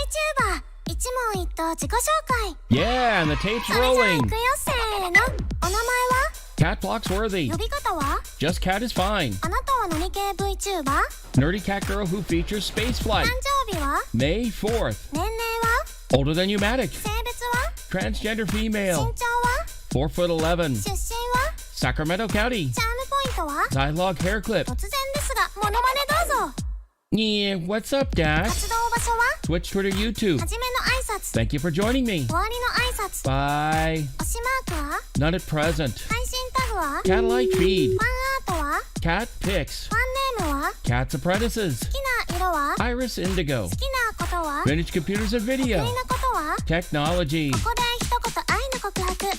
ENVtuber 一問一答自己紹介 Yeah, and the tape's それじゃあ rolling. 行くよせーのお名前は Katt Phloxworthy. 呼び方は Just Cat is fine. あなたは何系 VTuber? Nerdy cat girl who features space 誕 flight. 生日は May 4th. 年齢は Older than Pneumatic. 性別は Transgender 身 female. 長は 4'11". 出身は Sacramento County. チャームポイントは Zylog hair clip. 突然ですがモノマネどうぞ Yeah, what's up, Dad? 活動場所は Twitch, Twitter, YouTube. はじめの挨拶 Thank you for joining me. 終わりの挨拶 Bye. 推しマークは Not at present. 配信タグは Catlight フ feed. ァンアートは Cat pics. ファンネームは Cat's apprentices. 好きな色は Iris Indigo. 好きなことは Vintage computers and 得意 video. なことは Technology. ここで一言愛の告白好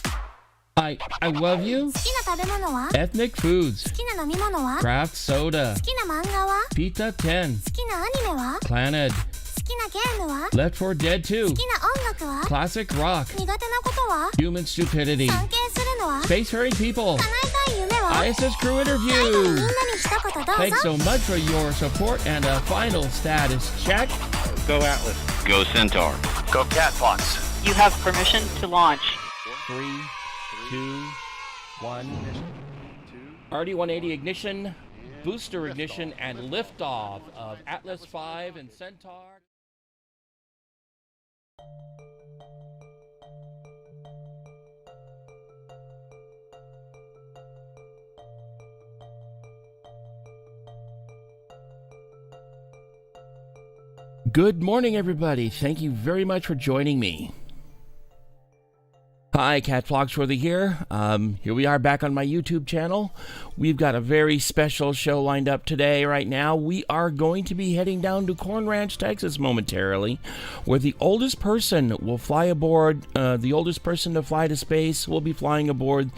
I love you. きな食べ物は Ethnic foods. 好きな飲み物は Craft soda. 好きな漫画は Pizza 10. 好きなアニメは Planet. 好きなゲームは Left 4 Dead 2. 好きな音楽は Classic rock. 苦手なことは Human stupidity. 尊敬するのは Spacefaring people. 叶えたい夢は ISS crew みん interview. なに一言どう Thanks ぞ so much for your support and a final status check. Go Atlas. Go Centaur. Go Katt Phlox. You have permission to launch. 3, 2, 1. RD-180 ignition, booster ignition, and liftoff of Atlas V and Centaur. Good morning, everybody. Thank you very much for joining me. Hi, Katt Phloxworthy here. Here we are back on my YouTube channel. We've got a very special show lined up today. Right now, we are going to be heading down to Corn Ranch, Texas momentarily, where the oldest person will fly aboard, the oldest person to fly to space will be flying aboard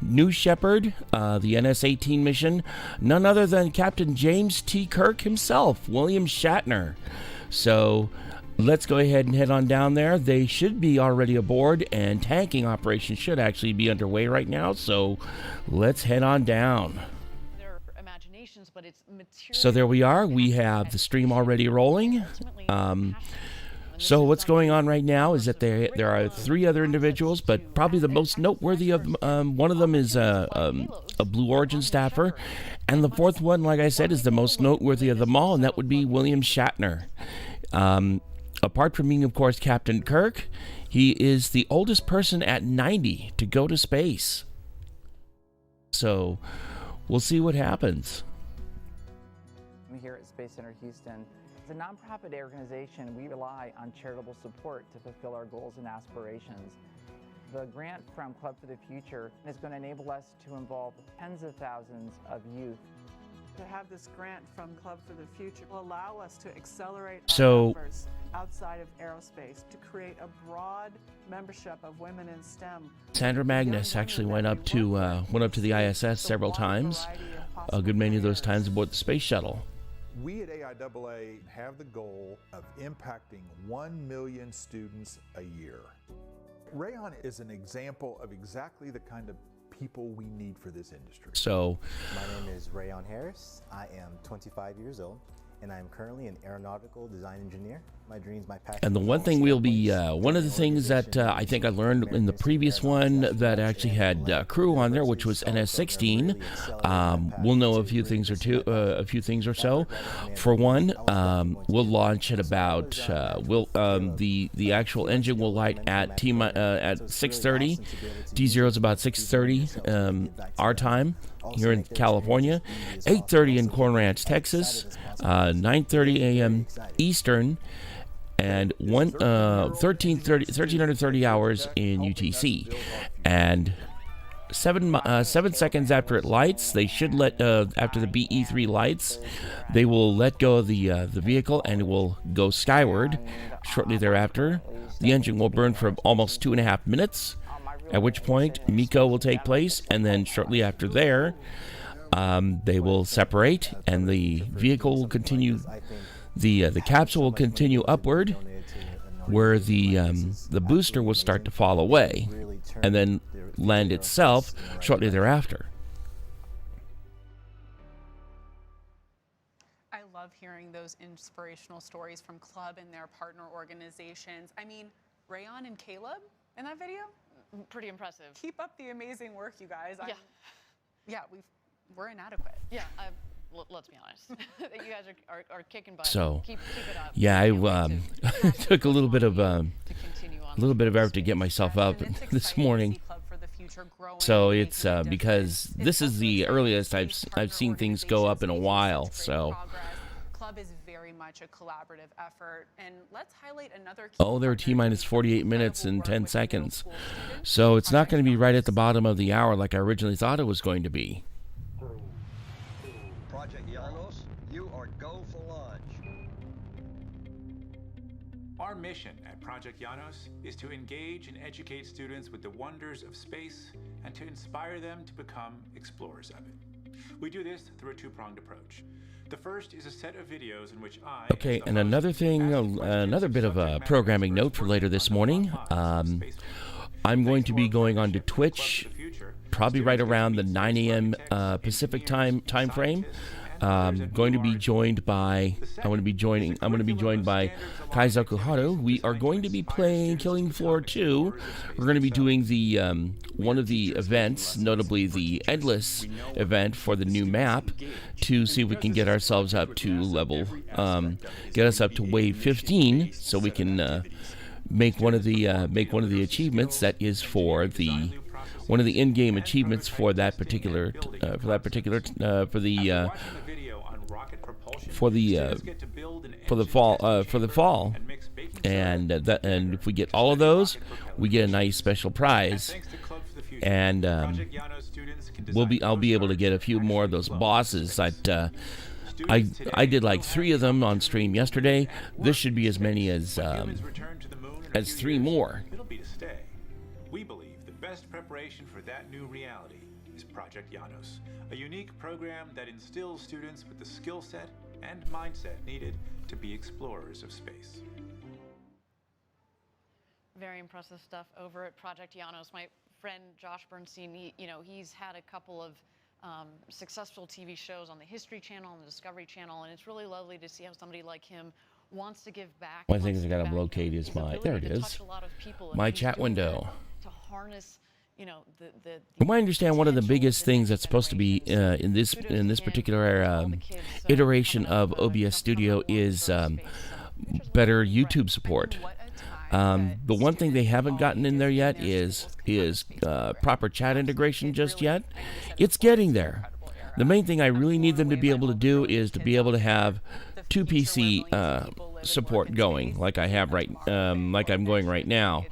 New Shepard, the NS-18 mission, none other than Captain James T. Kirk himself, William Shatner. So let's go ahead and head on down there. They should be already aboard, and tanking operations should actually be underway right now. So let's head on down. So there we are. We have the stream already rolling. So what's going on right now is that there are 3 other individuals, but probably the most noteworthy of one of them is a Blue Origin staffer, and the 4th one, like I said, is the most noteworthy of them all, and that would be William Shatner. Apart from being, of course, Captain Kirk, he is the oldest person at 90 to go to space. So we'll see what happens. Here at Space Center Houston, as a nonprofit organization, we rely on charitable support to fulfill our goals and aspirations. The grant from Club for the Future is going to enable us to involve tens of thousands of youth. To have this grant from Club for the Future will allow us to accelerate So- our efforts outside of aerospace to create a broad membership of women in STEM. Sandra Magnus actually went up to the ISS several times, a good many of those times aboard the space shuttle. We at AIAA have the goal of impacting 1 million students a year. Rayon is an example of exactly the kind of people we need for this industry. So My name is Rayon Harris. I am 25 years old, and I am currently an aeronautical design engineer. My dreams, my passion. And the one thing we'll be, one of the things that I think I learned in the previous one that actually had crew on there, which was NS-16, we'll know a few things or so. For one, we'll launch at about, the actual engine will light at 6:30. T0 is about 6:30 our time here in California, 8:30 in Corn Ranch, Texas, 9:30 a.m. Eastern, and 1330 hours in UTC, and 7 seconds after it lights, they should let after the BE3 lights, they will let go of the vehicle and it will go skyward. Shortly thereafter, the engine will burn for almost 2.5 minutes, at which point MECO will take place, and then shortly after there, they will separate and the vehicle will continue. The capsule will continue upward, where the booster will start to fall away, and then land itself shortly thereafter. I love love hearing those inspirational stories from Club and their partner organizations. I mean, Rayon and Caleb in that video? Pretty impressive. Keep up the amazing work, you guys. Yeah. We're inadequate. Yeah, let's be honest. You guys are kicking butt. So, keep it up. yeah, I took a little bit of effort to get myself up this morning. So it's because this is the earliest I've seen things go up in a while. So. Club is very much a collaborative effort, and let's highlight another. They're T-minus 48 minutes and 10 seconds. So it's not going to be right at the bottom of the hour like I originally thought it was going to be. Project Janos, you are go for launch. Our mission at Project Janos is to engage and educate students with the wonders of space and to inspire them to become explorers of it. We do this through a two-pronged approach. The first is a set of videos in which Okay, and another thing, another bit of a programming note for later this morning. I'm going to be going on to Twitch, probably right around the 9 a.m. Pacific time frame. Going to be joined by I'm going to be joined by Kaizoku Haru. We are going to be playing Killing Floor 2. We're going to be doing the one of the events, notably the Endless event for the new map, to see if we can get ourselves up to level, get us up to wave 15, so we can make one of the achievements that is for the one of the in-game achievements for that particular for the fall, and if we get all of those, we get a nice special prize, and I'll be able to get a few more of those bosses that I did like 3 of them on stream yesterday. This should be as many as 3 more. We believe the best preparation for that new reality is Project Janos, a unique program that instills students with the skill set and mindset needed to be explorers of space. Very impressive stuff over at Project Janos. My friend Josh Bernstein, he's had a couple of successful TV shows on the History Channel and the Discovery Channel, and it's really lovely to see how somebody like him wants to give back. One thing I got to locate is there it is, my chat window. To harness, From what I understand, one of the biggest things that's supposed to be in this particular iteration of OBS Studio is better YouTube support. The one thing they haven't gotten in there yet is proper chat integration just yet. It's getting there. The main thing I really need them to be able to do is to be able to have 2 PC support going, like I have like I'm going right now.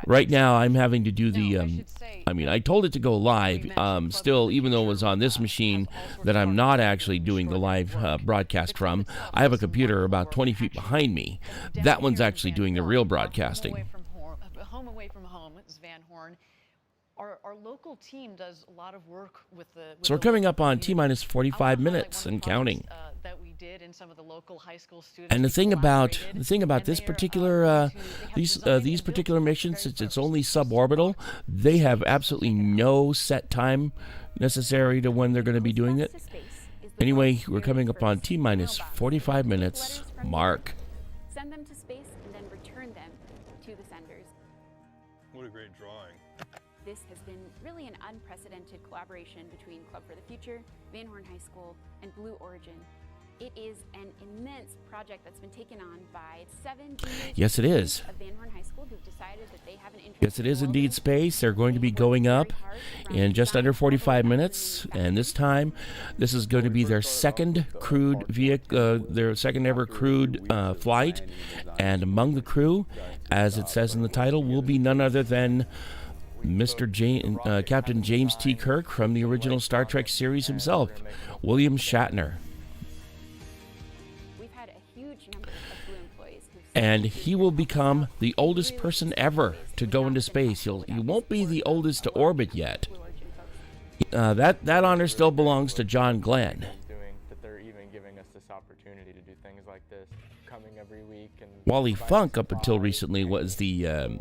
Right now, I'm having to do the, I told it to go live, still, even though it was on this machine that I'm not actually doing the live broadcast from, I have a computer about 20 feet behind me. That one's actually doing the real broadcasting. Home away from home, this is Van Horn. Our local team does a lot of work with the... So we're coming up on T-minus 45 minutes and counting. That we did in some of the local high school students. And the thing about this particular these particular missions, since it's only suborbital, they have absolutely no set time necessary to when they're going to be doing it. Anyway, we're coming up on T-minus 45 minutes mark. Send them to space and then return them to the senders. What a great drawing. This has been really an unprecedented collaboration between Club for the Future, Van Horn High School, and Blue Origin. It is an immense project that's been taken on by 7 Yes, it is. of Van Horn High School who've decided that they have an interest. Yes, it is indeed space. They're going to be going up in just under 45 minutes, and this time, this is going to be their second crewed vehicle, their second ever crewed flight. And among the crew, as it says in the title, will be none other than Captain James T. Kirk from the original Star Trek series himself, William Shatner. And he will become the oldest person ever to go into space. He won't be the oldest to orbit yet. That honor still belongs to John Glenn. That they're even giving us this opportunity to do things like this, coming every week. And Wally Funk, up until recently, was the...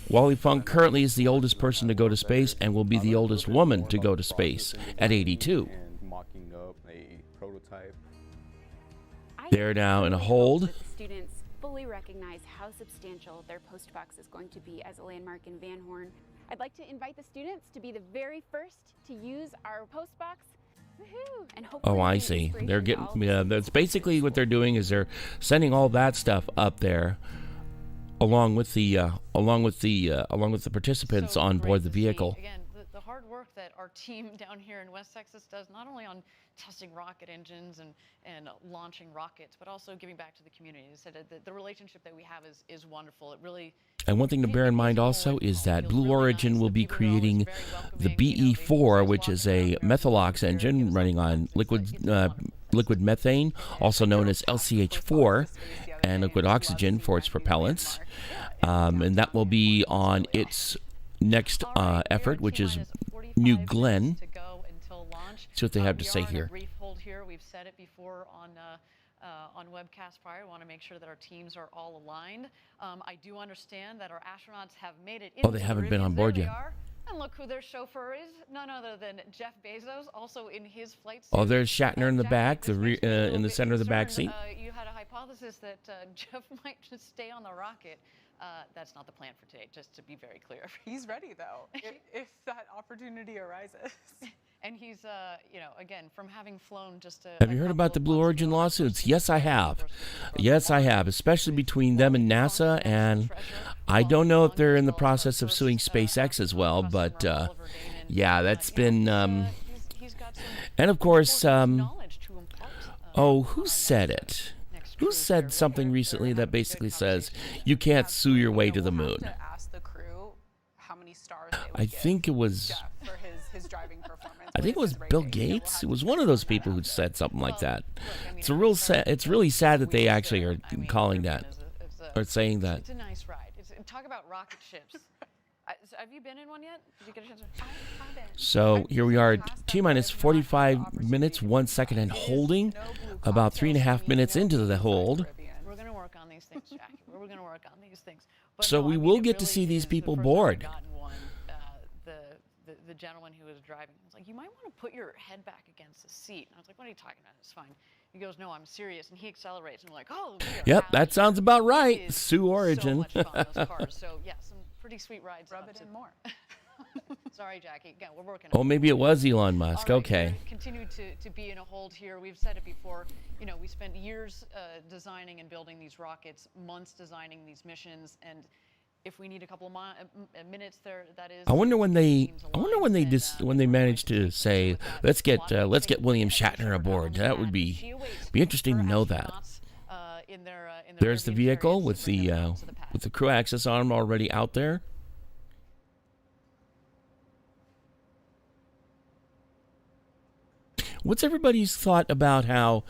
Wally Funk currently is the oldest person to go to space and will be the oldest woman to go to space at 82. And mocking up a prototype. They're now in a hold. That the students fully recognize how substantial their postbox is going to be as a landmark in Van Horn. I'd like to invite the students to be the very first to use our postbox. Woohoo! And hopefully I see. They're getting. That's basically what they're doing, is they're sending all that stuff up there, along with the participants on board the vehicle. Again, the hard work that our team down here in West Texas does, not only on testing rocket engines and launching rockets, but also giving back to the community. So the relationship that we have is wonderful. It really. And one thing to bear in mind also is that Blue Origin will be creating the BE4, which is a Methalox engine running on liquid methane, also known as LCH4, and liquid oxygen for its propellants. And that will be on its next effort, which is New Glenn. See what they have to say here. Brief hold here. We've said it before on webcast prior. We want to make sure that our teams are all aligned. I do understand that our astronauts have made it. Oh, they haven't been on board yet. And look who their chauffeur is, none other than Jeff Bezos, also in his flight suit. Oh, there's Shatner in the back, in the center of the back seat. You had a hypothesis that Jeff might just stay on the rocket. That's not the plan for today, just to be very clear. He's ready, though, if that opportunity arises. And he's, again, from having flown just Have you heard about the Blue Origin lawsuits? Yes, I have. Yes, I have, especially between them and NASA. And I don't know if they're in the process of suing SpaceX as well. But, yeah, that's been... and, of course, who said it? Who said something recently that basically says you can't sue your way to the moon? I think it was... I think it was Bill Gates. It was one of those people who said something like that. It's It's really sad that they actually are calling that or saying that. It's a nice ride. Talk about rocket ships. Have you been in one yet? Did you get a chance? So here we are, T-minus 45 minutes, 1 second, and holding. About 3.5 minutes into the hold. We're going to work on these things, Jackie. We're going to work on these things. So we will get to see these people board. The gentleman who was driving was like, you might want to put your head back against the seat. And I was like, what are you talking about? It's fine. He goes, no, I'm serious. And he accelerates. And we're like, oh. Yep, that sounds about right. Sioux Origin. So much fun, those cars. So, yeah, some pretty sweet rides. Rub it in more. Sorry, Jackie. Again, we're working on it. Oh, maybe it was Elon Musk. Right, okay. Continue to be in a hold here. We've said it before. You know, we spent years designing and building these rockets, months designing these missions, and if we need a couple of minutes there, that is. I wonder when they managed to say, let's get William Shatner aboard. That would be interesting to know that. There's the vehicle with the crew access arm already out there. What's everybody's thought about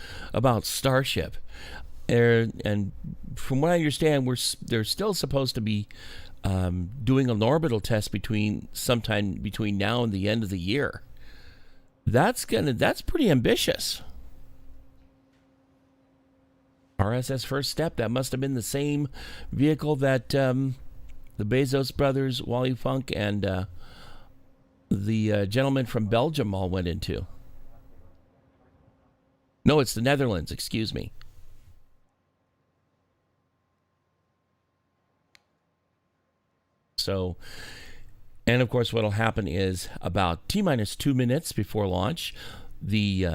Starship? And from what I understand, they're still supposed to be doing an orbital test sometime between now and the end of the year. That's pretty ambitious. RSS First Step, that must have been the same vehicle that the Bezos brothers, Wally Funk, and the gentleman from Belgium all went into. No, it's the Netherlands, excuse me. So, and of course, what'll happen is about T-minus 2 minutes before launch, the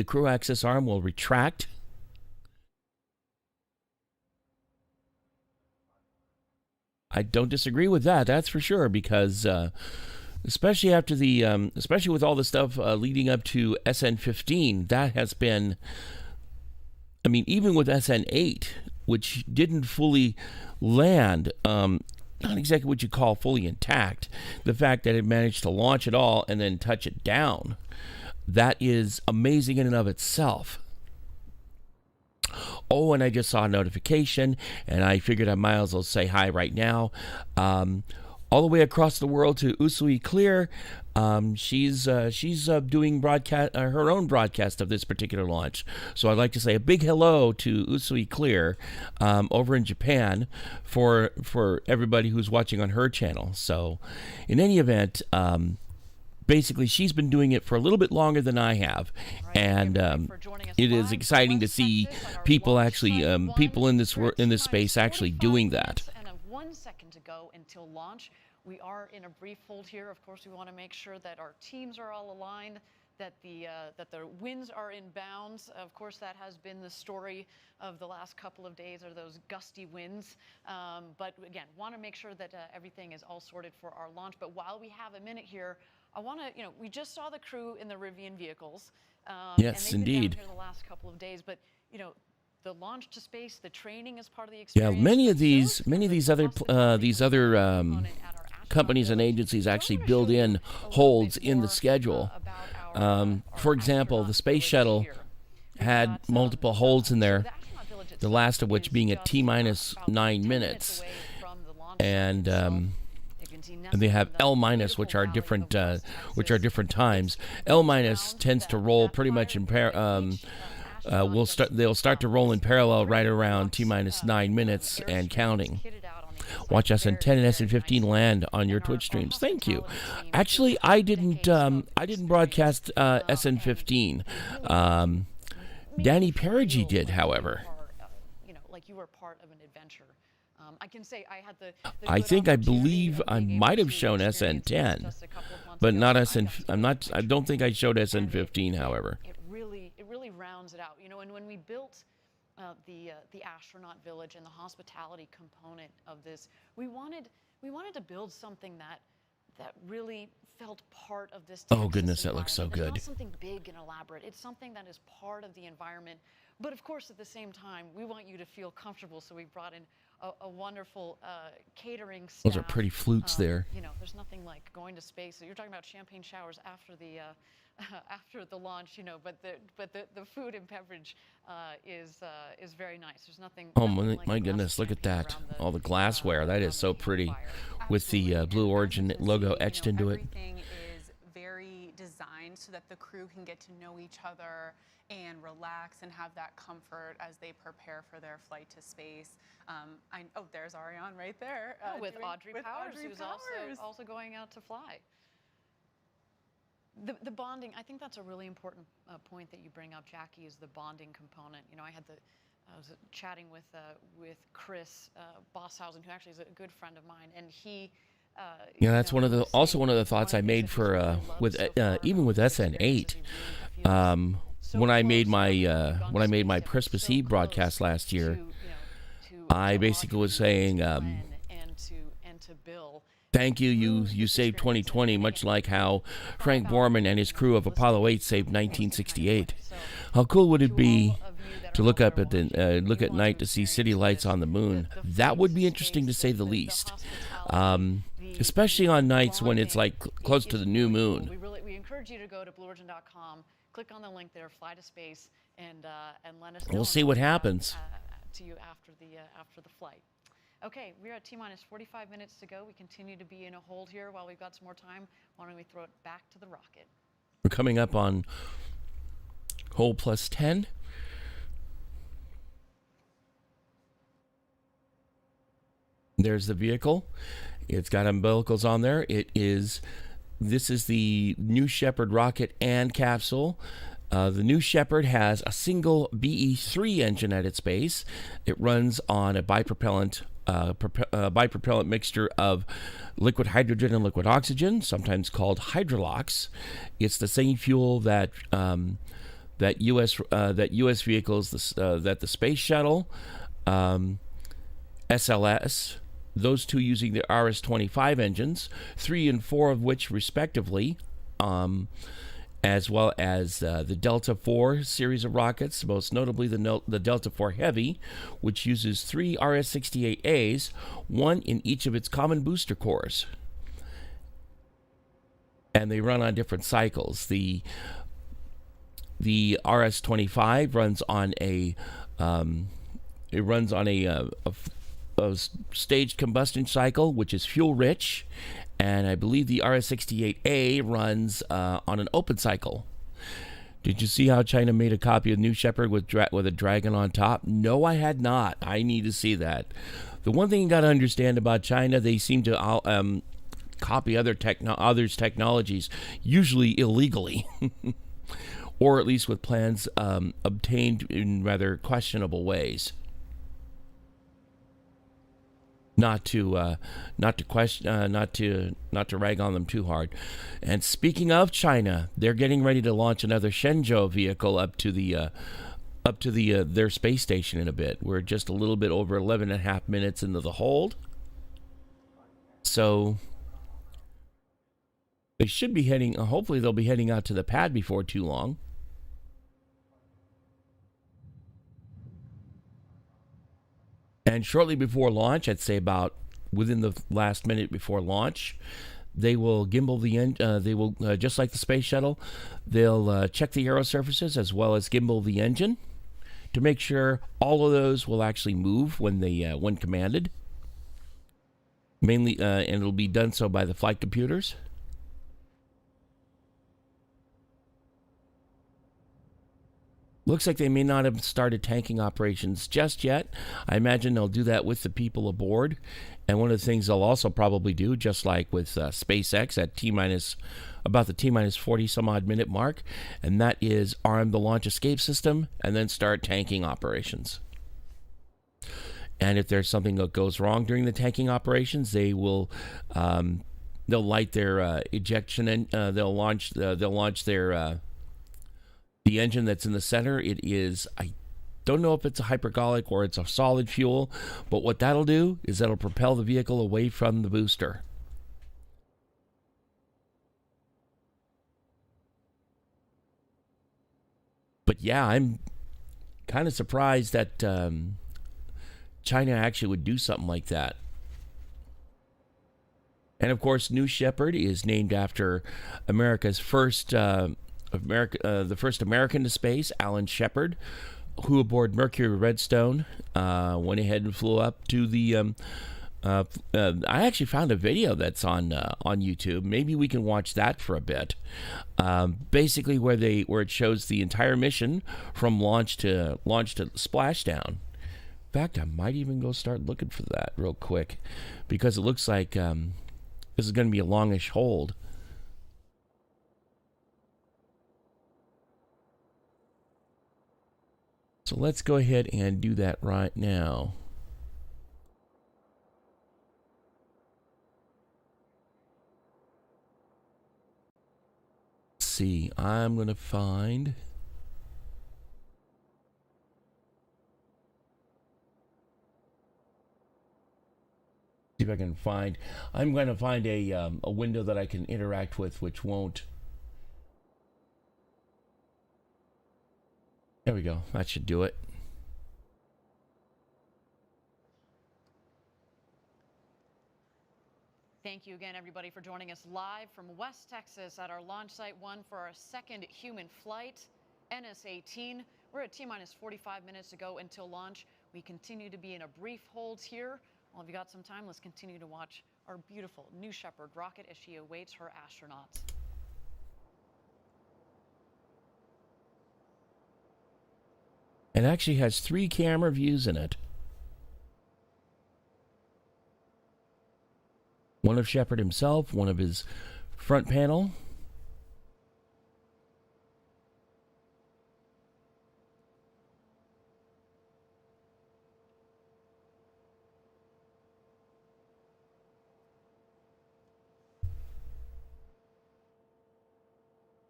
crew access arm will retract. I don't disagree with that. That's for sure, because especially after especially with all the stuff leading up to SN15, that has been. I mean, even with SN8, which didn't fully land. Not exactly what you call fully intact. The fact that it managed to launch it all and then touch it down, that is amazing in and of itself. Oh, and I just saw a notification, and I figured I might as well say hi right now. All the way across the world to Usui Clear, she's doing her own broadcast of this particular launch. So I'd like to say a big hello to Usui Clear over in Japan for everybody who's watching on her channel. So in any event, basically she's been doing it for a little bit longer than I have, and it is exciting to see people actually people in this space actually doing that. And 1 second to go until launch. We are in a brief hold here. Of course, we want to make sure that our teams are all aligned, that the winds are in bounds. Of course, that has been the story of the last couple of days, are those gusty winds. But again, want to make sure that everything is all sorted for our launch. But while we have a minute here, I want to, we just saw the crew in the Rivian vehicles. Yes, and they've been indeed. down here the last couple of days, but the launch to space, the training is part of the experience. Yeah, many of these other companies and agencies actually build in holds in the schedule. For example, the space shuttle had multiple holds in there, the last of which being at T-minus 9 minutes, and they have L-minus, which are different times. L-minus tends to roll pretty much in they'll start to roll in parallel right around T-minus 9 minutes and counting. Watch SN10 and SN15 land on your Twitch streams. Thank you. Actually, I didn't broadcast SN15. Danny Perigi did, however. Like you were part of an adventure. I can say I had I believe I might have shown SN10, but not SN. I don't think I showed SN15. However, it really rounds it out. And when we built the astronaut village and the hospitality component of this, we wanted to build something that really felt part of this. Oh goodness, that looks so good. It's not something big and elaborate. It's something that is part of the environment. But of course, at the same time, we want you to feel comfortable. So we brought in a wonderful catering staff. Those are pretty flutes there. There's nothing like going to space. So you're talking about champagne showers after the launch, but the food and beverage is very nice. There's nothing. Oh my goodness, look at that! All the glassware, that is so pretty, with the Blue Origin logo etched into it. Everything is very designed so that the crew can get to know each other and relax and have that comfort as they prepare for their flight to space. There's Ariane right there. With Audrey Powers, who's also going out to fly. The bonding, I think that's a really important point that you bring up, Jackie, is the bonding component. I was chatting with Chris Bosshausen, who actually is a good friend of mine, and he. That's one of the thoughts I made for even with SN8. When I made my Christmas Eve broadcast last year, I basically was saying, thank you, you saved 2020, much like how Frank Borman and his crew of Apollo 8 saved 1968. How cool would it be to look up at night to see city lights on the moon? That would be interesting to say the least, especially on nights when it's like close to the new moon. We encourage you to go to blueorigin.com, click on the link there, fly to space, and let us know. We'll see what happens to you after the flight. Okay, we're at T-minus 45 minutes to go. We continue to be in a hold here while we've got some more time. Why don't we throw it back to the rocket? We're coming up on hold plus 10. There's the vehicle. It's got umbilicals on there. This is the New Shepard rocket and capsule. The New Shepard has a single BE-3 engine at its base. It runs on a bipropellant mixture of liquid hydrogen and liquid oxygen, sometimes called hydrolox. It's the same fuel that U.S. vehicles, that the space shuttle, SLS, those two using the RS-25 engines, 3 and 4 of which respectively, as well as the Delta IV series of rockets, most notably the Delta IV Heavy, which uses 3 RS-68As, 1 in each of its common booster cores. And they run on different cycles. The RS-25 runs on a staged combustion cycle, which is fuel rich, and I believe the RS-68A runs on an open cycle. Did you see how China made a copy of New Shepard with a dragon on top? No, I had not. I need to see that. The one thing you got to understand about China, they seem to copy others' technologies, usually illegally, or at least with plans obtained in rather questionable ways. Not to rag on them too hard. And speaking of China, they're getting ready to launch another Shenzhou vehicle up to their space station in a bit. We're just a little bit over 11 and a half minutes into the hold. So they should be heading, hopefully they'll be heading out to the pad before too long. And shortly before launch, I'd say about within the last minute before launch, they will gimbal the engine. They will, just like the space shuttle, they'll check the aero surfaces as well as gimbal the engine to make sure all of those will actually move when when commanded. Mainly, and it'll be done so by the flight computers. Looks like they may not have started tanking operations just yet. I imagine they'll do that with the people aboard. And one of the things they'll also probably do, just like with SpaceX at about the T-minus 40 some odd minute mark, and that is arm the launch escape system and then start tanking operations. And if there's something that goes wrong during the tanking operations, they will they'll light their ejection and they'll launch their the engine that's in the center. It is, I don't know if it's a hypergolic or it's a solid fuel, but what that'll do is that'll propel the vehicle away from the booster. But yeah, I'm kind of surprised that China actually would do something like that. And of course, New Shepard is named after America's the first American to space, Alan Shepard, who aboard Mercury Redstone went ahead and flew up to the. I actually found a video that's on YouTube. Maybe we can watch that for a bit. Basically, where it shows the entire mission from launch to splashdown. In fact, I might even go start looking for that real quick, because it looks like this is going to be a longish hold. So let's go ahead and do that right now. Let's see, I'm going to find... See if I can find... I'm going to find a window that I can interact with, which won't... There we go. That should do it. Thank you again, everybody, for joining us live from West Texas at our launch site 1 for our second human flight, NS-18. We're at T-minus 45 minutes to go until launch. We continue to be in a brief hold here. Well, if you got some time, let's continue to watch our beautiful New Shepard rocket as she awaits her astronauts. It actually has 3 camera views in it. One of Shepard himself, one of his front panel.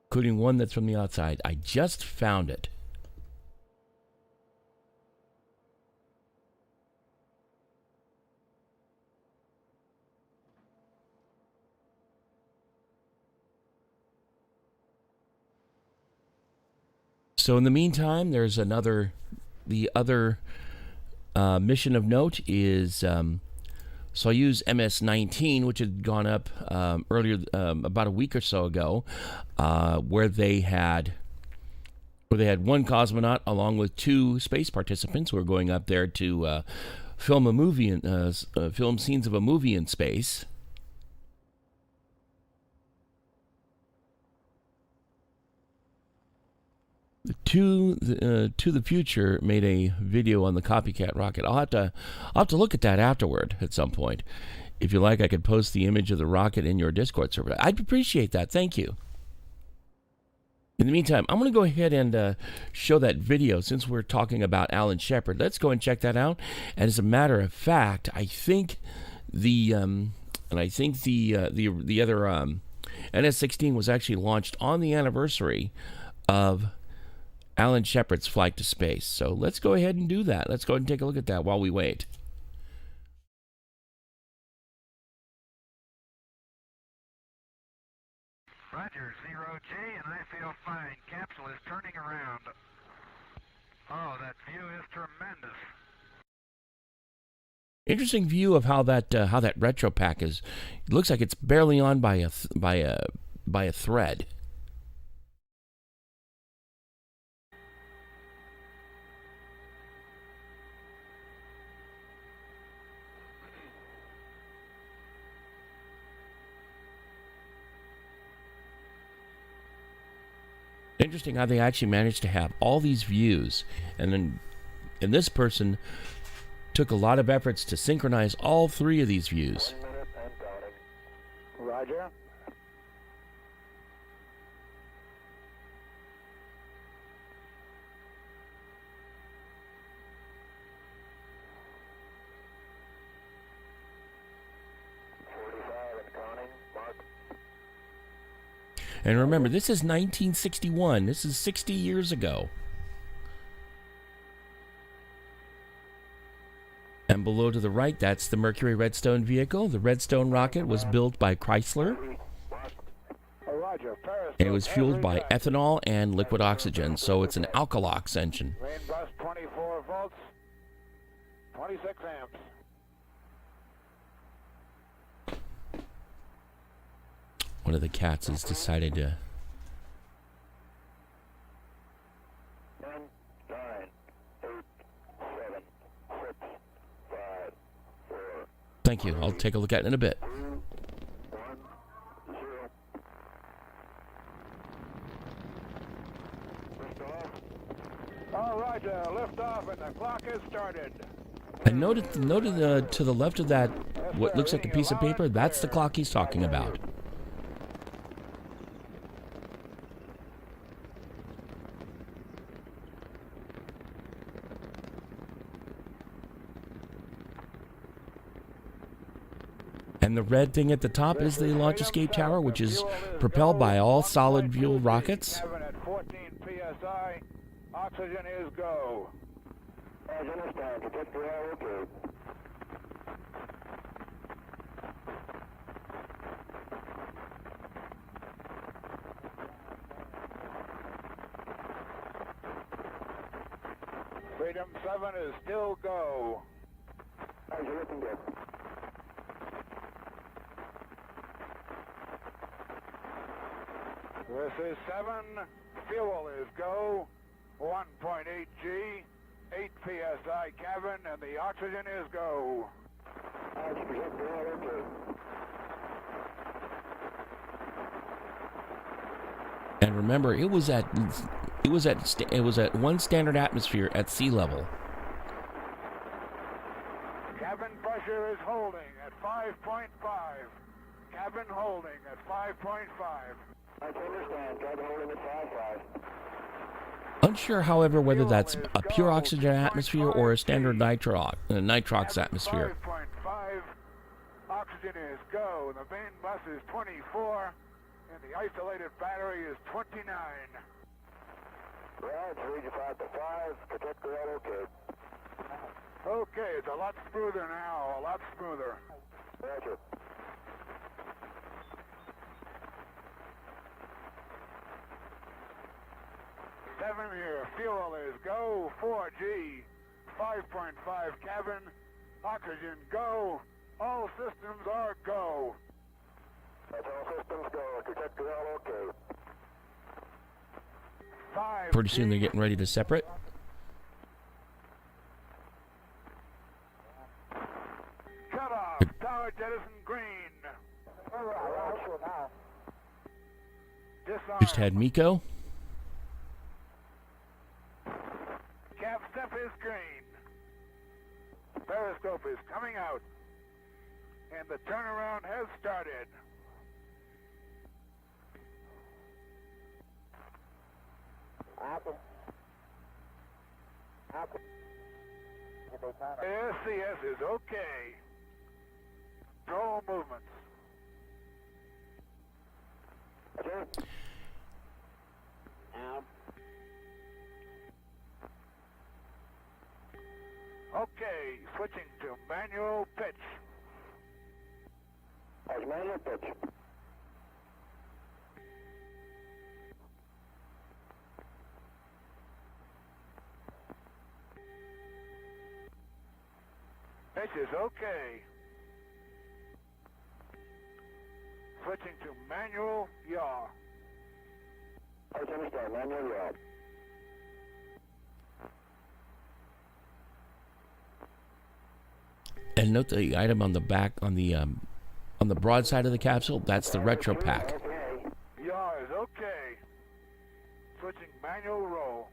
Including one that's from the outside. I just found it. So in the meantime, there's the other mission of note is Soyuz MS-19, which had gone up earlier, about a week or so ago, where they had one cosmonaut along with 2 space participants who were going up there to film a movie, film scenes of a movie in space. To the Future made a video on the copycat rocket. I'll have to look at that afterward at some point. If you like, I could post the image of the rocket in your Discord server. I'd appreciate that. Thank you. In the meantime, I'm going to go ahead and show that video since we're talking about Alan Shepard. Let's go and check that out. And as a matter of fact, I think the other NS-16 was actually launched on the anniversary of Alan Shepard's flight to space. So let's go ahead and do that. Let's go ahead and take a look at that while we wait. Roger, 0J, and I feel fine. Capsule is turning around. Oh, that view is tremendous. Interesting view of how that retro pack is. It looks like it's barely on by a thread. Interesting how they actually managed to have all these views, and this person took a lot of efforts to synchronize all three of these views. 1 minute and counting. Roger. And remember, this is 1961. This is 60 years ago. And below to the right, that's the Mercury Redstone vehicle. The Redstone rocket was built by Chrysler. And it was fueled by ethanol and liquid oxygen, so it's an Alkalox engine. Main bus 24 volts, 26 amps. One of the cats has decided to... 10, 9, 8, 7, 6, 5, 4. Thank you. I'll take a look at it in a bit. 2, 1, 0. Lift off. All right, lift off, and the clock has started. And note to the left of that, what looks like a piece of paper, that's the clock he's talking about. And the red thing at the top is the launch escape tower, which is propelled by all solid fuel rockets. At 14 psi, oxygen is go. As understand, to get the air okay. Freedom 7 is still go. How's you looking good? This is 7, fuel is go, 1.8 G, 8 psi cabin, and the oxygen is go. And remember, it was at 1 standard atmosphere at sea level. Cabin pressure is holding at 5.5. Cabin holding at 5.5. I can understand. Cabin holding at 5.5. Unsure, however, whether that's a pure oxygen atmosphere or a standard nitrox atmosphere. 5.5. Oxygen is go. The main bus is 24, and the isolated battery is 29. Right, read 5 to 5. Protect the rail, okay. Okay, it's a lot smoother now. A lot smoother. Roger. Seven here. Fuel is go. 4G. 5.5 cabin. Oxygen go. All systems are go. That's all systems go. Protect the rail, okay. 5G. Pretty soon they're getting ready to separate. Cut off. Tower jettison green. Disarm. Just had Miko. Cap step is green. Periscope is coming out. And the turnaround has started. SCS is okay. Control movements. Okay, switching to manual pitch. Manual pitch. Pitch is okay. Switching to manual yaw. Manual yaw. And note the item on the back, on the broad side of the capsule. That's the retro pack. Okay. Yaw is okay. Switching manual roll.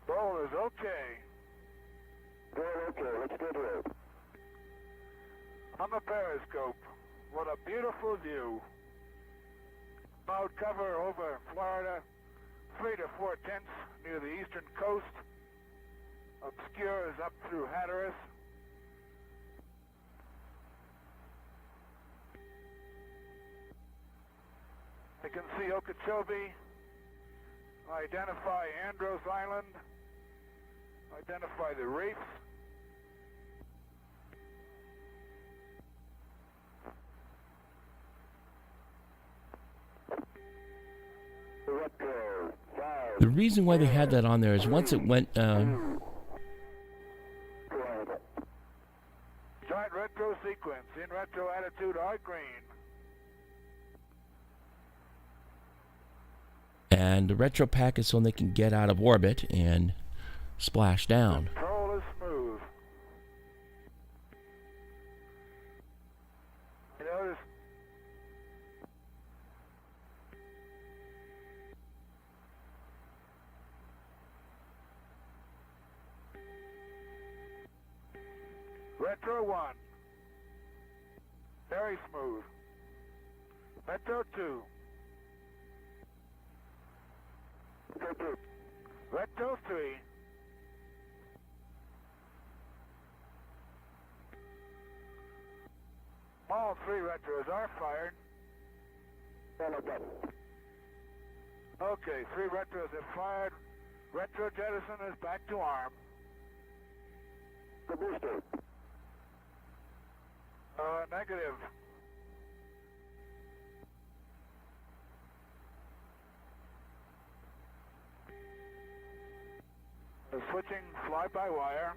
Roll is okay. Okay, let's go to it. On the periscope, what a beautiful view. Cloud cover over Florida, 3 to 4 tenths near the eastern coast. Obscures up through Hatteras. You can see Okeechobee. Identify Andros Island. Identify the reefs. The reason why they had that on there is once it went... Giant retro sequence. In retro attitude are green. and the retro pack is so they can get out of orbit and splash down. Control is smooth. You notice Retro 1. Very smooth. Retro 2. Retro 3. All 3 retros are fired. Okay, 3 retros have fired. Retro jettison is back to arm. The booster. Negative. Switching fly-by-wire.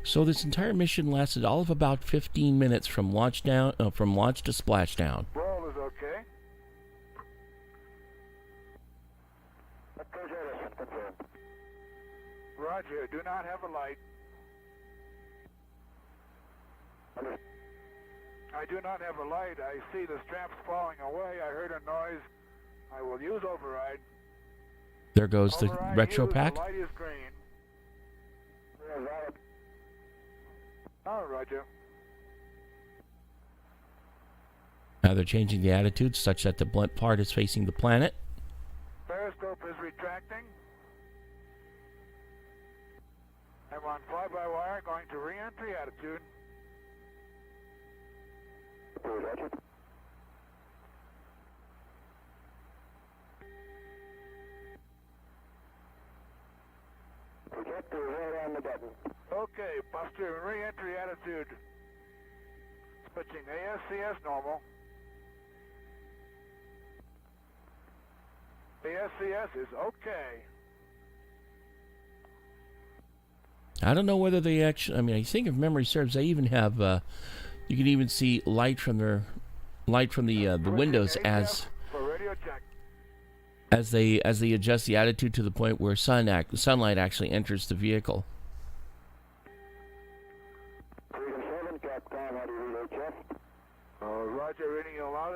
So this entire mission lasted all of about 15 minutes from launch to splashdown. Roll is okay. Roger, do not have a light. I do not have a light. I see the straps falling away. I heard a noise. I will use override. There goes the Override retro used. pack. The light is green. Oh, Roger. Now they're changing the attitude such that the blunt part is facing the planet. Periscope is retracting. I'm on fly-by-wire going to re-entry attitude. Roger. Projector right on the button. Okay, Buster, re-entry attitude. Switching ASCS normal. ASCS is okay. I don't know whether they actually. I mean, I think if memory serves, they even have. You can even see light from the windows as they adjust the attitude to the point where sunlight actually enters the vehicle.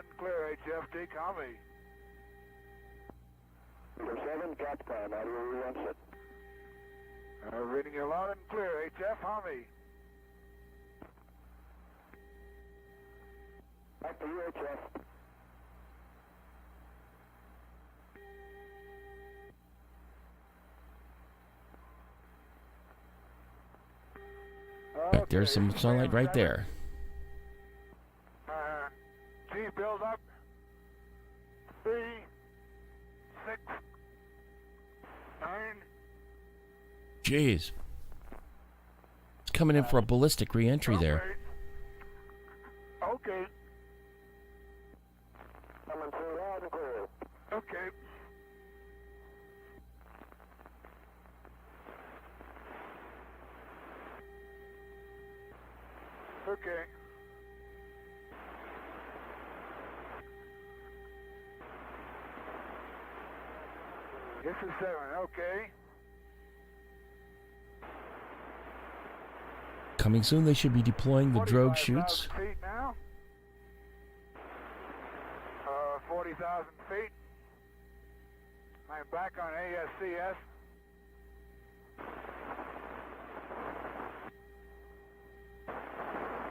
and clear, HF. Take Humvee. Number 7, Capcom, audio reruns it. Reading you loud and clear, HF, Humvee. Back to you, HF. There's some sunlight right there. G, build up. 3, 6, 9. Jeez. It's coming in for a ballistic re-entry there. Okay. Coming through loud and clear. Okay. Okay. This is 7, okay. Coming soon, they should be deploying the drogue chutes. 40,000 feet now. 40,000 feet. I'm back on ASCS.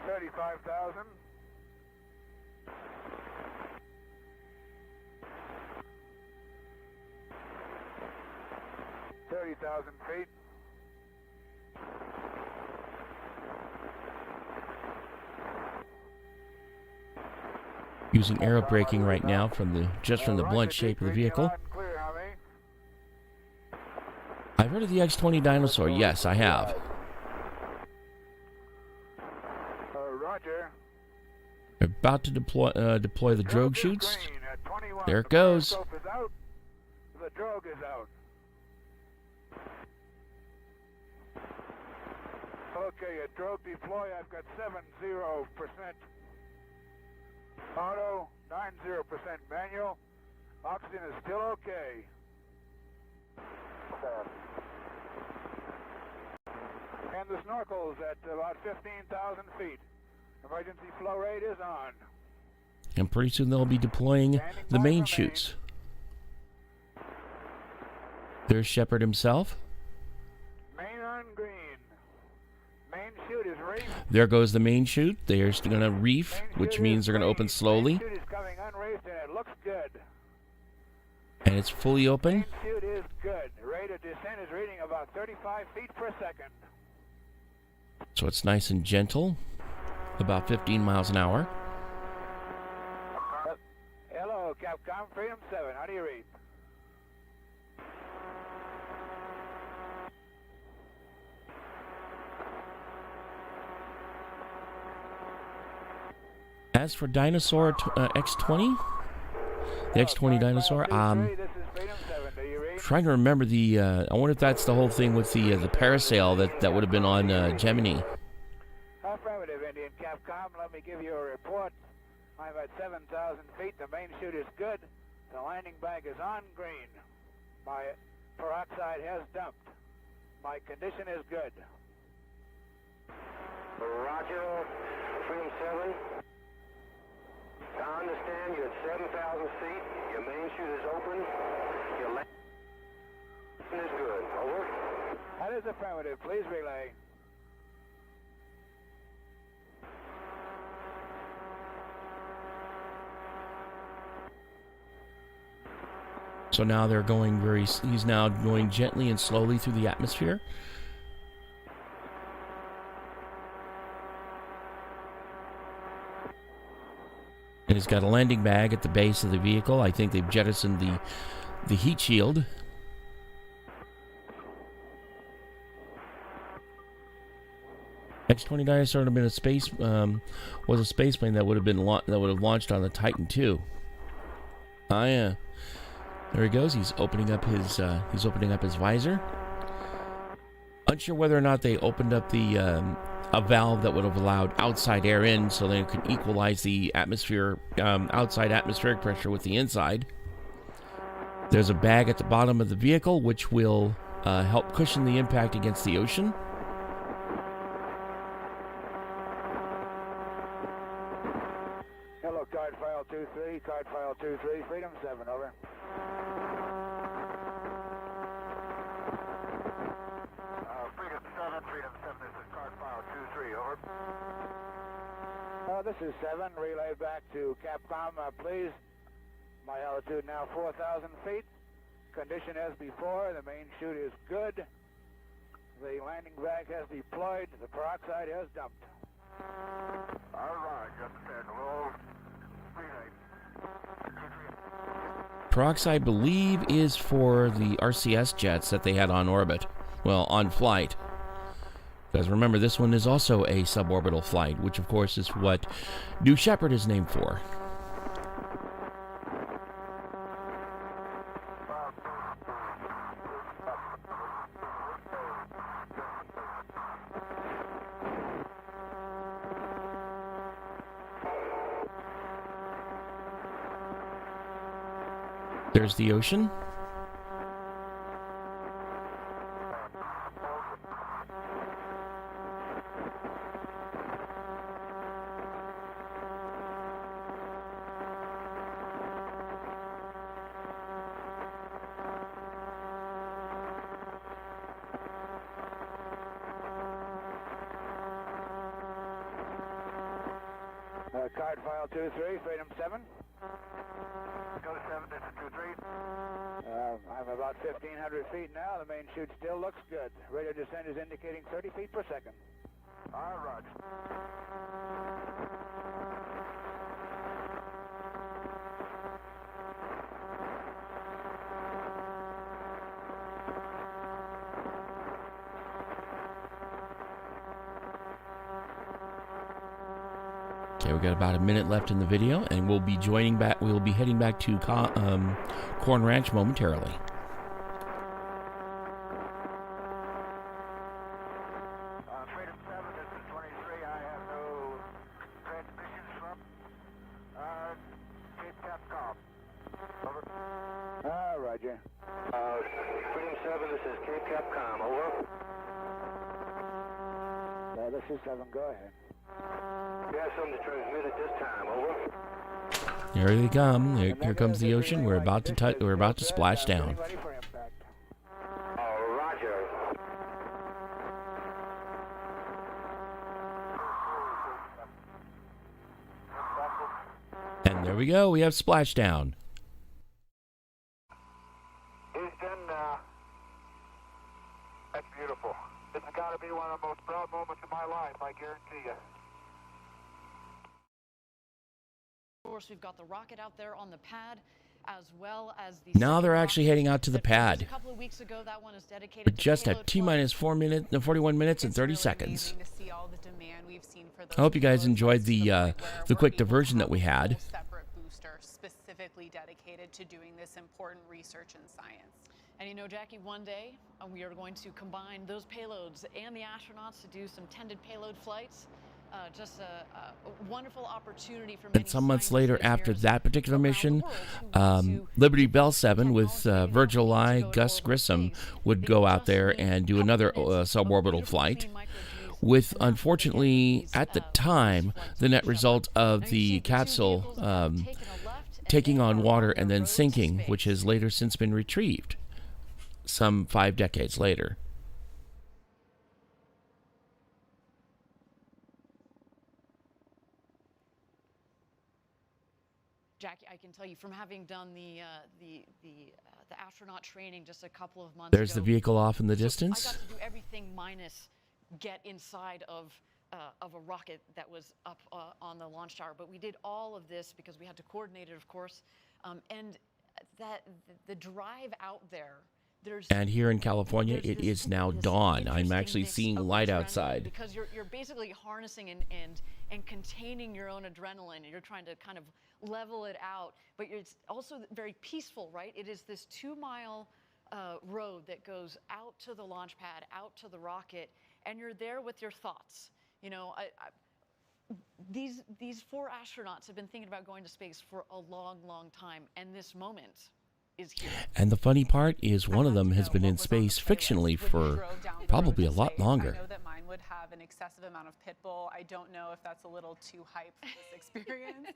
$35,000. $30,000 feet. Using aero braking right now from the from the blunt shape of the vehicle. I've heard of the X-20 dinosaur. Yes, I have. Roger. They're about to deploy the drogue chutes. There it goes. The drogue is out. Okay, a drogue deploy. I've got 70%. Auto, 90% manual. Oxygen is still okay. And the snorkel's at about 15,000 feet. Emergency flow rate is on. And pretty soon they'll be deploying the main chutes. There's Shepard himself. Main on green. Main chute is reefed. There goes the main chute. They're going to reef, which means they're going to open slowly. Main chute is coming unreefed and it looks good. And it's fully open. Main chute is good. Rate of descent is reading about 35 feet per second. So it's nice and gentle, about 15 miles an hour. Hello, Capcom, Freedom 7. How do you read? As for Dinosaur X-20, the X-20 dinosaur, trying to remember the. I wonder if that's the whole thing with the parasail that would have been on Gemini. Affirmative, Indian Capcom. Let me give you a report. I'm at 7,000 feet. The main chute is good. The landing bag is on green. My peroxide has dumped. My condition is good. Roger, Freedom 7. I understand you're at 7,000 feet. Your main chute is open. Your landing is good. Over. That is affirmative. Please relay. So now they're going he's now going gently and slowly through the atmosphere. And he's got a landing bag at the base of the vehicle. I think they've jettisoned the heat shield. X-20 dinosaur would have been a space was a space plane that would have been launched on the Titan II. Ah, yeah. There he goes. He's opening up his visor. Unsure whether or not they opened up a valve that would have allowed outside air in, so they can equalize the outside atmospheric pressure with the inside. There's a bag at the bottom of the vehicle, which will help cushion the impact against the ocean. Hello, Guide File 2-3. 2-3, card file 2-3, Freedom 7, over. Freedom 7, this is card file 2-3, over. This is 7, relay back to Capcom, please. My altitude now 4,000 feet. Condition as before, the main chute is good. The landing bag has deployed, the peroxide has dumped. All right, just a second, low. Peroxide, I believe, is for the RCS jets that they had on orbit. Well, on flight. Because remember, this one is also a suborbital flight, which of course is what New Shepard is named for. There's the ocean. Card file 2-3, Freedom 7. Go to 7, this is 2-3. I'm about 1,500 feet now. The main chute still looks good. Radar descent is indicating 30 feet per second. All right. Okay, we got about a minute left in the video, and we'll be joining back. We'll be heading back to Corn Ranch momentarily. Freedom 7, this is 23. I have no transmissions from Capcom. Over. Roger. Freedom 7, this is Capcom, over. This is 7, go ahead. We have something to transmit at this time, over. Here they come. Here comes the ocean. We're about to We're about to splash down. Roger. And there we go. We have splashdown. Houston, that's beautiful. This has got to be one of the most proud moments of my life, I guarantee you. Of course, we've got the rocket out there on the pad, as well as the. Now they're actually heading out to the pad. A couple of weeks ago, that one is dedicated But just at T-minus 41 minutes and 30 seconds. I hope you guys enjoyed the quick diversion that we had. Separate booster specifically dedicated to doing this important research in science. And you know, Jackie, one day we are going to combine those payloads and the astronauts to do some tended payload flights. Just a wonderful opportunity for many. And some months later, after that particular mission, Liberty Bell 7 with Virgil I, Gus Grissom would go out there and do another suborbital flight. With, unfortunately, at the time, the net result of the capsule taking on water and then sinking, which has later since been retrieved, some 5 decades later. Jackie, I can tell you from having done the astronaut training just a couple of months There's ago. the vehicle off in the distance. I got to do everything minus get inside of a rocket that was up on the launch tower. But we did all of this because we had to coordinate it, of course. And the drive out there. And here in California, it is now dawn. I'm actually seeing light outside. Because you're basically harnessing and containing your own adrenaline, and you're trying to kind of level it out. But it's also very peaceful, right? It is this 2-mile road that goes out to the launch pad, out to the rocket, and you're there with your thoughts. You know, these 4 astronauts have been thinking about going to space for a long, long time, and this moment is here. And the funny part is one of them has been in space fictionally for probably a lot longer. I know that mine would have an excessive amount of pit bull. I don't know if that's a little too hype for this experience,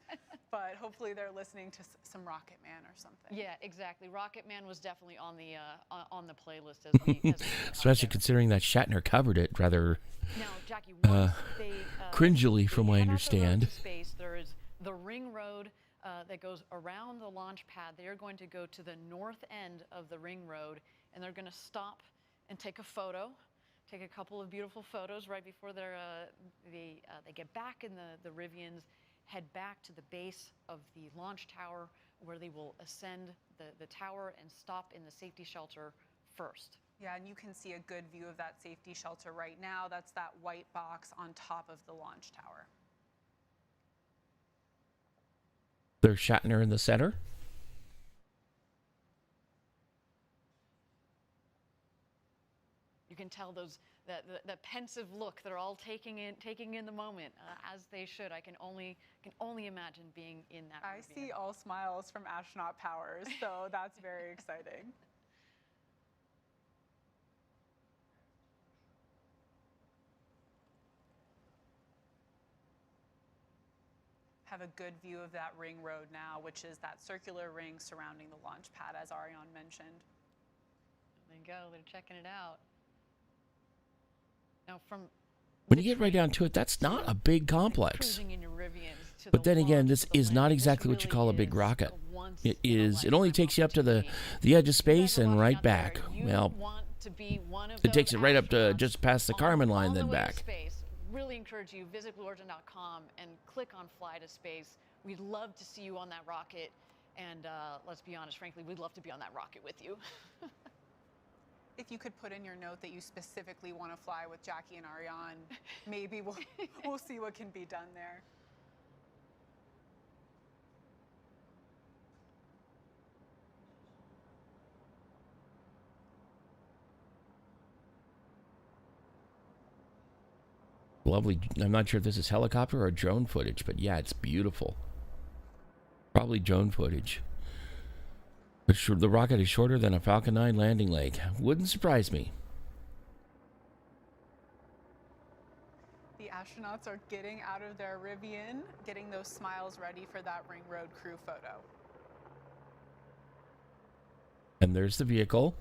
but hopefully they're listening to some Rocket Man or something. Yeah, exactly. Rocket Man was definitely on the playlist as we Especially considering that Shatner covered it rather now, Jackie, once they, cringily, from what I understand. Space, there is the ring road that goes around the launch pad. They are going to go to the north end of the ring road, and they're going to stop and take a photo, take a couple of beautiful photos right before they get back in the Rivians, head back to the base of the launch tower where they will ascend the tower and stop in the safety shelter first. Yeah, and you can see a good view of that safety shelter right now. That's that white box on top of the launch tower. There's Shatner in the center. You can tell the pensive look they're all taking in the moment as they should. I can only imagine being in that. I see all smiles from astronaut powers, so that's very exciting. Have a good view of that ring road now, which is that circular ring surrounding the launch pad, as Ariane mentioned. There you go. They're checking it out. Now, when you get right down to it, that's not a big complex. But then again, this is not exactly what you call a big rocket. It is. It only takes you up to the edge of space and right back. Well, it takes it right up to just past the Kármán line, then back. Really encourage you, visit BlueOrigin.com and click on Fly to Space. We'd love to see you on that rocket. And let's be honest, frankly, we'd love to be on that rocket with you. If you could put in your note that you specifically want to fly with Jackie and Ariane, maybe we'll see what can be done there. Lovely. I'm not sure if this is helicopter or drone footage, but yeah, it's beautiful. Probably drone footage. The rocket is shorter than a Falcon 9 landing leg. Wouldn't surprise me. The astronauts are getting out of their Rivian, getting those smiles ready for that ring road crew photo. And there's the vehicle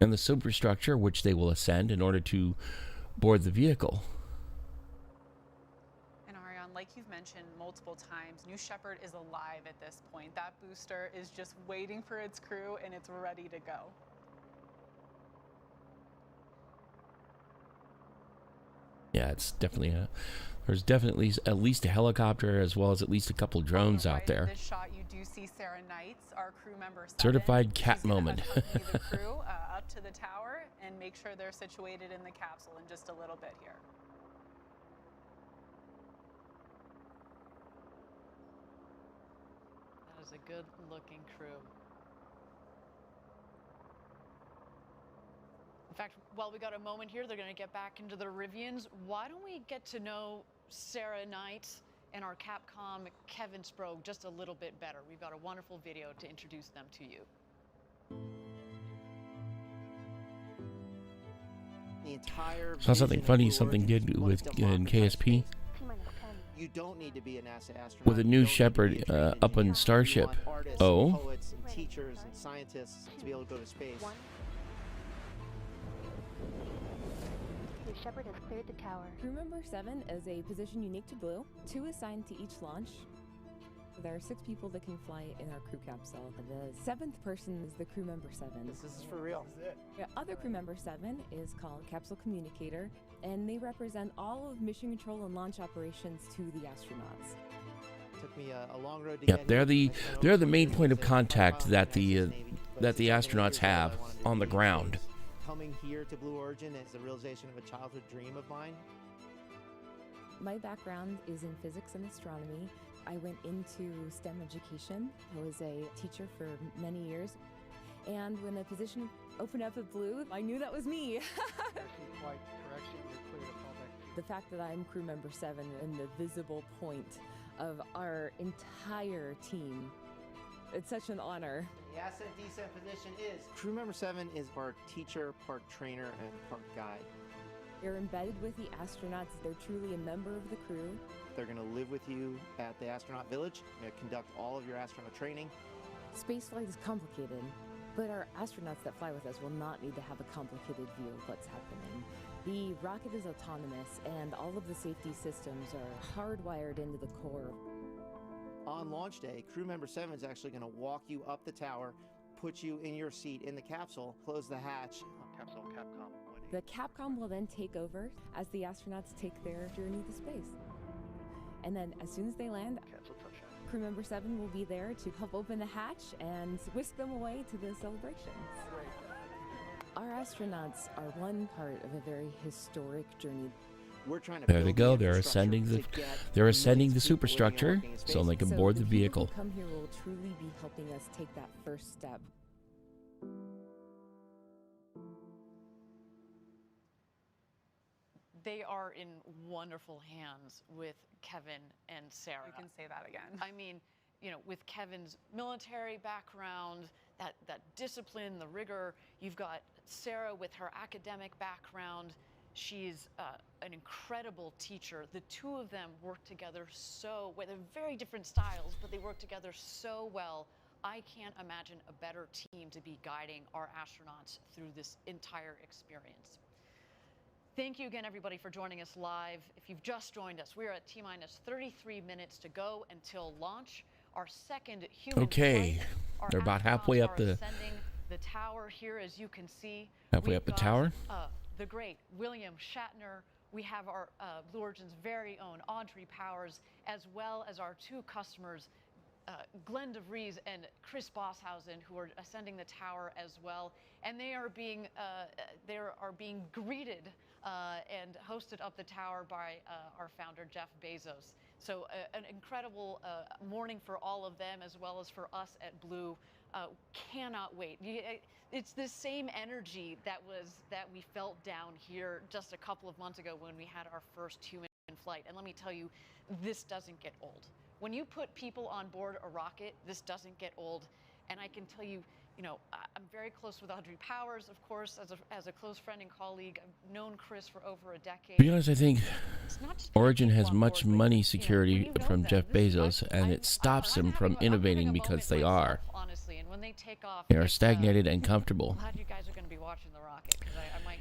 and the superstructure, which they will ascend in order to board the vehicle. And Ariane, like you've mentioned multiple times, New Shepard is alive at this point. That booster is just waiting for its crew and it's ready to go. Yeah, it's definitely there's definitely at least a helicopter as well as at least a couple drones out there. In this shot, you do see Sarah Knights, our crew member 7. Certified Cat moment. The crew up to the tower and make sure they're situated in the capsule in just a little bit here. That is a good-looking crew. In fact, while we got a moment here, they're going to get back into the Rivians. Why don't we get to know Sarah Knight and our Capcom Kevin Sprague just a little bit better? We've got a wonderful video to introduce them to you. The entire saw something funny, something good with in KSP. You don't need to be a NASA astronaut. With a new Shepard up on Starship. Oh. Poets and teachers and scientists to be able to go to space. Shepard has cleared the tower. Crew member 7 is a position unique to Blue. 2 assigned to each launch. There are 6 people that can fly in our crew capsule. The 7th person is the crew member 7. This is for real. This is it. The other crew member 7 is called Capsule Communicator, and they represent all of mission control and launch operations to the astronauts. Took me a long road to get they're the main point of contact that the astronauts have on the ground. Coming here to Blue Origin is the realization of a childhood dream of mine. My background is in physics and astronomy. I went into STEM education. I was a teacher for many years. And when the position opened up at Blue, I knew that was me. The fact that I'm crew member 7 and the visible point of our entire team It's such an honor. The ascent descent position is crew member 7 is part teacher, part trainer, and part guide. They're embedded with the astronauts. They're truly a member of the crew. They're going to live with you at the astronaut village. They're going to conduct all of your astronaut training. Spaceflight is complicated, but our astronauts that fly with us will not need to have a complicated view of what's happening. The rocket is autonomous, and all of the safety systems are hardwired into the core. On launch day, crew member 7 is actually going to walk you up the tower, put you in your seat in the capsule, close the hatch. Capsule Capcom. The Capcom will then take over as the astronauts take their journey to space. And then as soon as they land, crew member 7 will be there to help open the hatch and whisk them away to the celebration. Our astronauts are one part of a very historic journey. We're trying to there they go. They're ascending the superstructure so they can board the vehicle. Who come here will truly be helping us take that first step. They are in wonderful hands with Kevin and Sarah. You can say that again. I mean, you know, with Kevin's military background, that discipline, the rigor. You've got Sarah with her academic background. She's an incredible teacher. The two of them work together so well. They're very different styles, but they work together so well. I can't imagine a better team to be guiding our astronauts through this entire experience. Thank you again, everybody, for joining us live. If you've just joined us, we're at T-minus 33 minutes to go until launch. Our second human flight. They're about halfway up the tower here, as you can see. Halfway up the tower. The great William Shatner. We have our Blue Origin's very own Audrey Powers, as well as our two customers, Glenn DeVries and Chris Bosshausen, who are ascending the tower as well, and they are being greeted and hosted up the tower by our founder Jeff Bezos. So an incredible morning for all of them, as well as for us at Blue. Cannot wait. It's the same energy that we felt down here just a couple of months ago when we had our first human flight. And let me tell you, this doesn't get old. When you put people on board a rocket, this doesn't get old. And I can tell you, you know, I'm very close with Audrey Powers, of course, as a close friend and colleague. I've known Chris for over a decade. To be honest, I think Origin has much money security from Jeff Bezos, and it stops him from innovating because they are. Honestly, and when they take off, they are stagnated and comfortable. I'm glad you guys are going to be watching the rocket, because I might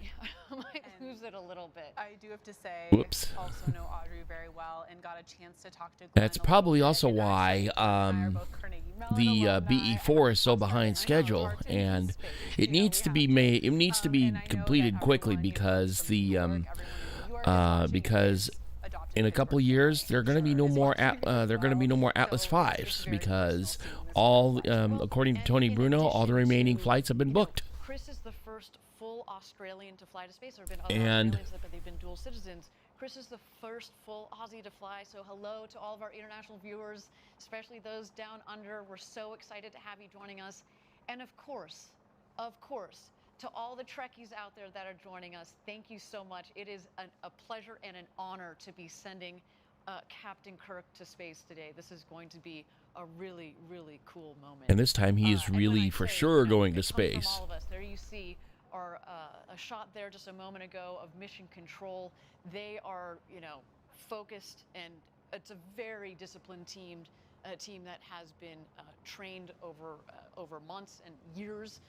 lose it a little bit. I do have to say, whoops. Also know Audrey very well and got a chance to talk to Glenn. That's probably also why the BE-4 is so behind schedule, and it needs to be made. It needs to be completed quickly because because in a couple of years there are going to be no more Atlas 5s because all according to Tony Bruno, all the remaining flights have been booked. Chris is the first full Australian to fly to space. There have been other Australians, but they've been dual citizens. Chris is the first full Aussie to fly, so hello to all of our international viewers, especially those down under. We're so excited to have you joining us. And of course, to all the Trekkies out there that are joining us, thank you so much. It is a pleasure and an honor to be sending Captain Kirk to space today. This is going to be a really, really cool moment. And this time he is really for sure going to space. All of us. There you see our a shot there just a moment ago of Mission Control. They are, you know, focused, and it's a very disciplined team that has been trained over months and years.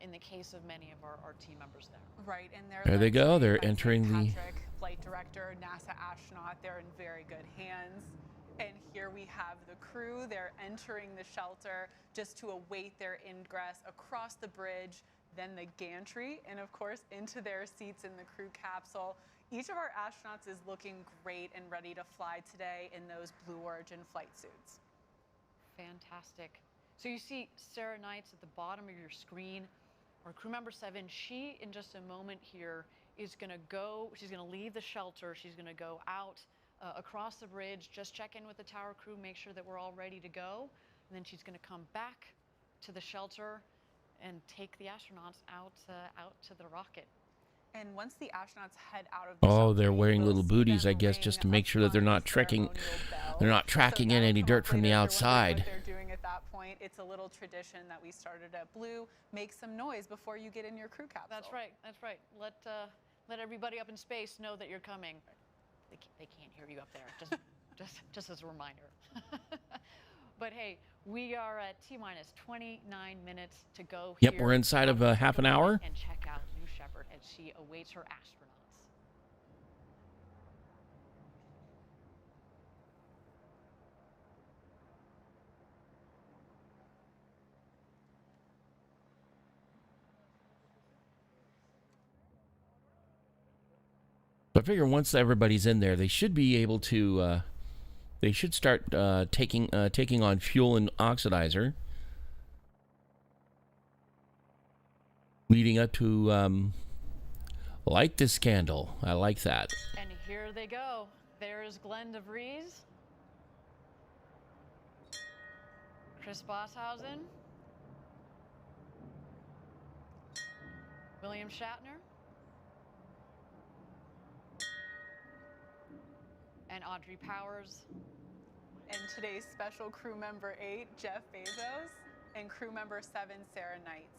In the case of many of our team members there. Right, and there they go. They're entering the flight director, NASA astronaut. They're in very good hands. And here we have the crew. They're entering the shelter just to await their ingress across the bridge, then the gantry, and of course into their seats in the crew capsule. Each of our astronauts is looking great and ready to fly today in those Blue Origin flight suits. Fantastic. So you see Sarah Knights at the bottom of your screen, or crew member 7. She, in just a moment here, is going to go, she's going to leave the shelter. She's going to go out across the bridge, just check in with the tower crew, make sure that we're all ready to go. And then she's going to come back to the shelter and take the astronauts out to the rocket. And once the astronauts head out of the Oh, they're wearing little booties, I guess, just to make sure that they're not tracking in any dirt from the outside. What they're doing at that point, it's a little tradition that we started at Blue. Make some noise before you get in your crew capsule. That's right. That's right. Let everybody up in space know that you're coming. They can't hear you up there. Just as a reminder. But hey, we are at T-minus 29 minutes to go. Yep, here. we're inside of half an hour. And check out New Shepard as she awaits her astronauts. I figure once everybody's in there, they should be able to. They should start taking on fuel and oxidizer, leading up to light this candle. I like that. And here they go. There's Glenn DeVries, Chris Bosshausen, William Shatner, and Audrey Powers. And today's special crew member 8, Jeff Bezos, and crew member 7, Sarah Knights.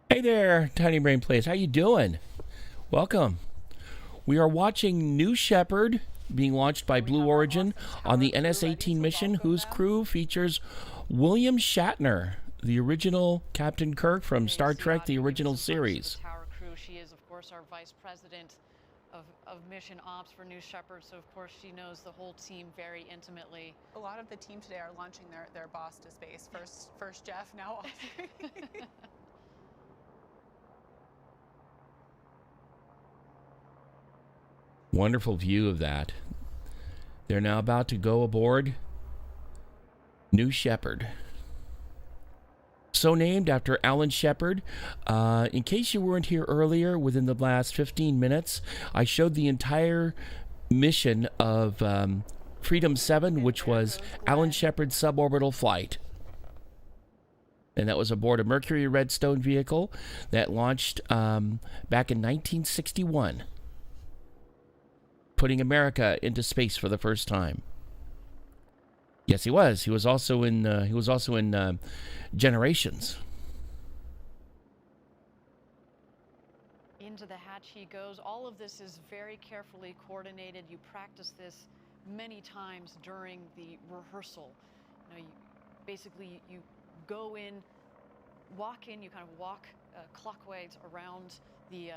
Hey there, Tiny Brain Plays. How you doing? Welcome. We are watching New Shepard being launched by Blue Origin on the NS-18 mission, whose crew features William Shatner, the original Captain Kirk from Star Trek, the original series. She is, of course, our vice president of mission ops for New Shepard, so of course she knows the whole team very intimately. A lot of the team today are launching their boss to space. First Jeff, now Audrey. Wonderful view of that. They're now about to go aboard New Shepard. So named after Alan Shepard. In case you weren't here earlier, within the last 15 minutes, I showed the entire mission of Freedom 7, which was Alan Shepard's suborbital flight. And that was aboard a Mercury Redstone vehicle that launched back in 1961, putting America into space for the first time. Yes, he was. He was also in Generations. Into the hatch he goes. All of this is very carefully coordinated. You practice this many times during the rehearsal. You go in, walk in. You kind of walk clockwise around the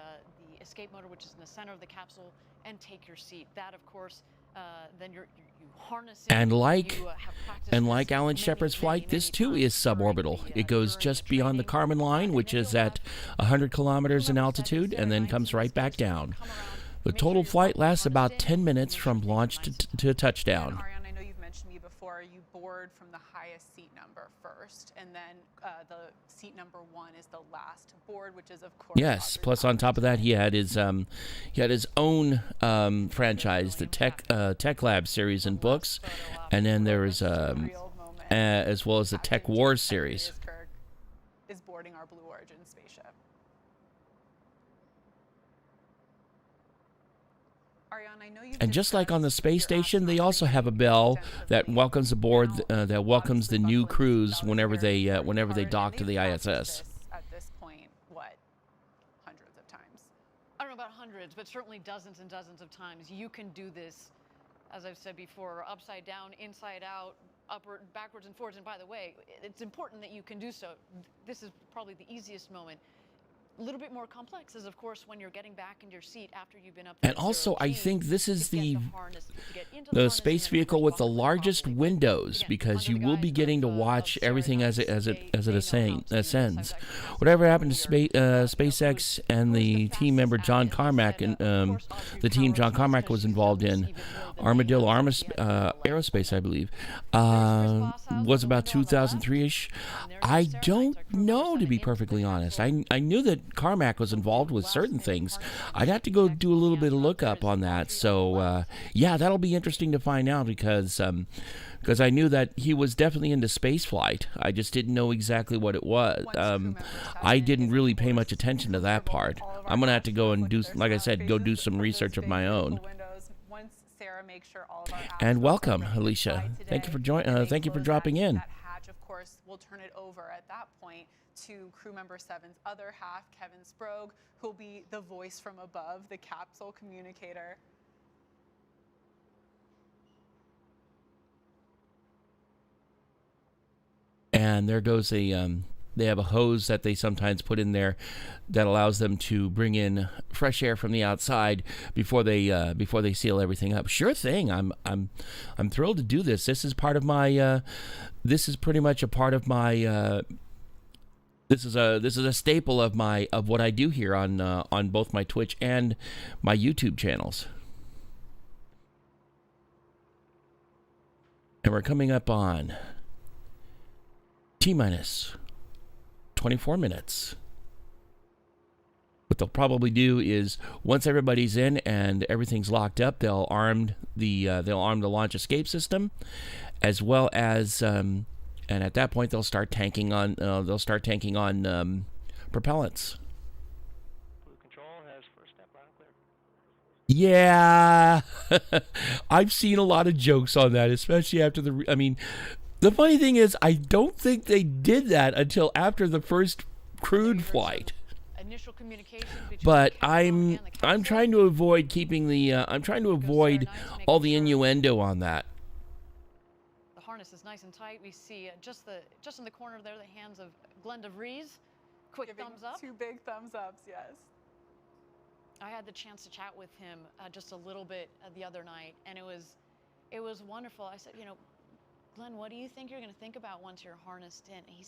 escape motor, which is in the center of the capsule, and take your seat. That, of course, then you harness it. And like Alan Shepard's flight, this too is suborbital. It goes just beyond the Kármán line, which is at 100 kilometers in altitude, and then comes right back down. The total flight lasts about 10 minutes from launch to touchdown. Ariane, I know you've mentioned me before. You board from the highest seat number first, and then the seat number 1 is the last to board, which is of course. Yes. Plus, on top of that, he had his own franchise, the Tech Lab series and books, and then there is as well as the Tech Wars series. Kirk is boarding our Blue Origin spaceship. Ariane, I know And just like on the space station, they also have a bell that welcomes aboard, that welcomes the new crews whenever they dock to the ISS. At this point, what, hundreds of times? I don't know about hundreds, but certainly dozens and dozens of times. You can do this, as I've said before, upside down, inside out, upward, backwards, and forwards. And by the way, it's important that you can do so. This is probably the easiest moment. A little bit more complex is, of course, when you're getting back in your seat after you've been up there. And also, I think this is the space vehicle with the largest windows, because you will be getting to watch everything as it ascends. Whatever happened to SpaceX and the team member John Carmack, and the team John Carmack was involved in, Armadillo Aerospace, I believe, was about 2003-ish. I don't know, to be perfectly honest. I knew that Carmack was involved with certain things. I'd have to go do a little bit of lookup on that. So, yeah, that'll be interesting to find out because I knew that he was definitely into space flight. I just didn't know exactly what it was. I didn't really pay much attention to that part. I'm going to have to go and do, like I said, go do some research of my own. And welcome, Alicia. Thank you for joining. Thank you for dropping in. That hatch, of course, we'll turn it over at that point to crew member 7's other half, Kevin Sprague, who'll be the voice from above, the capsule communicator. And there goes they have a hose that they sometimes put in there that allows them to bring in fresh air from the outside before they seal everything up. Sure thing. I'm thrilled to do this. This is part of my this is pretty much a part of my this is a staple of what I do here on both my Twitch and my YouTube channels. And we're coming up on T-minus 24 minutes. What they'll probably do is once everybody's in and everything's locked up, they'll arm the launch escape system, as well as and at that point they'll start tanking on propellants. Yeah, I've seen a lot of jokes on that, especially after the funny thing is, I don't think they did that until after the first crewed flight. But I'm trying to avoid keeping the all the innuendo on that. The harness is nice and tight. We see just in the corner there the hands of Glenn DeVries. Quick thumbs up. 2 big thumbs ups, yes. I had the chance to chat with him just a little bit the other night, and it was wonderful. I said, Glenn, what do you think you're going to think about once you're harnessed in? He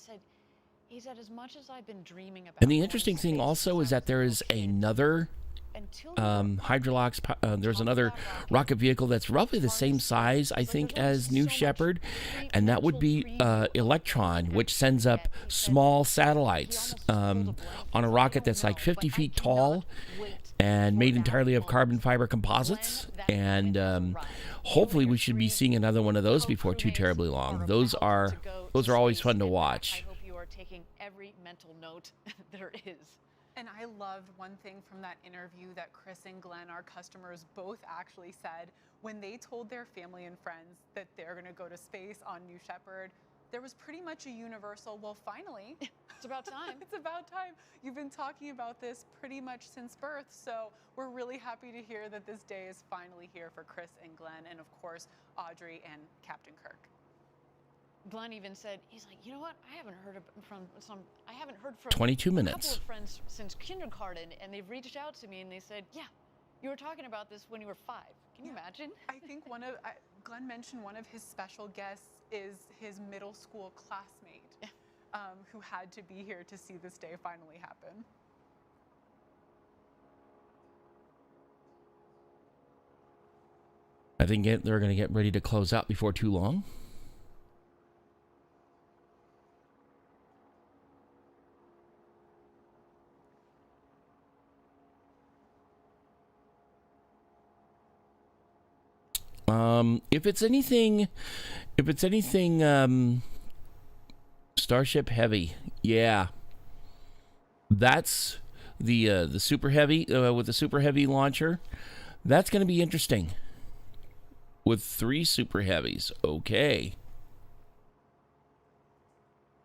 said, as much as I've been dreaming about. And the interesting thing also is that there is another there's another rocket vehicle that's roughly the same size, I think, as New Shepard, and that would be Electron, which sends up small satellites on a rocket that's like 50 feet tall and made entirely of carbon fiber composites. And hopefully we should be seeing another one of those before too terribly long. Those are always fun to watch. I hope you are taking every mental note there is. And I loved one thing from that interview that Chris and Glenn, our customers, both actually said when they told their family and friends that they're going to go to space on New Shepard. There was pretty much a universal, well, finally. It's about time. It's about time. You've been talking about this pretty much since birth, so we're really happy to hear that this day is finally here for Chris and Glenn, and of course, Audrey and Captain Kirk. Glenn even said, he's like, you know what? I haven't heard from 22 minutes. A couple of friends since kindergarten, and they've reached out to me and they said, yeah, you were talking about this when you were 5. Can you imagine? I think Glenn mentioned one of his special guests is his middle school classmate who had to be here to see this day finally happen. I think they're going to get ready to close out before too long. If it's anything, Starship Heavy, yeah, that's the Super Heavy with the Super Heavy launcher. That's going to be interesting. With 3 Super Heavies, okay.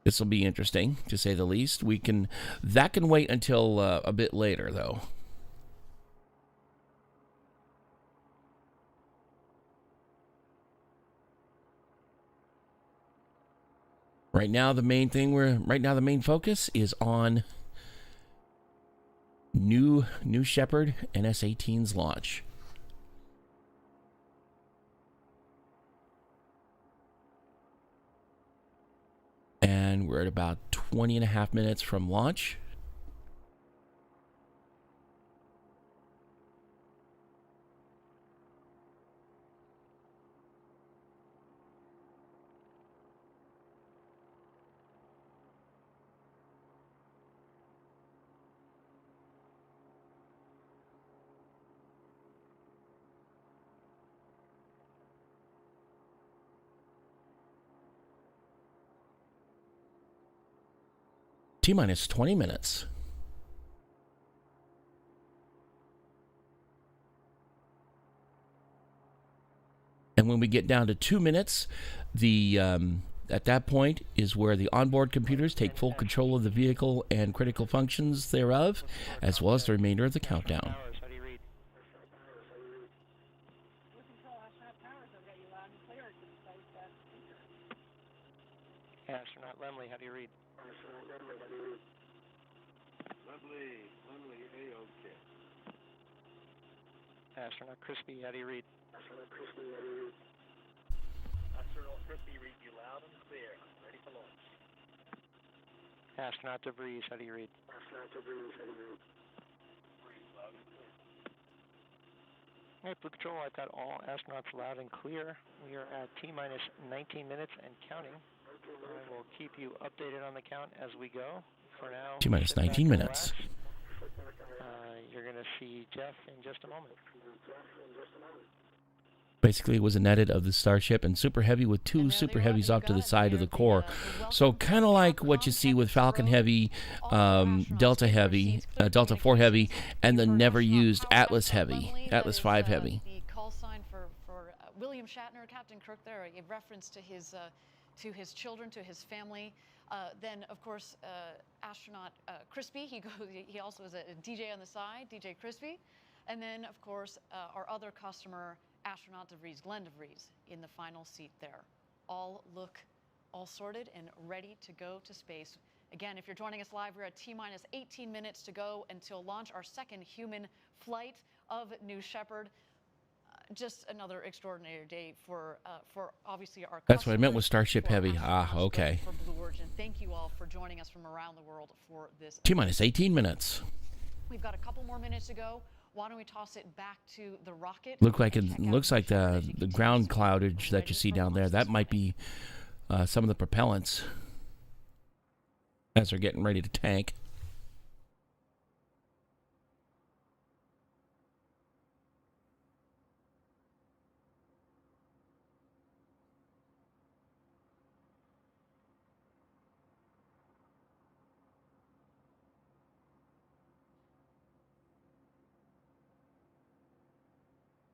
This will be interesting to say the least. That can wait until a bit later, though. Right now, the main focus is on New Shepard NS-18's launch. And we're at about 20 and a half minutes from launch. T-minus 20 minutes. And when we get down to 2 minutes, at that point is where the onboard computers take full control of the vehicle and critical functions thereof, as well as the remainder of the countdown. Astronaut Lemley, how do you read? Lemley, A-OK. Astronaut Crispy, how do you read? Astronaut Crispy, read you loud and clear. Ready for launch. Astronaut DeVries, how do you read? Astronaut DeVries, how do you read? Loud and clear. Hey, Blue Control, I've got all astronauts loud and clear. We are at T-minus 19 minutes and counting. I will keep you updated on the count as we go. For now, T-minus 19 minutes. You're going to see Jeff in just a moment. Basically, it was an edit of the Starship and Super Heavy with two Super Heavies off to the side of the core. So kind of like what you see with Falcon Heavy, Delta Heavy, Delta 4 Heavy, and the never used Atlas Heavy, Atlas 5 Heavy. The call sign for William Shatner, Captain Kirk there, a reference to his children, to his family. Then, of course, astronaut Crispy, he also is a DJ on the side, DJ Crispy. And then, of course, our other customer, astronaut DeVries, Glenn DeVries, in the final seat there. All look all sorted and ready to go to space. Again, if you're joining us live, we're at T-minus 18 minutes to go until launch, our second human flight of New Shepard. Just another extraordinary day for obviously our. That's what I meant with Starship Heavy. Okay. For Blue Origin. Thank you all for joining us from around the world for this. T-minus 18 minutes. We've got a couple more minutes to go. Why don't we toss it back to the rocket? Looks like the ground cloudage that you see down there. That might be some of the propellants as they're getting ready to tank.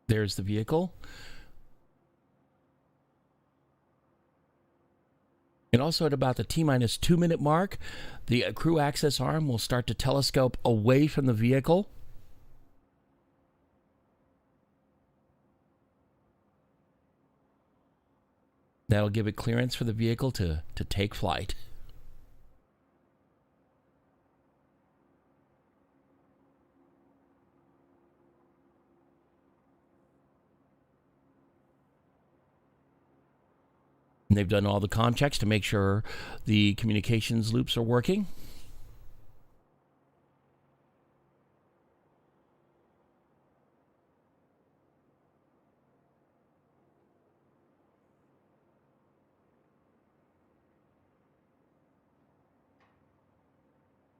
There's the vehicle. And also at about the T-minus 2 minute mark, the crew access arm will start to telescope away from the vehicle. That'll give it clearance for the vehicle to take flight. And they've done all the comm checks to make sure the communications loops are working.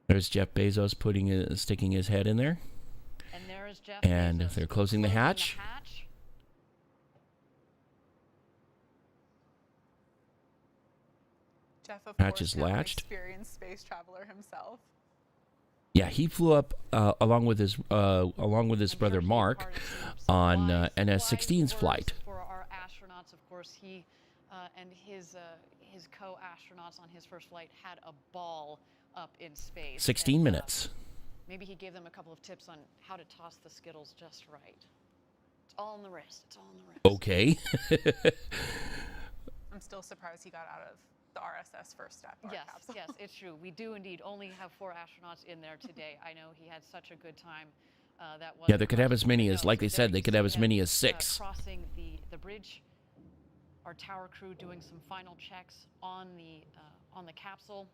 There's Jeff Bezos sticking his head in there. And there is Jeff and Bezos they're closing the hatch. Jeff, of Hatch course, is now an latched. experienced space traveler himself. Yeah, he flew up along with his brother Mark on NS-16's flight. For our astronauts, of course, he and his co-astronauts on his first flight had a ball up in space. 16 minutes. Maybe he gave them a couple of tips on how to toss the Skittles just right. It's all in the wrist. It's all in the wrist. Okay. I'm still surprised he got out of the RSS first step. Yes, yes, it's true. We do indeed only have 4 astronauts in there today. I know he had such a good time. That was Yeah, they could have as many as, like they said, they could have as many as 6. Crossing the bridge, our tower crew doing some final checks on the capsule.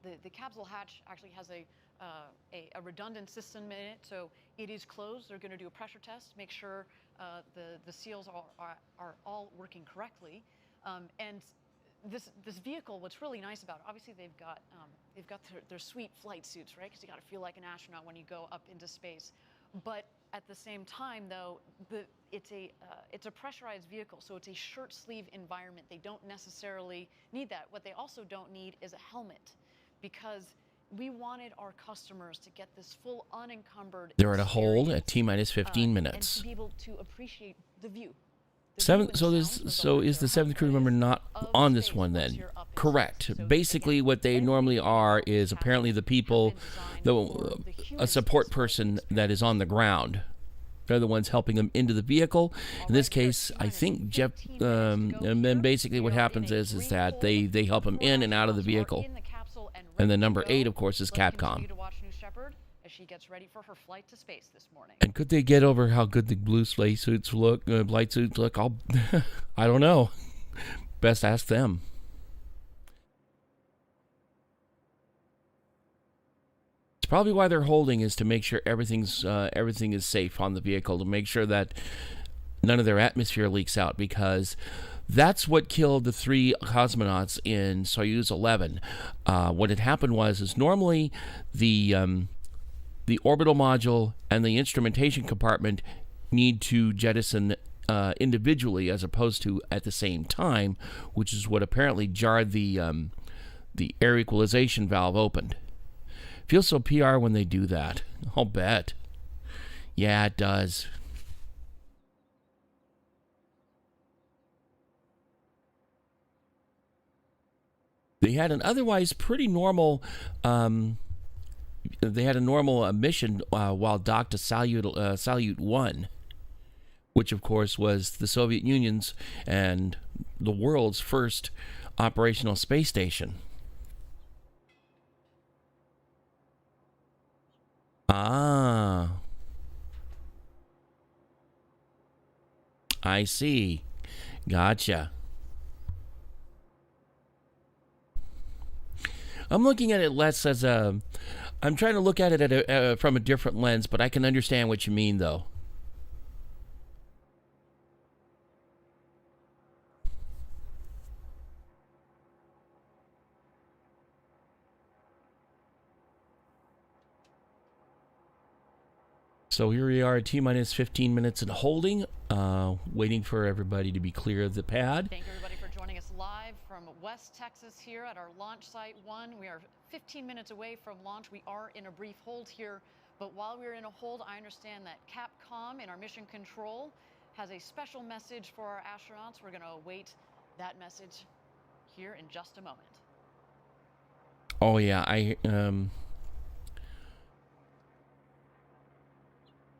The capsule hatch actually has a redundant system in it, so it is closed. They're going to do a pressure test, make sure the seals are all working correctly, and this vehicle, what's really nice about it, obviously they've got their sweet flight suits, right? Because you got to feel like an astronaut when you go up into space. But at the same time, though, it's a pressurized vehicle, so it's a shirt sleeve environment. They don't necessarily need that. What they also don't need is a helmet, because We wanted our customers to get this full unencumbered They're at a hold at experience, T-15 and minutes. to be able to appreciate the view. So is the 7th crew member not on this one then? Correct. Basically, what they normally are is apparently the people, a support person that is on the ground. They're the ones helping them into the vehicle. In this case, I think Jeff, and then basically what happens is that they help them in and out of the vehicle. And then number 8, of course, is Capcom. To watch new Shepard as she gets ready for her flight to space this morning. And could they get over how good the blue light suits look? I don't know. Best ask them. It's probably why they're holding is to make sure everything is safe on the vehicle, to make sure that none of their atmosphere leaks out, because that's what killed the 3 cosmonauts in Soyuz 11. What had happened was normally the orbital module and the instrumentation compartment need to jettison individually as opposed to at the same time, which is what apparently jarred the air equalization valve opened. Feels so PR when they do that. I'll bet. Yeah, it does. They had an otherwise pretty normal. They had a normal mission while docked to Salyut 1, which of course was the Soviet Union's and the world's first operational space station. Ah, I see. Gotcha. I'm looking at it less as a... I'm trying to look at it from a different lens, but I can understand what you mean, though. So here we are at T-minus 15 minutes and holding, waiting for everybody to be clear of the pad. Thank you, everybody, for joining us live from West Texas here at our launch site 1. We are 15 minutes away from launch. We are in a brief hold here, but while we're in a hold, I understand that Capcom in our mission control has a special message for our astronauts. We're going to await that message here in just a moment. Oh yeah, I'm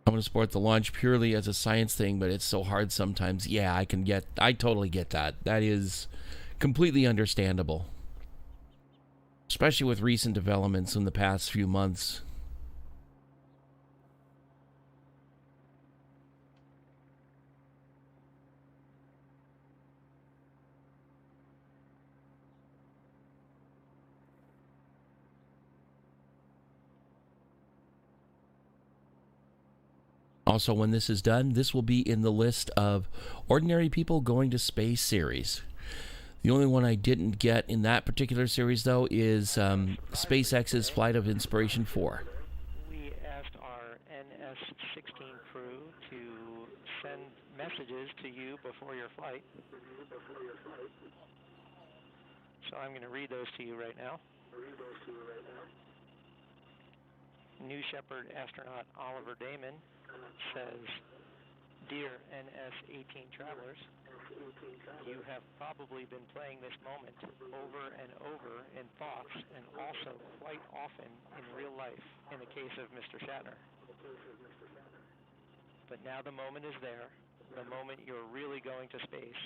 going to support the launch purely as a science thing, but it's so hard sometimes. Yeah, I totally get that. That is completely understandable. Especially with recent developments in the past few months. Also, when this is done, this will be in the list of Ordinary People Going to Space series. The only one I didn't get in that particular series, though, is SpaceX's Flight of Inspiration 4. We asked our NS-18 crew to send messages to you before your flight. So I'm going to read those to you right now. New Shepard astronaut Oliver Damon says, "Dear NS-18 travelers, you have probably been playing this moment over and over in thoughts and also quite often in real life in the case of Mr. Shatner. But now the moment is there, the moment you're really going to space,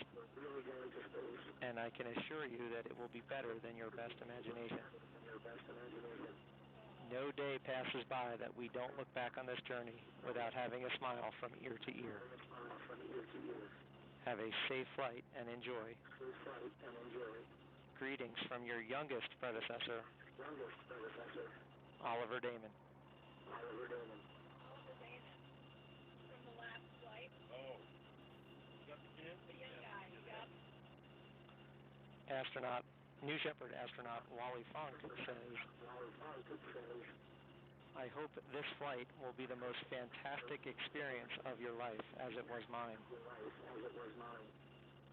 and I can assure you that it will be better than your best imagination. No day passes by that we don't look back on this journey without having a smile from ear to ear. Have a safe flight and enjoy. Greetings from your youngest predecessor, Oliver Damon." New Shepard astronaut Wally Funk says, "I hope this flight will be the most fantastic experience of your life as it was mine.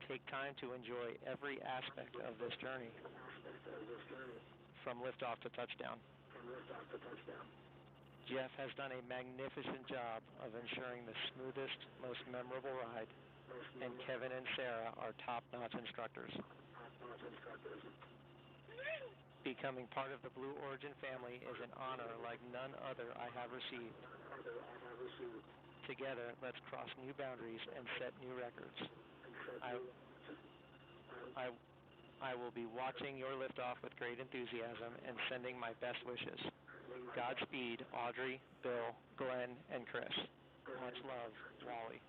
Take time to enjoy every aspect of this journey. from liftoff to touchdown. Jeff has done a magnificent job of ensuring the smoothest, most memorable ride, and Kevin and Sarah are top-notch instructors. Becoming part of the Blue Origin family is an honor like none other I have received. Together, let's cross new boundaries and set new records. I will be watching your liftoff with great enthusiasm and sending my best wishes. Godspeed, Audrey, Bill, Glenn, and Chris. Much love, Wally.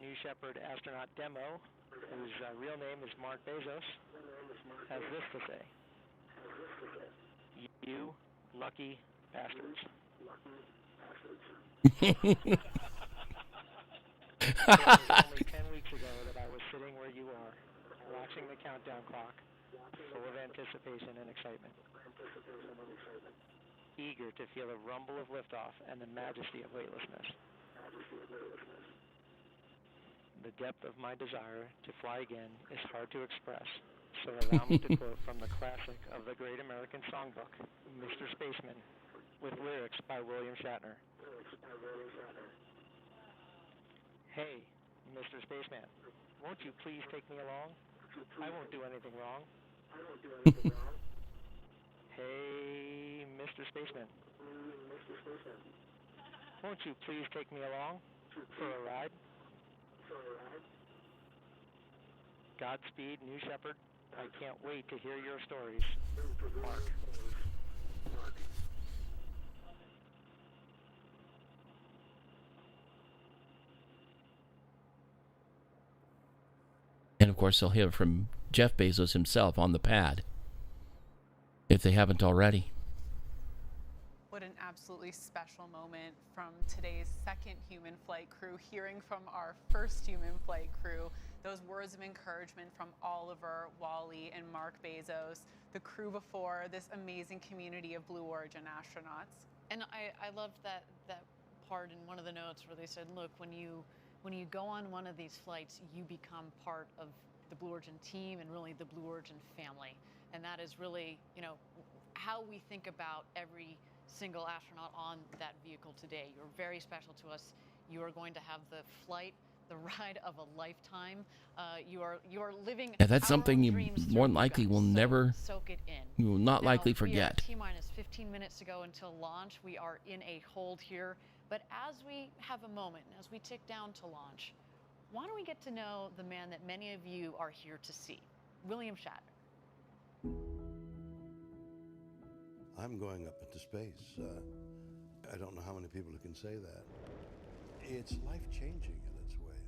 New Shepard astronaut Demo, whose real name is Mark Bezos, has this to say. You lucky bastards. It was only 10 weeks ago that I was sitting where you are, watching the countdown clock, full of anticipation and excitement. Eager to feel the rumble of liftoff and the majesty of weightlessness. The depth of my desire to fly again is hard to express, so allow me to quote from the classic of the Great American Songbook, Mr. Spaceman, with lyrics by William Shatner. Hey, Mr. Spaceman, won't you please take me along? I won't do anything wrong. Hey, Mr. Spaceman, won't you please take me along for a ride? Godspeed, New Shepard. I can't wait to hear your stories. Mark. And of course, they'll hear from Jeff Bezos himself on the pad, if they haven't already. What an absolutely special moment from today's second human flight crew, hearing from our first human flight crew, those words of encouragement from Oliver, Wally, and Mark Bezos, the crew before this amazing community of Blue Origin astronauts. And I loved that part in one of the notes where they said, look, when you go on one of these flights, you become part of the Blue Origin team and really the Blue Origin family. And that is really, you know, how we think about every single astronaut on that vehicle today. You're very special to us. You are going to have the flight, the ride of a lifetime. You are living. Yeah, that's something you more than likely will never, soak it in. you will not likely forget. We are T-minus 15 minutes to go until launch. We are in a hold here. But as we have a moment, as we tick down to launch, why don't we get to know the man that many of you are here to see, William Shatner. I'm going up into space. I don't know how many people who can say that. It's life-changing in its way.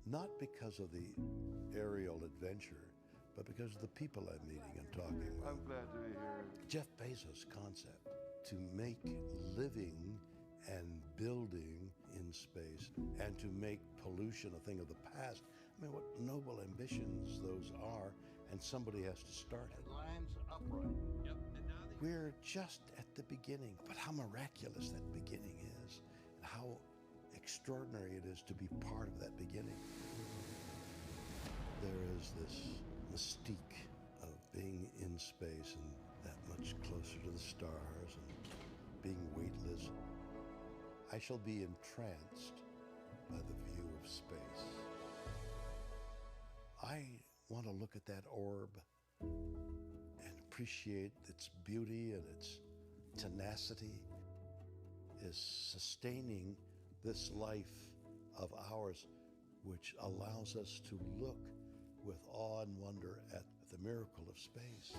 Not because of the aerial adventure, but because of the people I'm meeting and talking with. I'm glad to be here. Jeff Bezos' concept to make living and building in space and to make pollution a thing of the past. I mean, what noble ambitions those are, and somebody has to start it. Lines upright. Yep. We're just at the beginning, but how miraculous that beginning is, and how extraordinary it is to be part of that beginning. There is this mystique of being in space and that much closer to the stars and being weightless. I shall be entranced by the view of space. I want to look at that orb and appreciate its beauty and its tenacity is sustaining this life of ours, which allows us to look with awe and wonder at the miracle of space.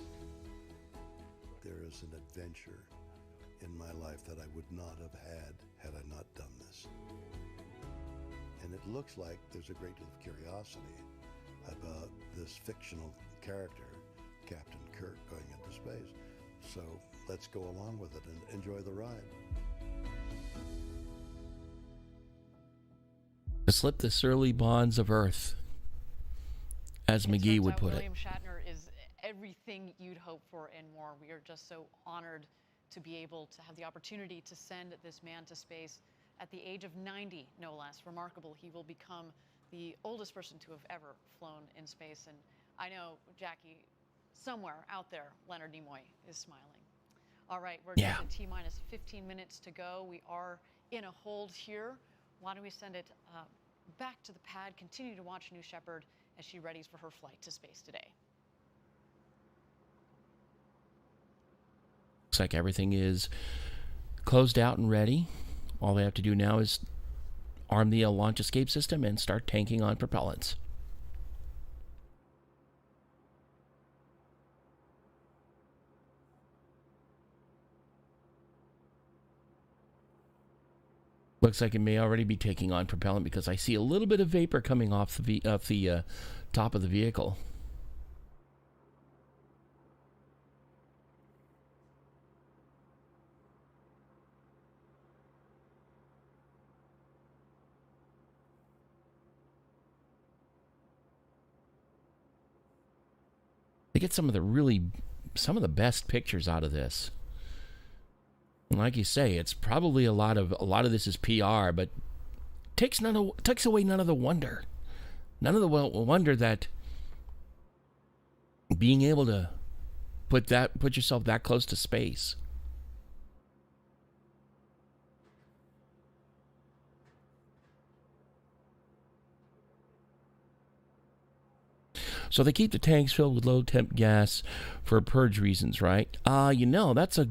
There is an adventure in my life that I would not have had I not done this. And it looks like there's a great deal of curiosity about this fictional character, Captain Kirk, going into space. So let's go along with it and enjoy the ride. To slip the surly bonds of Earth, as McGee would put it. William Shatner is everything you'd hope for and more. We are just so honored to be able to have the opportunity to send this man to space at the age of 90, no less. Remarkable. He will become the oldest person to have ever flown in space. And I know, Jackie, somewhere out there, Leonard Nimoy is smiling. All right, we're down to T-minus 15 minutes to go. We are in a hold here. Why don't we send it back to the pad, continue to watch New Shepard as she readies for her flight to space today. Looks like everything is closed out and ready. All they have to do now is arm the launch escape system and start tanking on propellants. Looks like it may already be taking on propellant because I see a little bit of vapor coming off the top of the vehicle. They get some of the best pictures out of this. And like you say, it's probably a lot of this is PR, but takes away none of the wonder. None of the wonder that being able to put yourself that close to space. So they keep the tanks filled with low temp gas for purge reasons, right? That's a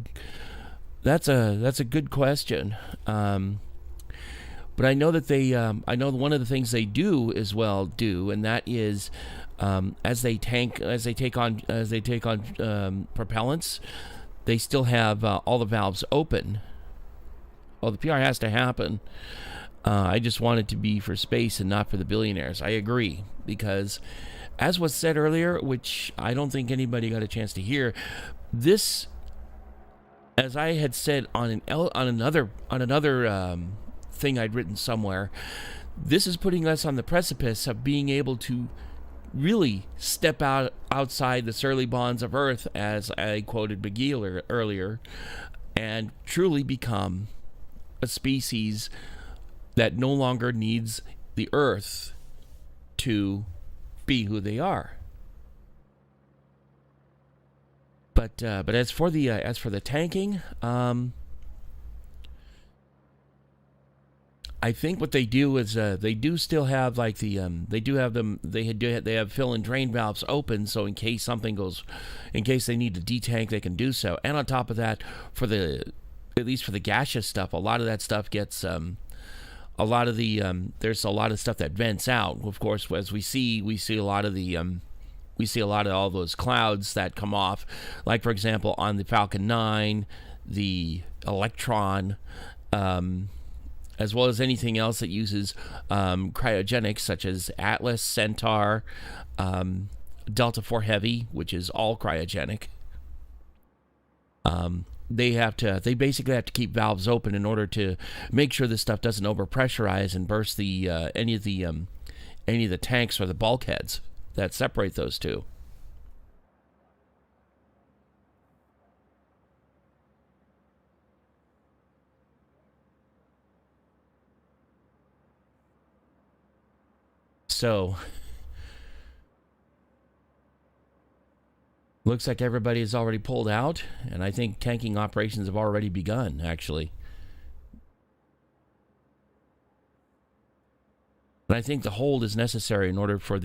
good question. But I know that I know one of the things they do as well and that is, as they take on propellants, they still have all the valves open. Well, the PR has to happen. I just want it to be for space and not for the billionaires. I agree, because as was said earlier, which I don't think anybody got a chance to hear, this, as I had said on another thing I'd written somewhere, this is putting us on the precipice of being able to really step outside the surly bonds of Earth, as I quoted McGee earlier, and truly become a species that no longer needs the Earth to be who they are. But as for the tanking, I think what they do is they do still have like they have fill and drain valves open, so in case they need to detank, they can do so. And on top of that, at least for the gaseous stuff, a lot of that stuff gets there's a lot of stuff that vents out. Of course, as we see a lot of all those clouds that come off, like for example on the Falcon 9, the Electron, as well as anything else that uses cryogenics, such as Atlas, Centaur, Delta IV Heavy, which is all cryogenic. They basically have to keep valves open in order to make sure this stuff doesn't overpressurize and burst any of the tanks or the bulkheads that separate those two. So looks like everybody has already pulled out, and I think tanking operations have already begun, actually. And I think the hold is necessary in order for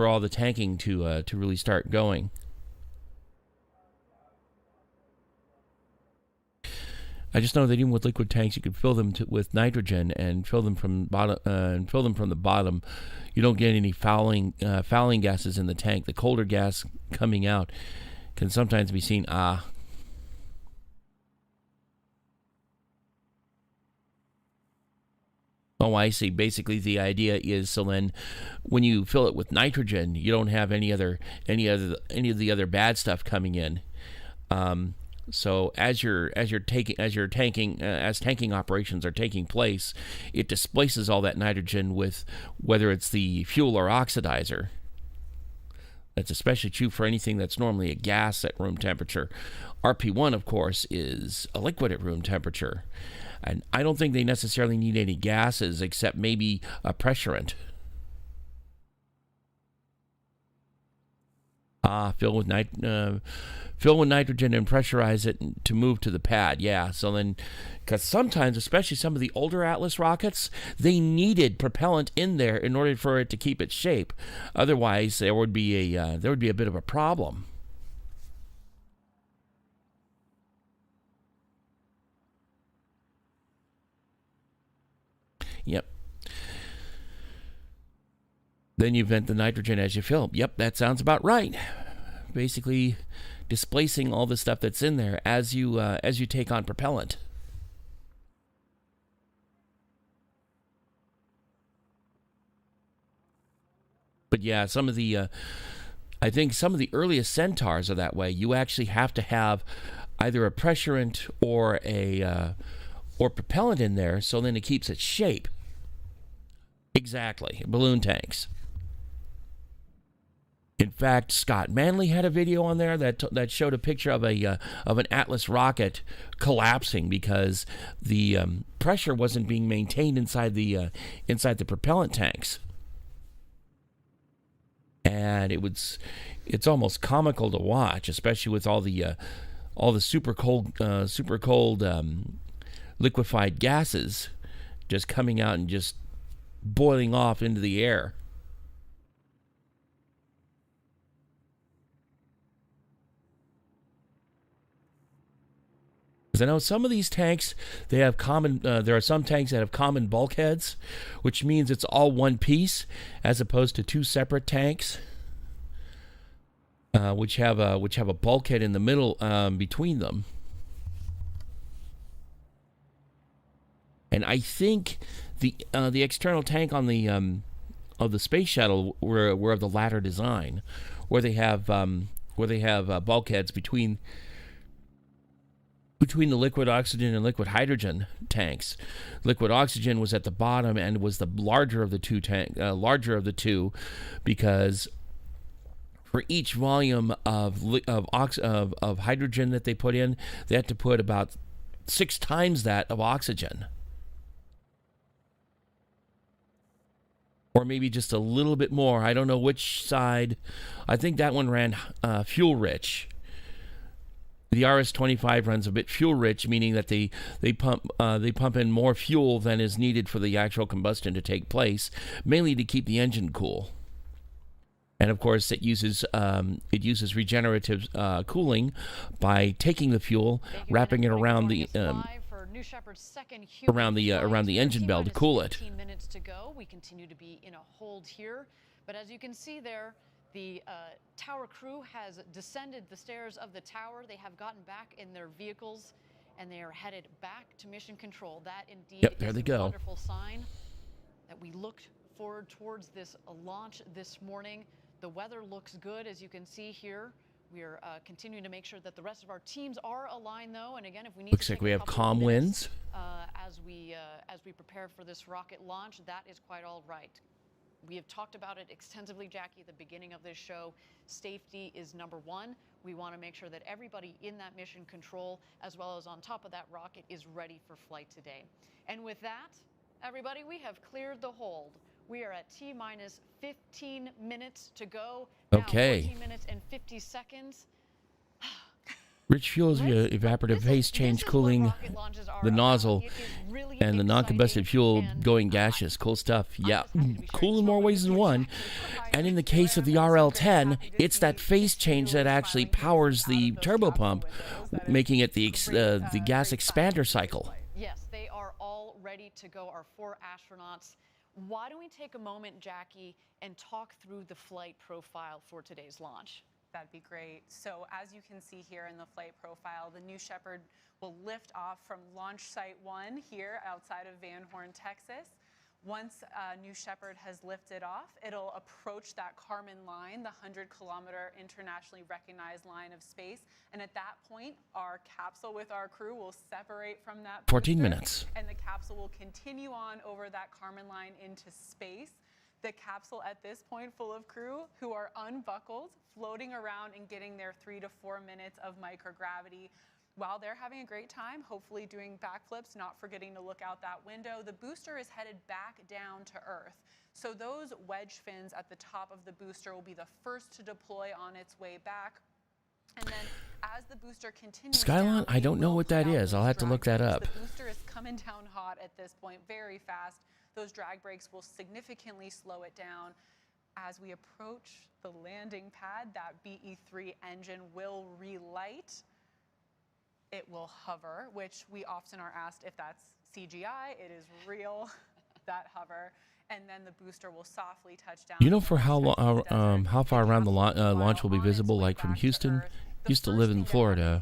all the tanking to really start going. I just know that even with liquid tanks, you could fill them with nitrogen and fill them from the bottom. You don't get any fouling gases in the tank. The colder gas coming out can sometimes be seen. Oh, I see. Basically, the idea is so then, when you fill it with nitrogen, you don't have any of the other bad stuff coming in. So as tanking operations are taking place, it displaces all that nitrogen with whether it's the fuel or oxidizer. That's especially true for anything that's normally a gas at room temperature. RP1, of course, is a liquid at room temperature. And I don't think they necessarily need any gases except maybe a pressurant. Fill with nitrogen and pressurize it to move to the pad. Yeah, so then, because sometimes, especially some of the older Atlas rockets, they needed propellant in there in order for it to keep its shape. Otherwise, there would be a bit of a problem. Yep. Then you vent the nitrogen as you fill. Yep, that sounds about right. Basically, displacing all the stuff that's in there as you take on propellant. But yeah, some of the I think some of the earliest Centaurs are that way. You actually have to have either a pressurant or or propellant in there, so then it keeps its shape. Exactly, balloon tanks. In fact, Scott Manley had a video on there that showed a picture of an Atlas rocket collapsing because the pressure wasn't being maintained inside the propellant tanks, and it's almost comical to watch, especially with all the super cold liquefied gases just coming out and just boiling off into the air. I know some of these tanks, they have common. There are some tanks that have common bulkheads, which means it's all one piece, as opposed to two separate tanks, which have a bulkhead in the middle between them. And I think the external tank on the of the space shuttle were of the latter design, where they have bulkheads between the liquid oxygen and liquid hydrogen tanks. Liquid oxygen was at the bottom and was the larger of the two, because for each volume of hydrogen that they put in, they had to put about 6 times that of oxygen, or maybe just a little bit more. I don't know which side. I think that one ran fuel rich. The RS-25 runs a bit fuel rich, meaning that they pump in more fuel than is needed for the actual combustion to take place, mainly to keep the engine cool. And of course, it uses regenerative cooling by taking the fuel, wrapping it around the engine bell to cool it. 15 minutes to go. We continue to be in a hold here, but as you can see there, the tower crew has descended the stairs of the tower. They have gotten back in their vehicles, and they are headed back to mission control. That indeed is a wonderful sign that we looked forward towards this launch this morning. The weather looks good, as you can see here. We are continuing to make sure that the rest of our teams are aligned, though. And again, if we need looks like we have calm winds as we prepare for this rocket launch, that is quite all right. We have talked about it extensively, Jackie, at the beginning of this show. Safety is number one. We want to make sure that everybody in that mission control, as well as on top of that rocket, is ready for flight today. And with that, everybody, we have cleared the hold. We are at T-minus 15 minutes to go. Okay. Now 14 minutes and 50 seconds. Rich fuels via evaporative phase change cooling the nozzle and the non-combustive fuel going gaseous. Cool stuff. Yeah, cool in more ways than one. And in the case of the RL-10, it's that phase change that actually powers the turbopump, making it the gas expander cycle. Yes, they are all ready to go, our 4 astronauts. Why don't we take a moment, Jackie, and talk through the flight profile for today's launch? That'd be great. So as you can see here in the flight profile, the New Shepard will lift off from Launch Site 1 here outside of Van Horn, Texas. Once New Shepard has lifted off, it'll approach that Kármán line, the 100-kilometer internationally recognized line of space. And at that point, our capsule with our crew will separate from that 14 minutes. And the capsule will continue on over that Kármán line into space. The capsule at this point full of crew who are unbuckled, floating around and getting their 3 to 4 minutes of microgravity while they're having a great time, hopefully doing backflips, not forgetting to look out that window. The booster is headed back down to Earth. So those wedge fins at the top of the booster will be the first to deploy on its way back. And then as the booster continues Skylon, down, I don't know what that is. I'll have to look that up. the booster is coming down hot at this point, very fast. Those drag brakes will significantly slow it down. As we approach the landing pad, that BE-3 engine will relight. It will hover, which we often are asked if that's CGI. It is real, that hover. And then the booster will softly touch down. You know for how far around the launch will be visible? Like from Houston, used to live in Florida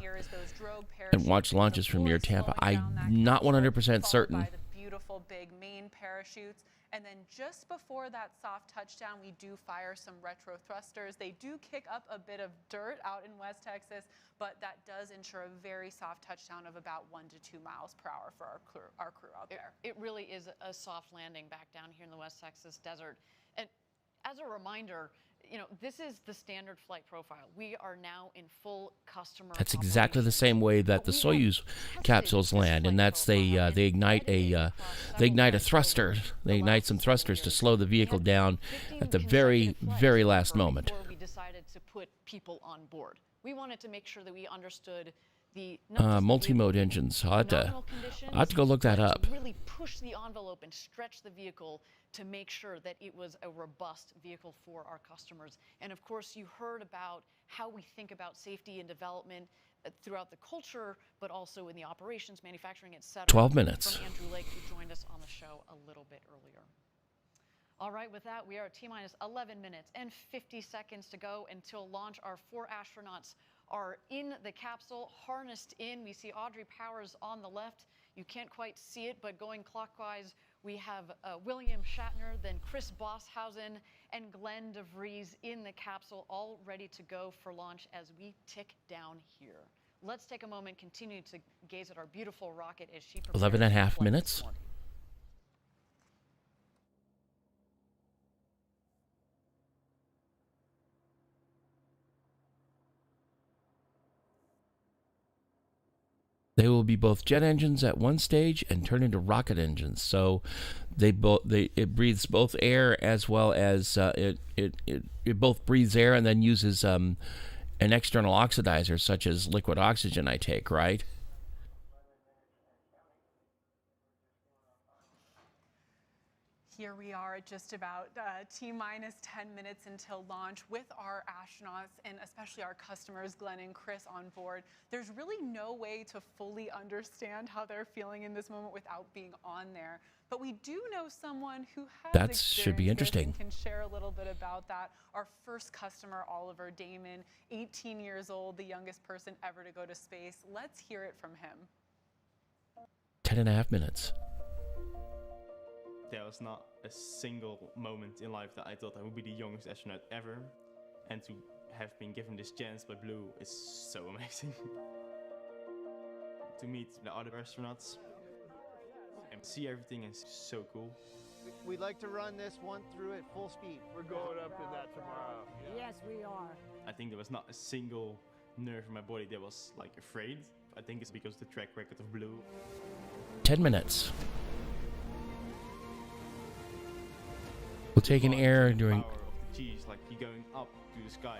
and watch launches from near Tampa. I'm not 100% certain. By the beautiful big main parachutes. And then just before that soft touchdown, we do fire some retro thrusters. They do kick up a bit of dirt out in West Texas, but that does ensure a very soft touchdown of about 1 to 2 miles per hour for our crew out there. It really is a soft landing back down here in the West Texas desert. And as a reminder, you know, this is the standard flight profile. We are now in full customer. That's exactly the same way that the Soyuz capsules land, and that's they ignite a thruster. They ignite some thrusters to slow the vehicle down at the very last moment. Before we decided to put people on board, we wanted to make sure that we understood the multi-mode engines. I'll have to go look that up. Really push the envelope and stretch the vehicle to make sure that it was a robust vehicle for our customers. And of course, you heard about how we think about safety and development throughout the culture, but also in the operations, manufacturing, etc. 12 minutes. From Andrew Lake, who joined us on the show a little bit earlier. All right, with that, we are at T-minus 11 minutes and 50 seconds to go until launch. Our 4 astronauts are in the capsule, harnessed in. We see Audrey Powers on the left. You can't quite see it, but going clockwise, we have William Shatner, then Chris Bosshausen, and Glenn DeVries in the capsule, all ready to go for launch as we tick down here. Let's take a moment, continue to gaze at our beautiful rocket as she prepares 11 and a half minutes. They will be both jet engines at one stage and turn into rocket engines. So it breathes both air as well as it both breathes air and then uses an external oxidizer such as liquid oxygen, I take, right? Here we are at just about T-minus 10 minutes until launch with our astronauts and especially our customers, Glenn and Chris, on board. There's really no way to fully understand how they're feeling in this moment without being on there. But we do know someone who has That should be interesting. And can share a little bit about that. Our first customer, Oliver Damon, 18 years old, the youngest person ever to go to space. Let's hear it from him. 10 and a half minutes. There was not a single moment in life that I thought I would be the youngest astronaut ever, and to have been given this chance by Blue is so amazing. To meet the other astronauts and see everything is so cool. We'd like to run this one through at full speed. We're going up to that tomorrow. Yes, we are. I think there was not a single nerve in my body that was like afraid. I think it's because of the track record of Blue. 10 minutes. We'll take an air during. Geez, like you're going up to the sky.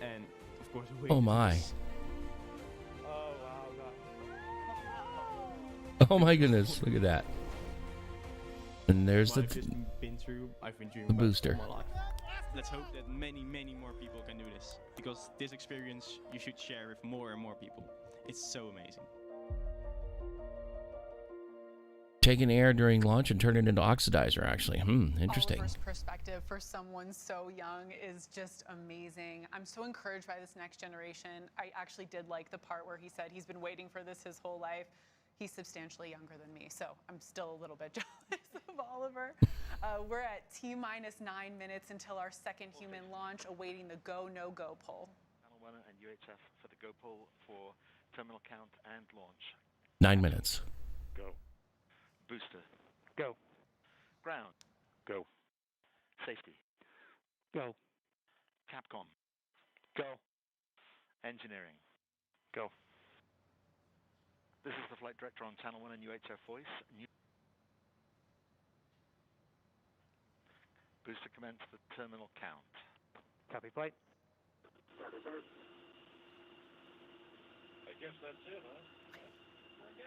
And of course, Oh my. Oh wow, God. Oh my goodness, look at that. And there's I've been through the booster. All my life. Let's hope that many more people can do this, because this experience you should share with more and more people. It's so amazing. Taking air during launch and turn it into oxidizer, actually. Interesting. Oliver's perspective for someone so young is just amazing. I'm so encouraged by this next generation. I actually did like the part where he said he's been waiting for this his whole life. He's substantially younger than me, so I'm still a little bit jealous of Oliver. We're at T-minus 9 minutes until our second human launch, awaiting the go, no-go poll. Channel 1 and UHF for the go poll for terminal count and launch. 9 minutes. Go. Booster. Go. Ground. Go. Safety. Go. Capcom. Go. Engineering. Go. This is the flight director on Channel 1 and UHF voice. is to commence the terminal count. Copy flight. I guess that's it, huh?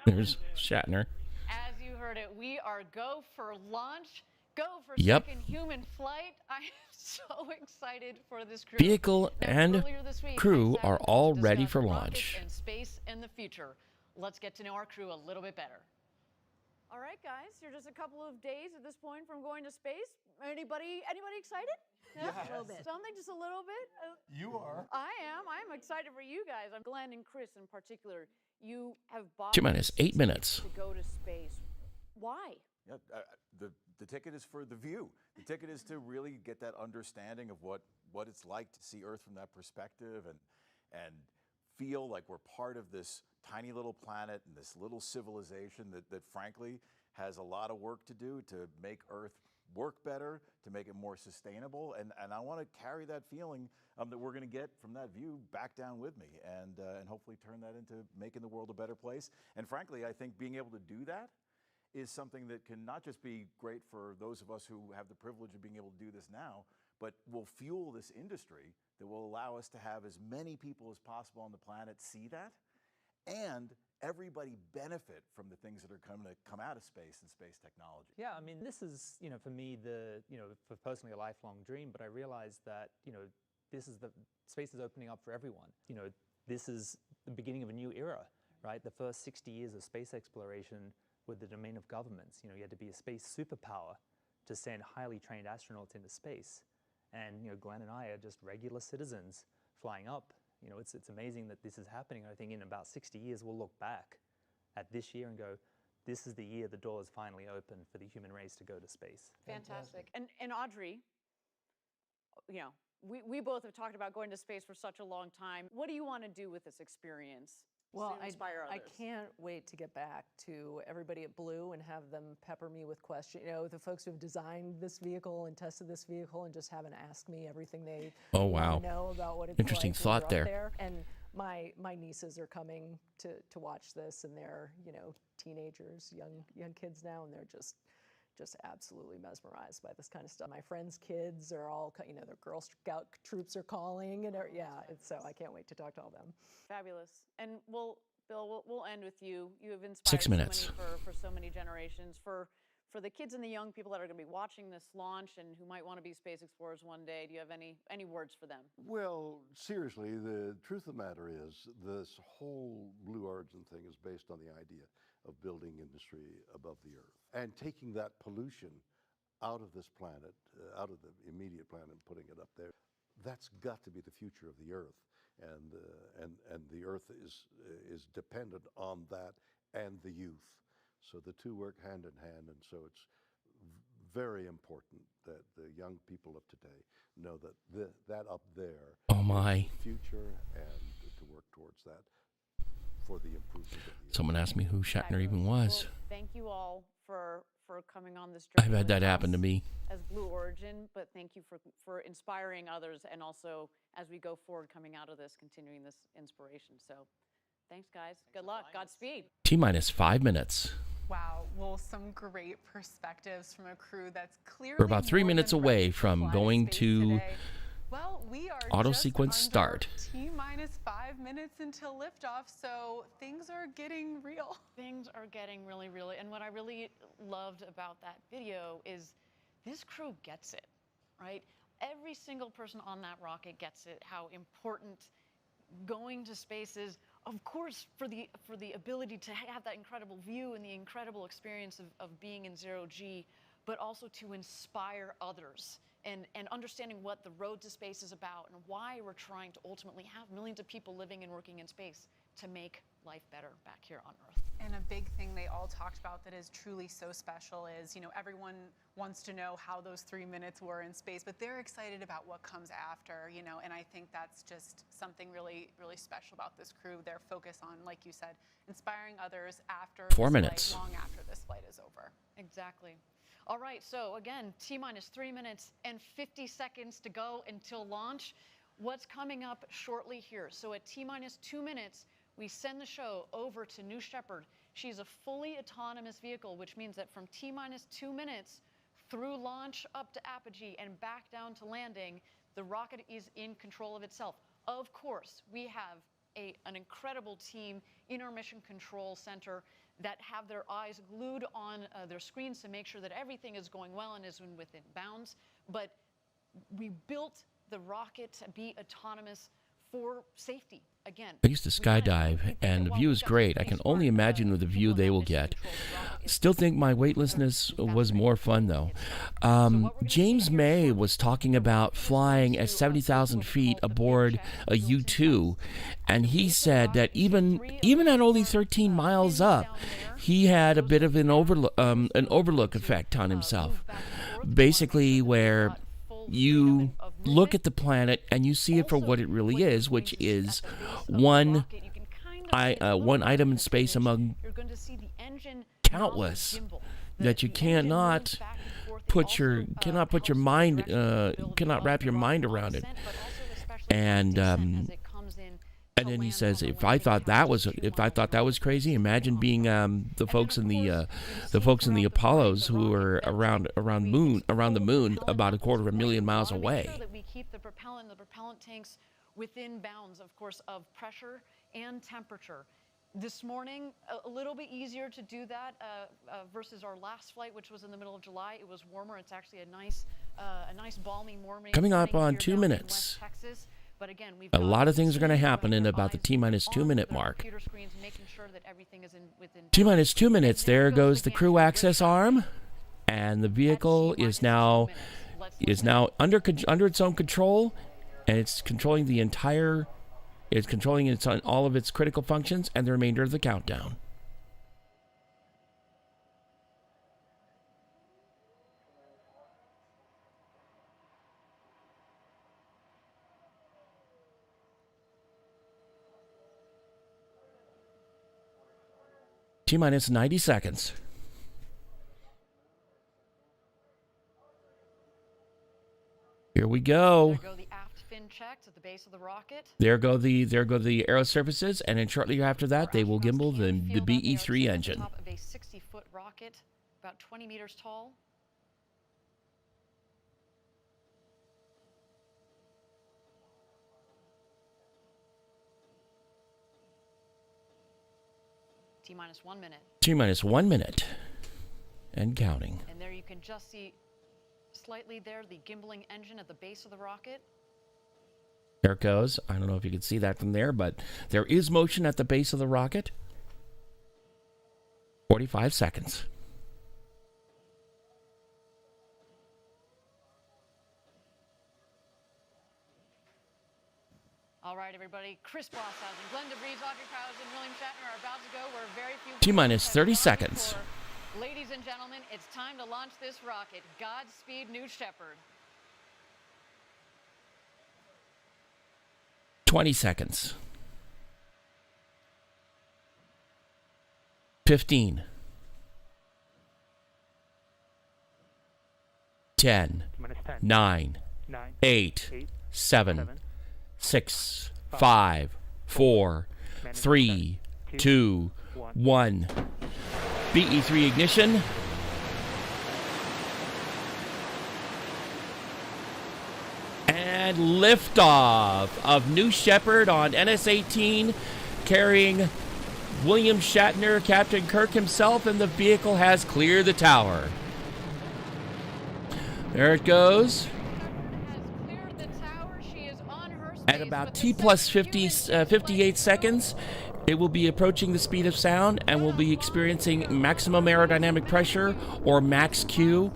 There's Shatner. As you heard it, we are go for launch, go for Yep. second human flight. I am so excited for this crew. Vehicle Now, and earlier this week, crew I sat are with them all to ready discuss for rockets launch. and space in the future. Let's get to know our crew a little bit better. All right, guys, you're just a couple of days at this point from going to space. Anybody excited? Yes. A little bit. Something, just a little bit. You are. I am. I'm excited for you guys. I'm Glenn and Chris in particular. You have bought T-minus 8 minutes. to go to space. Why? Yeah, the ticket is for the view. The ticket is to really get that understanding of what it's like to see Earth from that perspective and feel like we're part of this tiny little planet and this little civilization that frankly has a lot of work to do to make Earth work better, to make it more sustainable. And I want to carry that feeling that we're going to get from that view back down with me and hopefully turn that into making the world a better place. And frankly, I think being able to do that is something that can not just be great for those of us who have the privilege of being able to do this now, but will fuel this industry that will allow us to have as many people as possible on the planet see that, and everybody benefit from the things that are going to come out of space and space technology. Yeah, I mean, this is, for me, for personally a lifelong dream, but I realized that, space is opening up for everyone. This is the beginning of a new era, right? The first 60 years of space exploration were the domain of governments. You had to be a space superpower to send highly trained astronauts into space. And, Glenn and I are just regular citizens flying up. It's amazing that this is happening. I think in about 60 years, we'll look back at this year and go, this is the year the doors finally open for the human race to go to space. Fantastic. And Audrey, we both have talked about going to space for such a long time. What do you want to do with this experience? Well, to inspire I others? can't wait to get back to everybody at Blue and have them pepper me with questions. The folks who have designed this vehicle and tested this vehicle and just having to ask me everything they want to know about what it's Interesting like when thought you're up there. And my nieces are coming to watch this, and they're teenagers, young kids now, and they're just absolutely mesmerized by this kind of stuff. My friends' kids are all, their Girl Scout troops are calling, and so I can't wait to talk to all them. Fabulous. And Bill, we'll end with you. You have inspired 6 minutes. so many for so many generations. For the kids and the young people that are going to be watching this launch and who might want to be space explorers one day, do you have any words for them? Well, seriously, the truth of the matter is this whole Blue Origin thing is based on the idea of building industry above the Earth and taking that pollution out of this planet, out of the immediate planet, and putting it up there. That's got to be the future of the Earth, and the Earth is dependent on that and the youth. So the two work hand in hand, and so it's very important that the young people of today know that that up there Oh my. is the future, and to work towards that for the improvement of the Someone asked me who Shatner even was. Well, thank you all for coming on this I've journey. had with that happen us to me. as Blue Origin, but thank you for inspiring others, and also as we go forward coming out of this, continuing this inspiration. So thanks, guys. Good luck. Godspeed. T-minus 5 minutes. Wow, well, some great perspectives from a crew that's clearly We're about 3 more minutes than away ready to from fly going space to today. Well, we are auto just sequence under start. T-minus 5 minutes until liftoff, so things are getting real. Things are getting really, really, and what I really loved about that video is this crew gets it, right? Every single person on that rocket gets it, how important going to space is, of course, for the ability to have that incredible view and the incredible experience of being in zero G, but also to inspire others and understanding what the road to space is about and why we're trying to ultimately have millions of people living and working in space to make life better back here on Earth. And a big thing they all talked about that is truly so special is, everyone wants to know how those 3 minutes were in space, but they're excited about what comes after, and I think that's just something really, really special about this crew. Their focus on, like you said, inspiring others after 4 this minutes. flight, long after this flight is over. Exactly. All right, so again, T-minus 3 minutes and 50 seconds to go until launch. What's coming up shortly here? So at T-minus 2 minutes, we send the show over to New Shepard. She's a fully autonomous vehicle, which means that from T-minus 2 minutes through launch up to apogee and back down to landing, the rocket is in control of itself. Of course, we have an incredible team in our Mission Control Center that have their eyes glued on their screens to make sure that everything is going well and is within bounds. But we built the rocket to be autonomous for safety. Again, I used to skydive, and the view is great. I can only imagine the view they will get. Still think my weightlessness was more fun, though. James May was talking about flying at 70,000 feet aboard a U-2, and he said that even at only 13 miles up, he had a bit of an overlook effect on himself. Basically, where you look at the planet and you see it for what it really is, which is one item in space among countless that you cannot wrap your mind around it. And then he says, if I thought that was crazy, imagine being the folks in the Apollos who were around the moon about 250,000 miles away. Make sure that we keep the propellant tanks within bounds, of course, of pressure and temperature. This morning, a little bit easier to do that versus our last flight, which was in the middle of July. It was warmer. It's actually a nice balmy morning. Coming up on 2 minutes. But again, A lot of things are going to happen in about the T-minus 2 minute mark. T-minus 2 minutes, there goes the crew access arm, and the vehicle is now under its own control, and it's controlling all of its critical functions and the remainder of the countdown. T-minus 90 seconds. Here we go. There go the aft fin checks at the base of the rocket. There go the aero surfaces, and then shortly after that, they will gimbal the BE-3 engine. Top of a 60-foot rocket, about 20 meters tall. T-minus 1 minute. T-minus 1 minute. And counting. And there you can just see slightly there the gimbaling engine at the base of the rocket. There it goes. I don't know if you can see that from there, but there is motion at the base of the rocket. 45 seconds. All right, everybody. Chris Blosshausen, Glenn DeVries, Audrey Powers, and William Shatner are about to go where very few... T-minus 30 seconds. Ladies and gentlemen, it's time to launch this rocket. Godspeed, New Shepard. 20 seconds. 15. 10. 9. 8. 7. 6. 5. 4. 3. 2. 1. BE-3 ignition. And liftoff of New Shepard on NS-18, carrying William Shatner, Captain Kirk himself, and the vehicle has cleared the tower. There it goes. At about T plus 58 seconds, it will be approaching the speed of sound and will be experiencing maximum aerodynamic pressure, or max Q,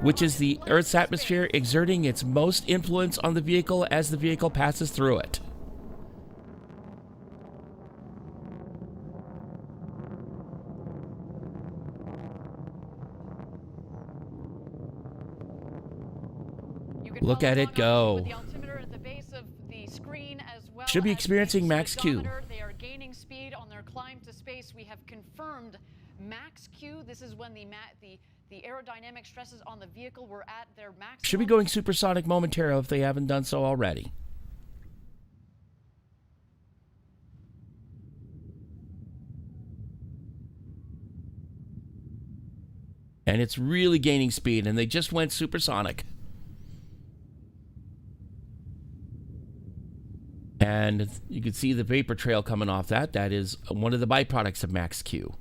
which is the Earth's atmosphere exerting its most influence on the vehicle as the vehicle passes through it. Look at it go. Should be experiencing max Q. They are gaining speed on their climb to space. We have confirmed max Q. This is when the aerodynamic stresses on the vehicle were at their maximum. Should be going supersonic momentarily if they haven't done so already. And it's really gaining speed, and they just went supersonic. And you can see the vapor trail coming off that. That is one of the byproducts of Max Q.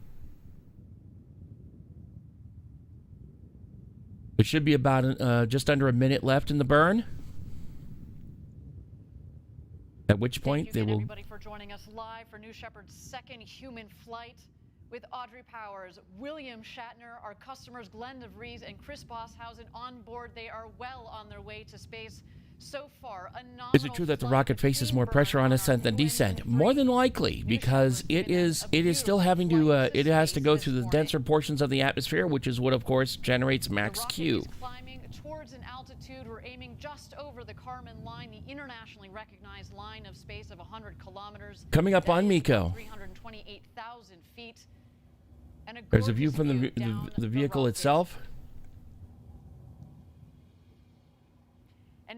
It should be about just under a minute left in the burn. At which point they will... Thank you everybody for joining us live for New Shepard's second human flight with Audrey Powers, William Shatner, our customers Glenn DeVries and Chris Bosshausen on board. They are well on their way to space. So far, Is it true that the rocket faces more pressure on ascent than descent? More than likely, because it is still having to it has to go through the denser portions of the atmosphere, which is what, of course, generates Max Q. Climbing towards an altitude, we're aiming just over the Kármán line, the internationally recognized line of space of 100 kilometers. Coming up on Miko. 328,000 feet. And There's a view from the vehicle itself.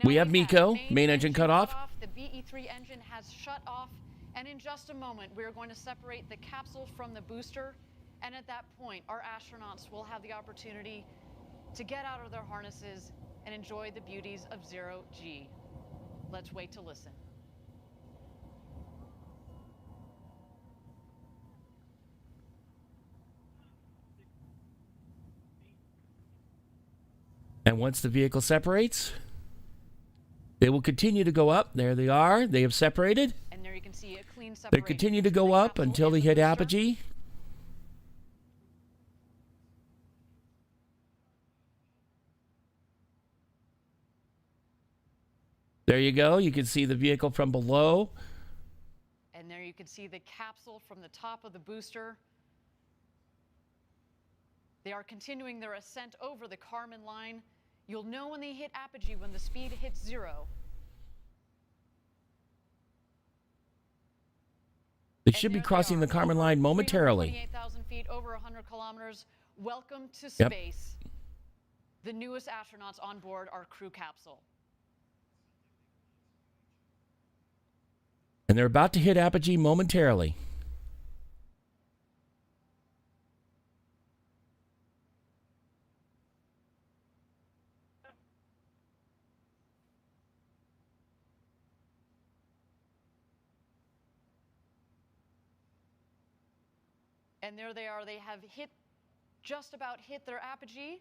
We have Miko, main engine cut off. The BE-3 engine has shut off, and in just a moment, we're going to separate the capsule from the booster. And at that point, our astronauts will have the opportunity to get out of their harnesses and enjoy the beauties of zero G. Let's wait to listen. And once the vehicle separates, they will continue to go up. There they are. They have separated. And there you can see a clean They separation. continue to go up until they hit apogee. There you go. You can see the vehicle from below. And there you can see the capsule from the top of the booster. They are continuing their ascent over the Kármán line. You'll know when they hit apogee when the speed hits 0. They should be crossing the Kármán line momentarily. 28,000 feet, over 100 kilometers. Welcome to Yep. space. The newest astronauts on board our crew capsule. And they're about to hit apogee momentarily. And there they are. They have just about hit their apogee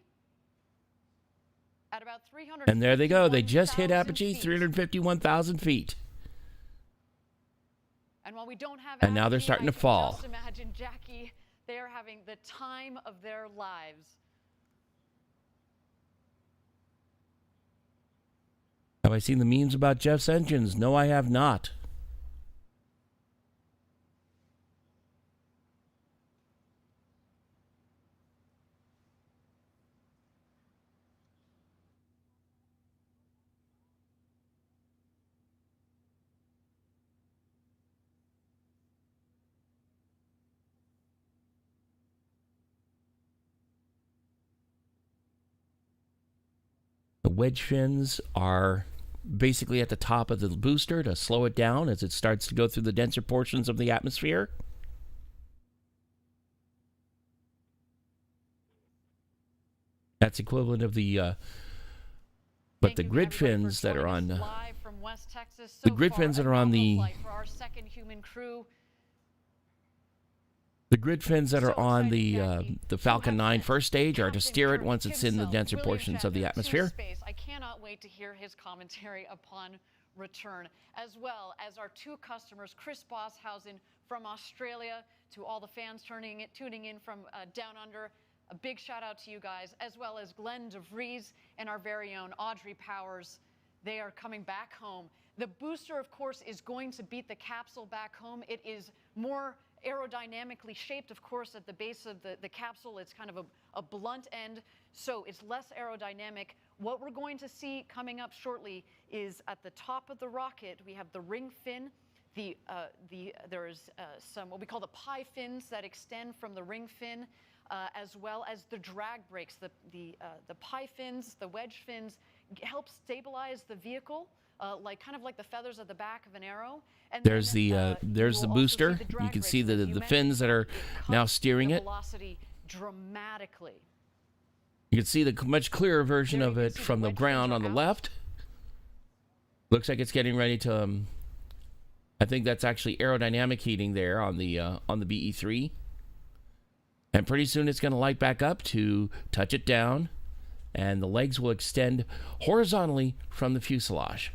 at about 300. And there they go. They just hit apogee, 351,000 feet. And while we don't have And now they're apogee, starting to I can fall. Just imagine Jackie. They are having the time of their lives. Have I seen the memes about Jeff's engines? No, I have not. The wedge fins are basically at the top of the booster to slow it down as it starts to go through the denser portions of the atmosphere. That's equivalent of the but the grid fins that are on Live from West Texas. the grid fins that are on the For our second human crew. grid fins that are on the Falcon 9 first stage are to steer it once it's in the denser portions of the atmosphere. Space. I cannot wait to hear his commentary upon return, as well as our two customers, Chris Bosshausen from Australia, to all the fans tuning in from down under. A big shout out to you guys, as well as Glenn DeVries and our very own Audrey Powers. They are coming back home. The booster, of course, is going to beat the capsule back home. It is more aerodynamically shaped, of course, at the base of the capsule. It's kind of a blunt end, so it's less aerodynamic. What we're going to see coming up shortly is at the top of the rocket, we have the ring fin. There's some what we call the pie fins that extend from the ring fin, as well as the drag brakes. The pie fins, the wedge fins, help stabilize the vehicle. Kind of like the feathers at the back of an arrow. And there's the booster. You can see the fins that are now steering it. Velocity dramatically. You can see the much clearer version of it from the ground on the left. Looks like it's getting ready to, I think that's actually aerodynamic heating there on the BE-3. And pretty soon it's going to light back up to touch it down, and the legs will extend horizontally from the fuselage.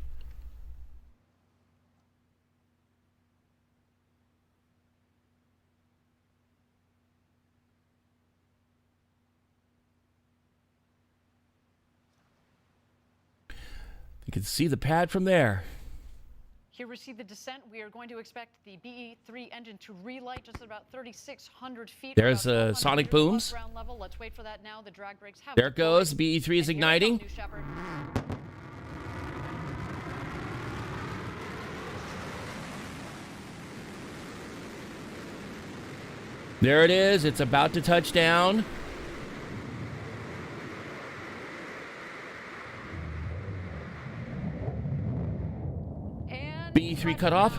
You can see the pad from there. Here we see the descent. We are going to expect the BE-3 engine to relight just about 3,600 feet. There's sonic booms. Ground level. Let's wait for that now. The drag brakes have There it goes. BE-3 is igniting. There it is. It's about to touch down. BE-3 cut off.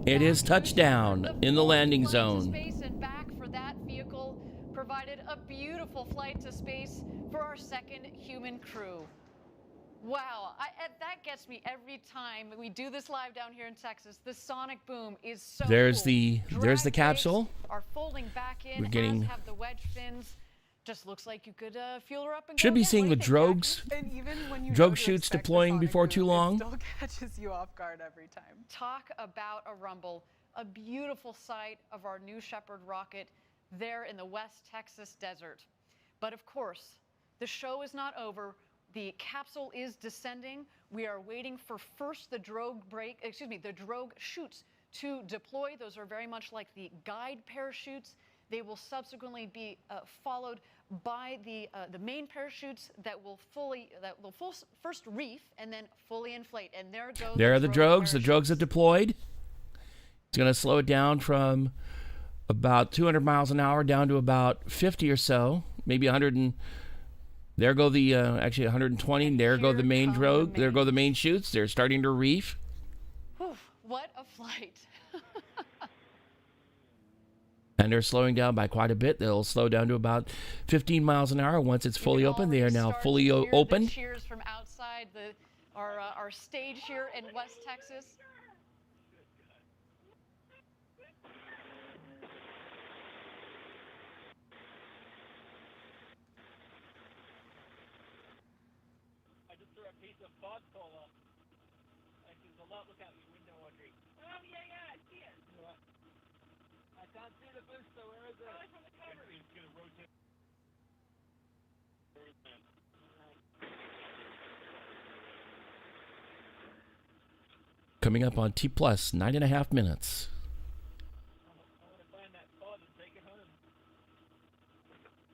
It is touchdown in the landing zone. Space and back for that vehicle provided a beautiful flight to space for our second human crew. Wow, that gets me every time we do this live down here in Texas. The sonic boom is so There's cool. there's the capsule. Are folding back in. We're getting. As have the wedge fins. Just looks like you could fuel her up and Should go be again. seeing the drogues. And even when you drogue shoots deploying before too long. It still catches you off guard every time. Talk about a rumble. A beautiful sight of our new Shepard rocket there in the West Texas desert. But of course, the show is not over. The capsule is descending. We are waiting for first the drogue chutes to deploy. Those are very much like the guide parachutes. They will subsequently be followed by the main parachutes that will first reef and then fully inflate. And there are the drogues. The drogues have deployed. It's going to slow it down from about 200 miles an hour down to about 50 or so, maybe 100 and. There go the actually 120. There go the main drogue. There go the main chutes. They're starting to reef. Whew, what a flight! And they're slowing down by quite a bit. They'll slow down to about 15 miles an hour once it's fully open. They are now fully open. The cheers from outside our stage here in West Texas. I just threw a piece of fog cola. I can look out your window, Audrey. Oh, yeah, I see it. I can't see the booster. Where is it? Oh, it's on the cover. It's going to rotate. Coming up on T Plus, 9.5 minutes. I want to find that pod and take it home.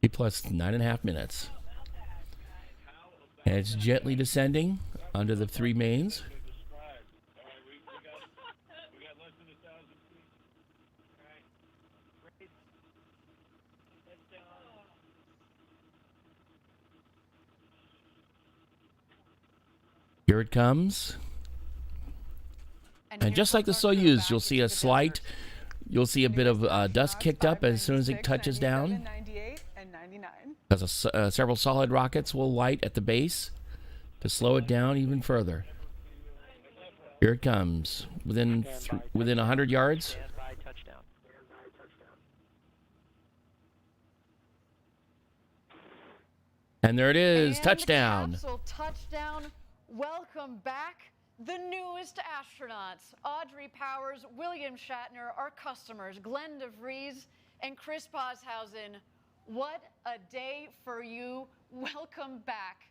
T Plus, 9.5 minutes. And it's gently descending under the three mains. Here it comes. And just like the Soyuz, you'll see you'll see a bit of dust kicked up as soon as it touches down. 98 and 99. Because several solid rockets will light at the base to slow it down even further. Here it comes, within 100 yards. And there it is, touchdown. Capsule touchdown. Welcome back, the newest astronauts, Audrey Powers, William Shatner, our customers, Glenn DeVries, and Chris Poshausen. What a day for you. Welcome back.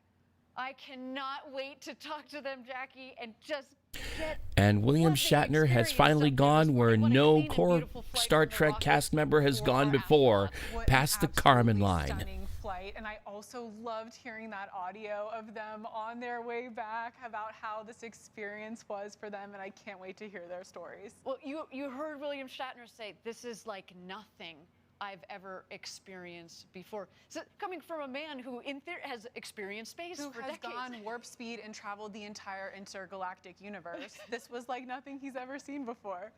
I cannot wait to talk to them, Jackie, and just get... And William Shatner has finally gone where no core Star Trek cast member has gone before, past the Kármán line. Flight, and I also loved hearing that audio of them on their way back about how this experience was for them, and I can't wait to hear their stories. Well, you heard William Shatner say, this is like nothing I've ever experienced before. So coming from a man who in theory has experienced space who for has decades. gone warp speed and traveled the entire intergalactic universe. This was like nothing he's ever seen before.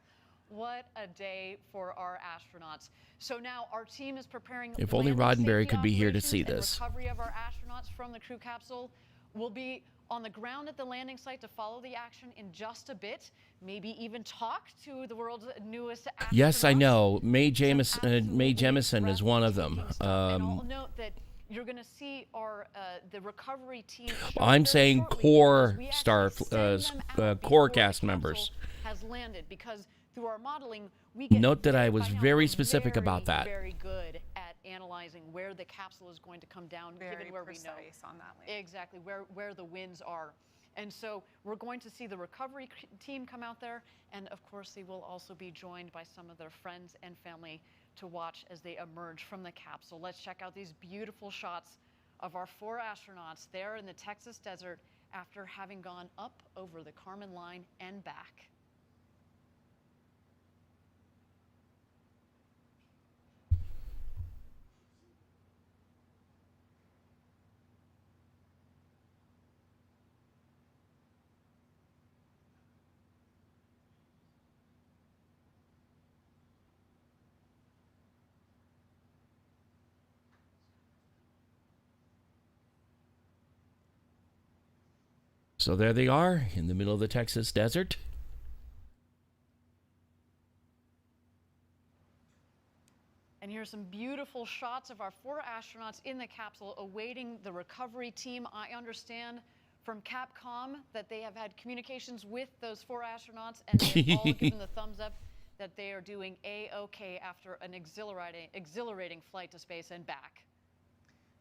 What a day for our astronauts. So now our team is preparing. If only landing Roddenberry safety could be here to operations see and this. Recovery of our astronauts from the crew capsule. Will be on the ground at the landing site to follow the action in just a bit. Maybe even talk to the world's newest astronauts. Yes, I know. Mae Jemison is one of them. And I'll note that you're going to see our the recovery team. I'm saying core core cast members. Has landed because through our modeling, we get Note that I was very specific about that. Very good at analyzing where the capsule is going to come down, given where we know on that lane. exactly where the winds are. And so we're going to see the recovery team come out there, and of course they will also be joined by some of their friends and family to watch as they emerge from the capsule. Let's check out these beautiful shots of our 4 astronauts there in the Texas desert after having gone up over the Kármán line and back. So there they are in the middle of the Texas desert. And here's some beautiful shots of our 4 astronauts in the capsule awaiting the recovery team. I understand from Capcom that they have had communications with those 4 astronauts and they've all given the thumbs up that they are doing A-OK after an exhilarating flight to space and back.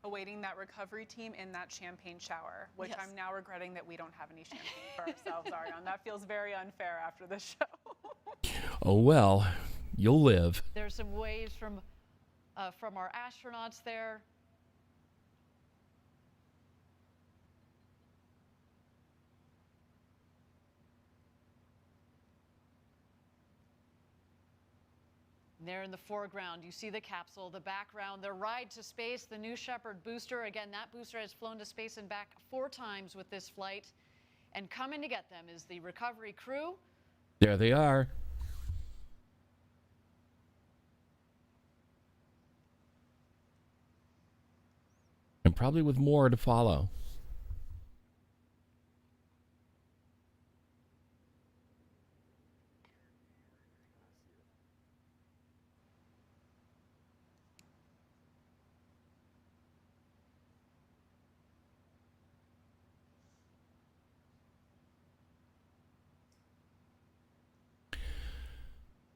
Awaiting that recovery team in that champagne shower, which Yes. I'm now regretting that we don't have any champagne for ourselves, Ariane. That feels very unfair after this show. Oh well, you'll live. There's some waves from our astronauts there. There in the foreground, you see the capsule, the background, their ride to space, the new Shepard booster. Again, that booster has flown to space and back 4 times with this flight. And coming to get them is the recovery crew. There they are. And probably with more to follow.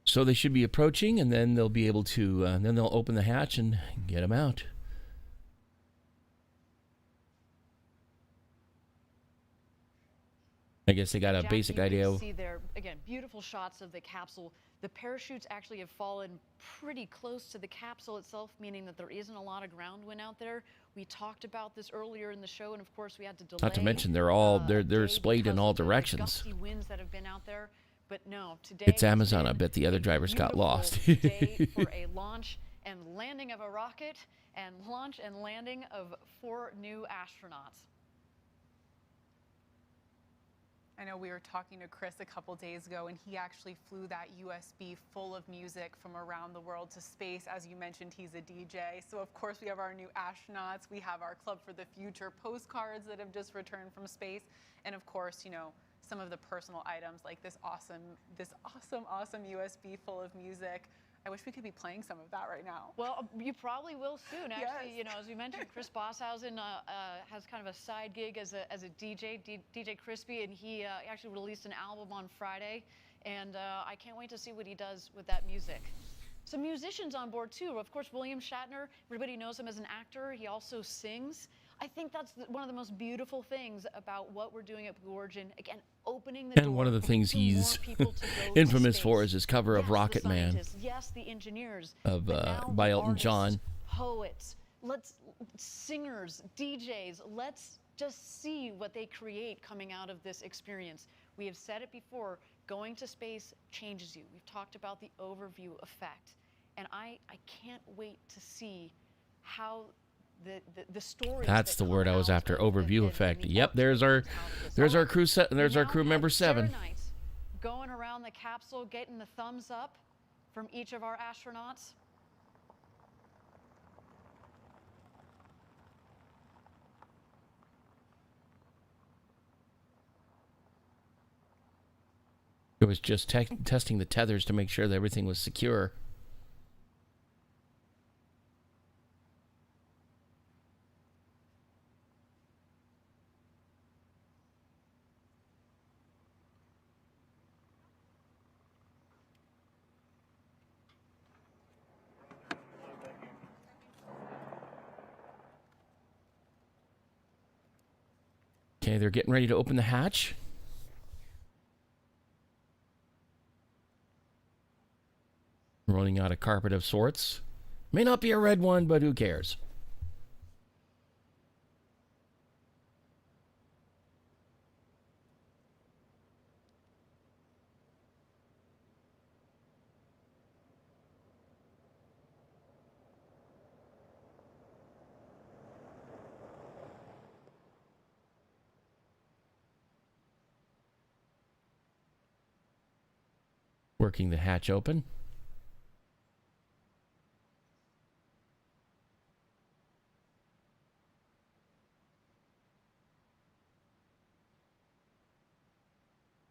So they should be approaching, and then they'll be able to, then they'll open the hatch and get them out. I guess they got a basic idea of... See there, again, beautiful shots of the capsule. The parachutes actually have fallen pretty close to the capsule itself, meaning that there isn't a lot of ground wind out there. We talked about this earlier in the show, and of course we had to delay. Not to mention they're all, they're splayed in all directions. Gusty winds that have been out there. But no, today It's Amazon. I bet the other drivers got lost. Day for a launch and landing of a rocket and launch and landing of 4 new astronauts. I know we were talking to Chris a couple days ago, and he actually flew that USB full of music from around the world to space. As you mentioned, he's a DJ. So, of course, we have our new astronauts. We have our Club for the Future postcards that have just returned from space. And, of course, you know, some of the personal items like this awesome USB full of music. I wish we could be playing some of that right now. Well, you probably will soon. Actually, Yes. you know, as we mentioned, Chris Bosshausen has kind of a side gig as a DJ, DJ Crispy, and he actually released an album on Friday, and I can't wait to see what he does with that music. Some musicians on board too. Of course, William Shatner. Everybody knows him as an actor. He also sings. I think that's one of the most beautiful things about what we're doing at Blue Origin. Again, opening the door. And one of the things for he's more people to go infamous to for space. is his cover of Yes, Rocket the Man scientists, yes, the engineers, of but now by the Elton artists, John. poets, singers, DJs. Let's just see what they create coming out of this experience. We have said it before. Going to space changes you. We've talked about the overview effect, and I can't wait to see how the stories. That's the word I was after. Overview effect. Yep, there's our crew set. There's our crew member 7. Going around around the capsule getting the thumbs up from each of our astronauts? It was just testing the tethers to make sure that everything was secure. Okay, they're getting ready to open the hatch. Rolling out a carpet of sorts. May not be a red one, but who cares? Working the hatch open.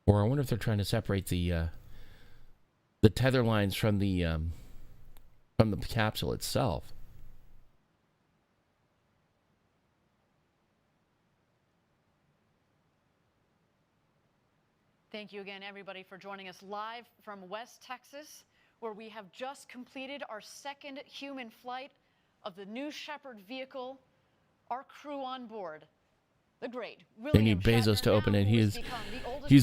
Or I wonder if they're trying to separate the tether lines from the capsule itself. Thank you again, everybody, for joining us live from West Texas, where we have just completed our second human flight of the new Shepard vehicle. Our crew on board, the great They need Bezos to open it. He's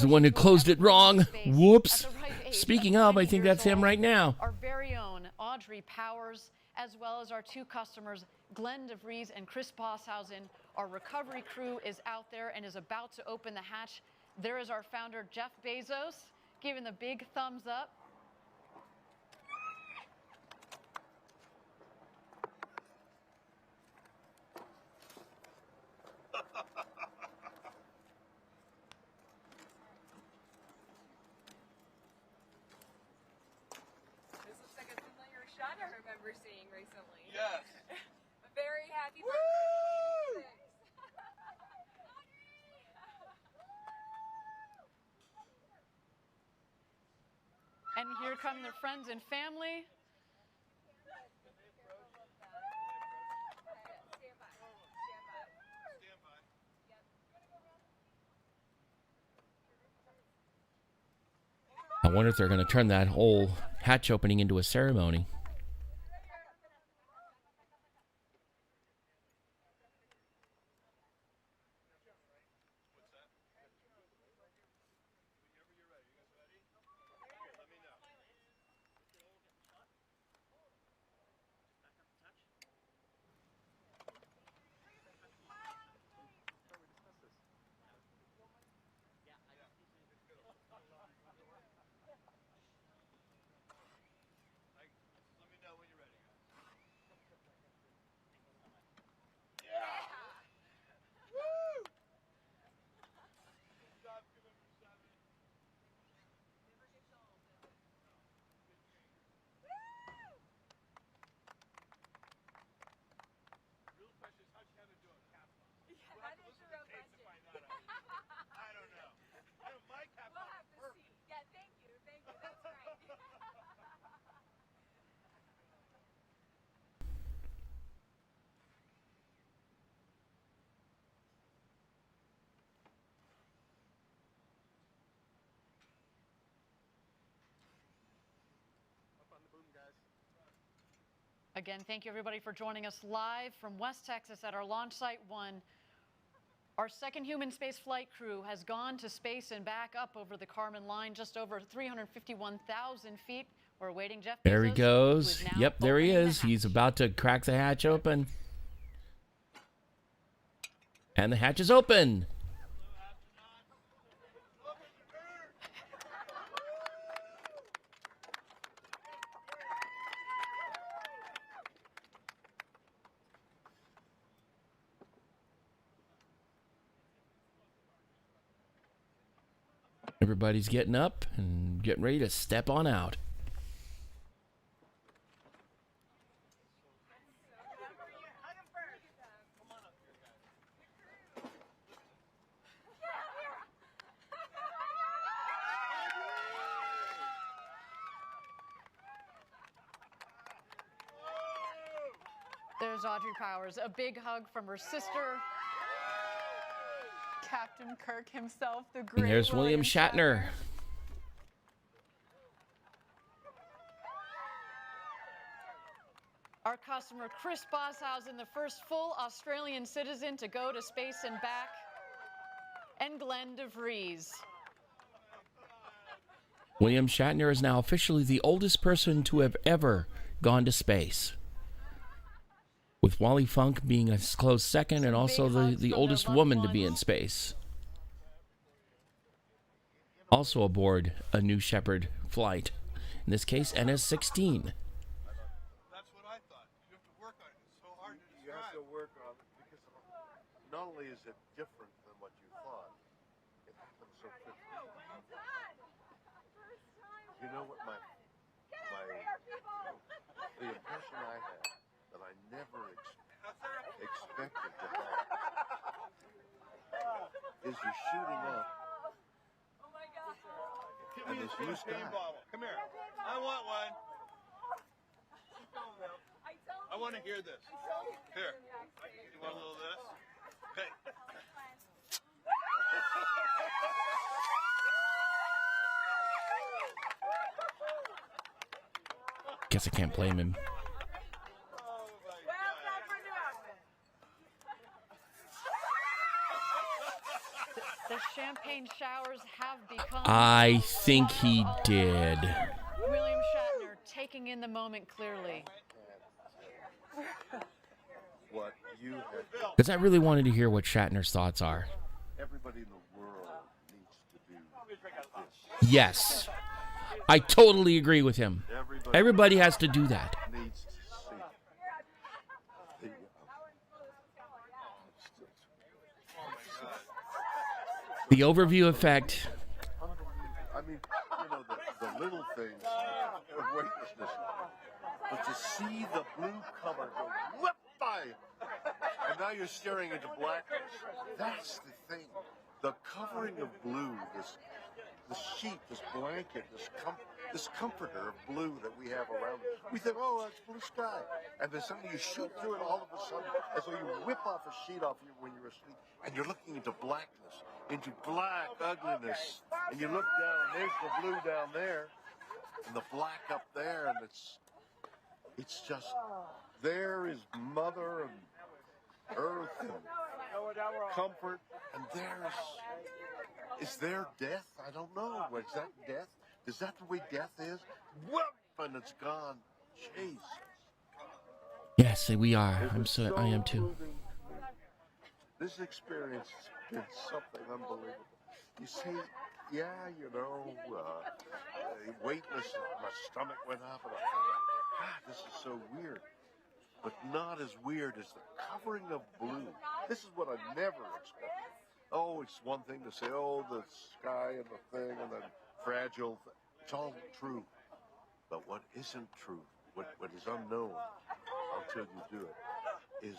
the one who closed it wrong. Whoops. Speaking of, I think that's him right now. Our very own Audrey Powers, as well as our two customers, Glenn DeVries and Chris Bosshausen. Our recovery crew is out there and is about to open the hatch. There is our founder, Jeff Bezos, giving the big thumbs up. This looks like a familiar shot I remember seeing recently. Yes. A very happy birthday. And here come their friends and family. I wonder if they're going to turn that whole hatch opening into a ceremony. Again, thank you, everybody, for joining us live from West Texas at our launch site 1. Our second human space flight crew has gone to space and back up over the Kármán line, just over 351,000 feet. We're awaiting Jeff Bezos. There he goes. Yep, there he is. He's about to crack the hatch open. And the hatch is open. Everybody's getting up and getting ready to step on out. There's Audrey Powers, a big hug from her sister. Captain Kirk himself, the great And there's William Shatner. Our customer, Chris Bosshausen, the first full Australian citizen to go to space and back. And Glenn DeVries. William Shatner is now officially the oldest person to have ever gone to space, with Wally Funk being a close second and also the oldest woman to be in space. Also aboard a New Shepard flight, in this case NS-18. That's what I thought. You have to work on it. It's so hard to describe. You have to work on it because not only is it different than what you thought, it happens so quickly. You know what the impression I had that I never expected to have is you're shooting up. Give me a champagne bottle. Come here. I want one. I want to hear this. Here. You want a little of this? Okay. Guess I can't blame him. The champagne showers have become... I think he did. William Shatner taking in the moment clearly. What you have. Because I really wanted to hear what Shatner's thoughts are. Everybody in the world needs to do this. Yes. I totally agree with him. Everybody has to do that. Needs to see. The overview effect. I mean, you know, the little things of weightlessness. But to see the blue cover go whip by, and now you're staring into blackness. That's the thing. The covering of blue, this sheet, this blanket, this comforter of blue that we have around us. We think, oh, that's blue sky. And then suddenly you shoot through it all of a sudden, as though you whip off a sheet off you when you're asleep, and you're looking into blackness, into black ugliness. And you look down, and there's the blue down there, and the black up there, and it's just, there is Mother and Earth and comfort, and is there death? I don't know. Is that death? Is that the way death is? Whoop, and it's gone. Jesus. Yes, we are. I am too. This experience has been something unbelievable. You see, yeah, you know, weightless, my stomach went up, and I thought, God, this is so weird. But not as weird as the covering of blue. This is what I never expected. Oh, it's one thing to say, oh, the sky and the thing and the fragile. It's all true. But what isn't true, what is unknown until you do it, is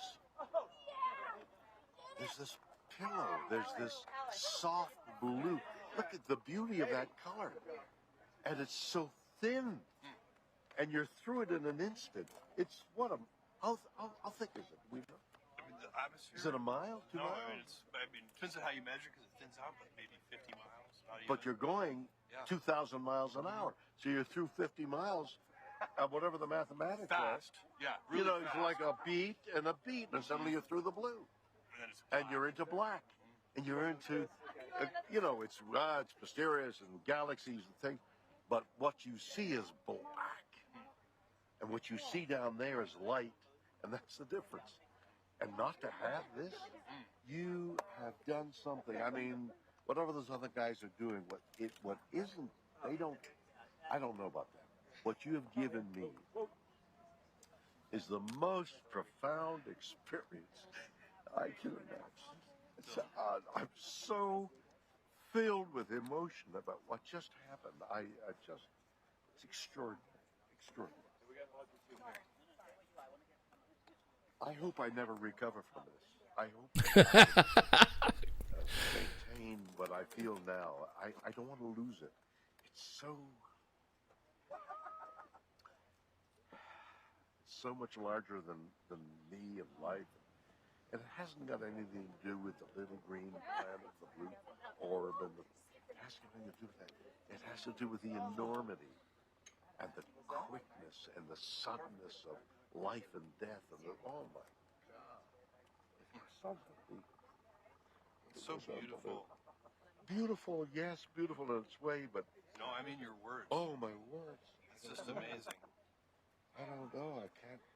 there's this pillow, there's this soft blue. Look at the beauty of that color. And it's so thin. And you're through it in an instant. It's what how thick is it? We know. I mean, the atmosphere. Is it a mile? 2 miles? I mean, it depends on how you measure because it thins out, but maybe 50 miles. But you're going 2,000 miles an hour. So you're through 50 miles at whatever the mathematics fast. are. Yeah, really you know, fast. it's like a beat, and suddenly you're through the blue. And you're into black. And you're into, you know, it's mysterious and galaxies and things. But what you see is black. And what you see down there is light. And that's the difference. And not to have this, you have done something. I mean, whatever those other guys are doing, what isn't, I don't know about that. What you have given me is the most profound experience I can imagine. I'm so filled with emotion about what just happened. It's extraordinary, extraordinary. I hope I never recover from this. I hope I maintain what I feel now. I don't want to lose it. It's so much larger than me and life. And it hasn't got anything to do with the little green planet, the blue orb, and it has nothing to do with that. It has to do with the enormity and the quickness and the suddenness of life and death. And oh my God. It's so beautiful. Beautiful, yes, beautiful in its way, but... No, I mean your words. Oh, my words. It's just amazing. I don't know. I can't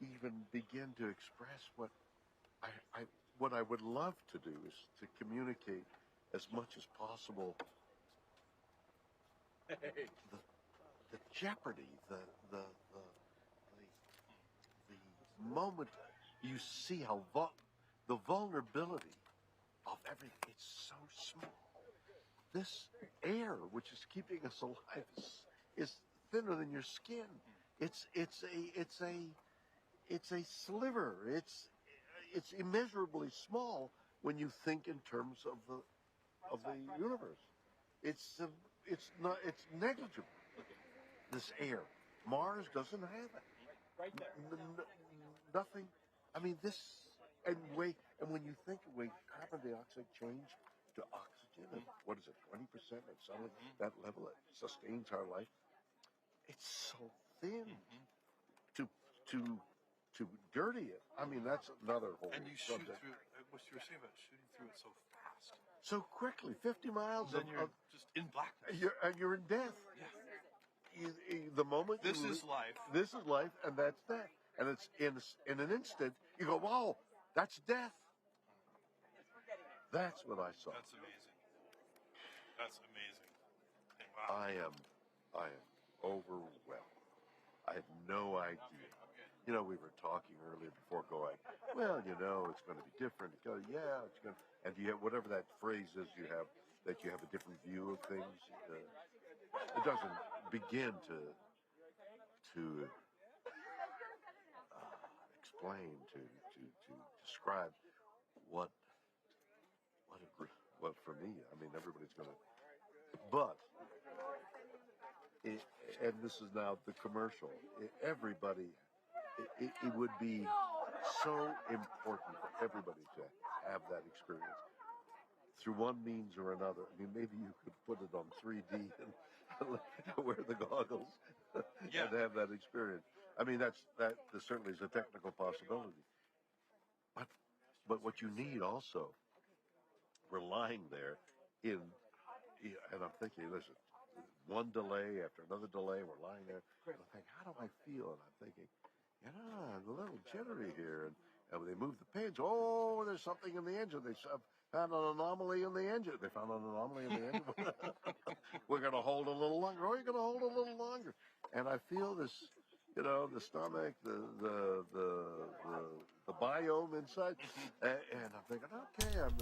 even begin to express what I would love to do is to communicate as much as possible the jeopardy, the moment you see how the vulnerability of everything. It's so small. This air, which is keeping us alive, is thinner than your skin. It's a sliver. It's immeasurably small when you think in terms of the universe. It's negligible. This air. Mars doesn't have it. Nothing. I mean, this and when you think of way carbon dioxide changed to oxygen, and what is it, 20% at some of that level that sustains our life? It's so thin. To dirty it. I mean, that's another whole And you shoot subject. through it. What you were saying about shooting through it so fast. So quickly, 50 miles Then you're just in blackness. You're in death. Yeah. The moment This is life. This is life, and that's death. And it's in an instant, you go, wow, that's death. That's what I saw. That's amazing. That's amazing. And wow. I am overwhelmed. I have no idea. You know, we were talking earlier before going, well, you know, it's going to be different. It's going, yeah, it's going to, and you have whatever that phrase is you have, that you have a different view of things. It doesn't begin to explain, to describe what for me, I mean, everybody's going to, but, and this is now the commercial, everybody, it would be so important for everybody to have that experience through one means or another. I mean, maybe you could put it on 3D and wear the goggles and have that experience. I mean, that certainly is a technical possibility. But what you need also, we're lying there and I'm thinking, listen, one delay after another delay, we're lying there, and I'm thinking, how do I feel? And I'm thinking, I'm a little jittery here. And when they move the pins, oh, there's something in the engine. They found an anomaly in the engine. They found an anomaly in the engine. We're going to hold a little longer. Oh, you're going to hold a little longer. And I feel this, you know, the stomach, the biome inside. And I'm thinking, okay, I'm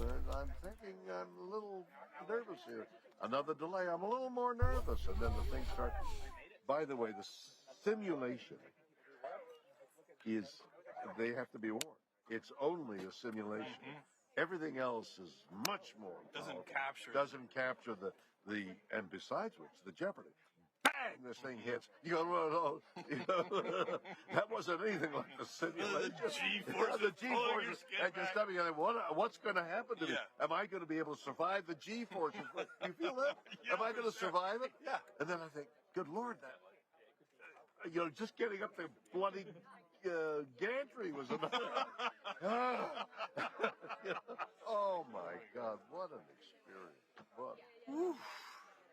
thinking I'm a little nervous here. Another delay, I'm a little more nervous. And then the thing starts. By the way, the simulation is, they have to be warned. It's only a simulation. Everything else is much more Doesn't capture the and besides which, the jeopardy. Bang! This thing hits. You go, no, that wasn't anything like the simulation. The G-force. The G-force. And you're studying, what's going to happen to me? Am I going to be able to survive the G-force? You feel that? Am I going to survive it? Yeah. And then I think, good Lord, that, just getting up the bloody gantry was enough. Oh my God, what an experience. What?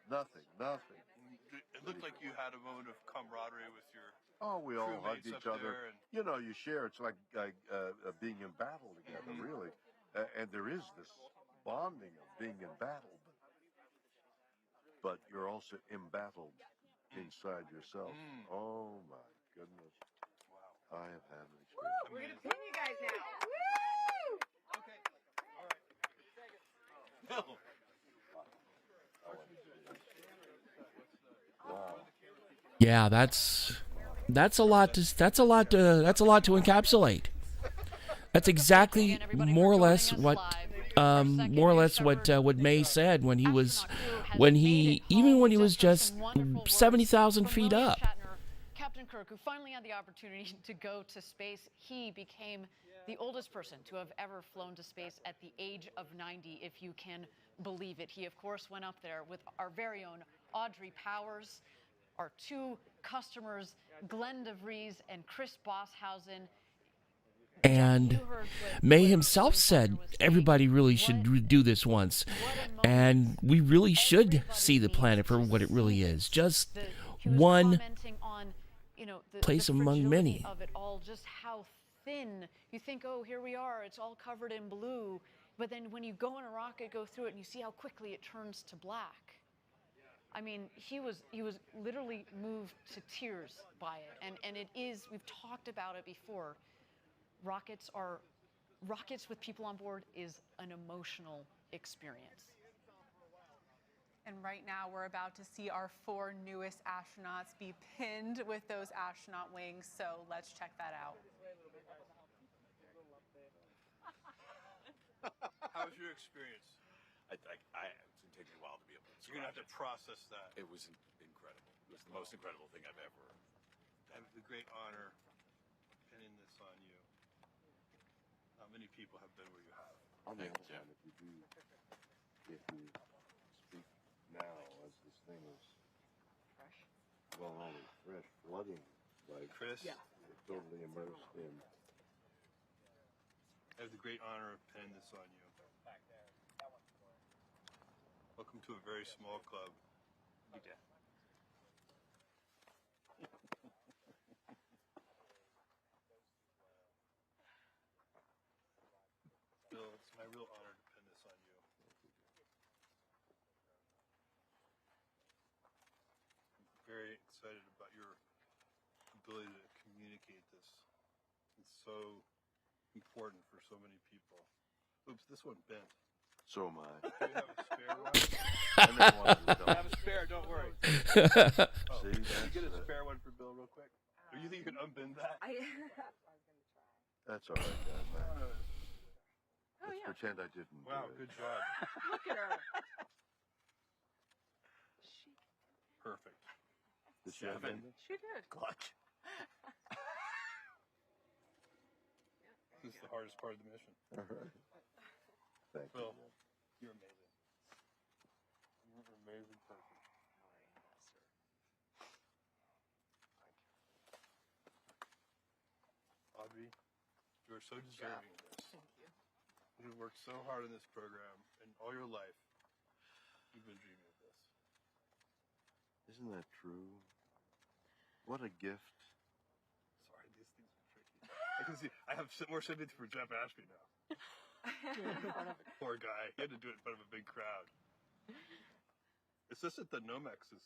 Nothing. It looked like you had a moment of camaraderie with your Oh, we all hugged crewmates each up other. there and- You know, you share. It's like being in battle together, really. And there is this bonding of being in battle, but you're also embattled inside yourself. Oh my goodness. Wow. I have had an experience. We're going to pin you guys now. Woo! Okay. All right. Bill. Yeah, that's a lot to encapsulate. That's exactly more or less what what May said when he was even when he was just 70,000 feet up. Captain Kirk, who finally had the opportunity to go to space, he became the oldest person to have ever flown to space at the age of 90, if you can believe it. He, of course, went up there with our very own Audrey Powers, our two customers, Glenn DeVries and Chris Bosshausen. And May himself said everybody really should do this once. And we really should see the planet for what it really is. Just one place among many. Of it all, just how thin. You think, oh, here we are, it's all covered in blue. But then when you go in a rocket, go through it, and you see how quickly it turns to black. I mean, he was literally moved to tears by it. And it is, we've talked about it before. Rockets with people on board is an emotional experience. And right now we're about to see our 4 newest astronauts be pinned with those astronaut wings. So let's check that out. How was your experience? It's going to take me a while to be able to describe. You're going to have to process that. It was incredible. It was the most incredible thing I've ever. I have the great honor of pinning this on you. Not many people have been where you have. On the other hand, if you speak now, as this thing is well, only fresh, flooding, like Chris, you're totally immersed in. I have the great honor of pinning this on you. Welcome to a very small club. Bill, it's my real honor to pin this on you. I'm very excited about your ability to communicate this. It's so important for so many people. Oops, this one bent. So am I. Do you have a spare one? I never wanted to I have a spare, don't worry. See, Can you get a spare one for Bill real quick? Or you think you can unbend that? That's all right, guys. Oh, Let's pretend I didn't. Wow, do it. good job. Look at her. Perfect. Did she 7. unbend it? She did. Clutch. This is the hardest part of the mission. All right. Thank Bill, you. you're amazing. You're an amazing person. Audrey, you are so deserving of this. Thank you. You've worked so hard on this program, and all your life, you've been dreaming of this. Isn't that true? What a gift. Sorry, these things are tricky. I can see. I have more sympathy for Jeff Ashby now. Poor guy. He had to do it in front of a big crowd. It's just that the Nomex is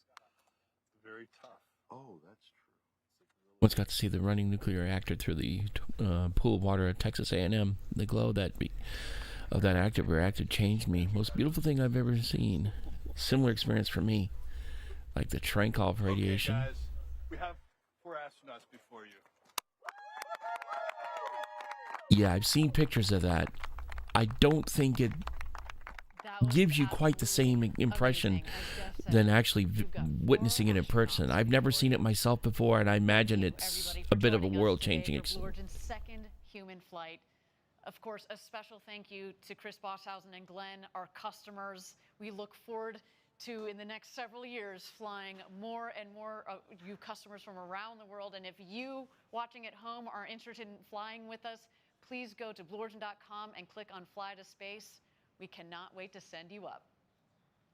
very tough. Oh, that's true. Once got to see the running nuclear reactor through the pool of water at Texas A&M. The glow of that active reactor changed me. Most beautiful thing I've ever seen. Similar experience for me, like the Trankov radiation. Okay, guys, we have 4 astronauts before you. Yeah, I've seen pictures of that. I don't think it gives you quite the same impression than actually witnessing it in person. I've never seen it myself before, and I imagine it's a bit of a world-changing experience. Second human flight. Of course, a special thank you to Chris Bosshausen and Glenn, our customers. We look forward to, in the next several years, flying more and more of you customers from around the world. And if you watching at home are interested in flying with us, please go to blueorigin.com and click on Fly to Space. We cannot wait to send you up.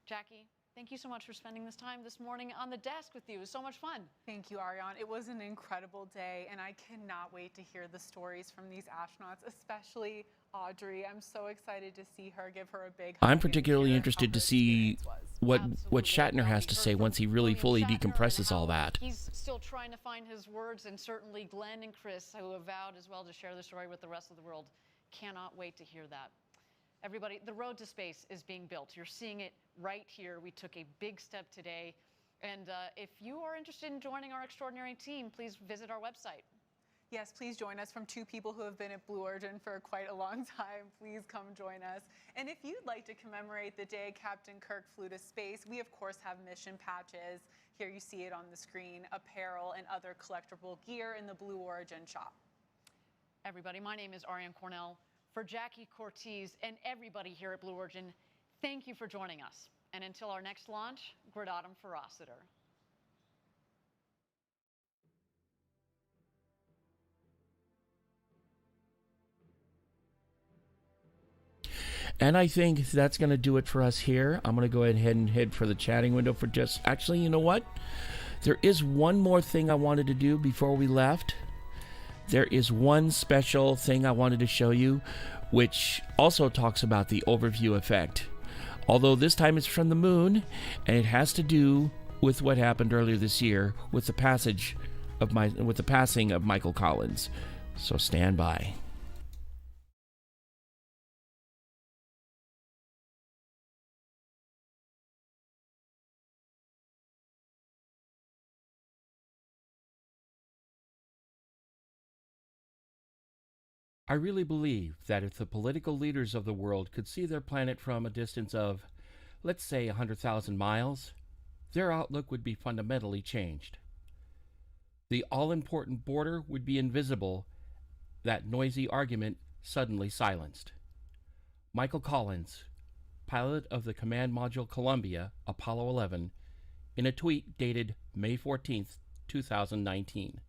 Jackie, thank you so much for spending this time this morning on the desk with you. It was so much fun. Thank you, Ariane. It was an incredible day, and I cannot wait to hear the stories from these astronauts, especially Audrey. I'm so excited to see her, give her a big hug. I'm particularly interested to see what Shatner has to say once he really fully decompresses all that. He's still trying to find his words, and certainly Glenn and Chris, who have vowed as well to share the story with the rest of the world, cannot wait to hear that. Everybody, the road to space is being built. You're seeing it right here. We took a big step today. And if you are interested in joining our extraordinary team, please visit our website. Yes, please join us. From two people who have been at Blue Origin for quite a long time, please come join us. And if you'd like to commemorate the day Captain Kirk flew to space, we of course have mission patches. Here you see it on the screen, apparel and other collectible gear in the Blue Origin shop. Everybody, my name is Ariane Cornell. For Jackie Cortez and everybody here at Blue Origin, thank you for joining us. And until our next launch, Gradatum Ferociter. And I think that's going to do it for us here. I'm going to go ahead and head for the chatting window for just... Actually, you know what? There is one more thing I wanted to do before we left. There is one special thing I wanted to show you, which also talks about the overview effect. Although this time it's from the moon, and it has to do with what happened earlier this year with the passing of Michael Collins. So stand by. I really believe that if the political leaders of the world could see their planet from a distance of, let's say, 100,000 miles, their outlook would be fundamentally changed. The all-important border would be invisible, that noisy argument suddenly silenced. Michael Collins, pilot of the Command Module Columbia, Apollo 11, in a tweet dated May 14th, 2019.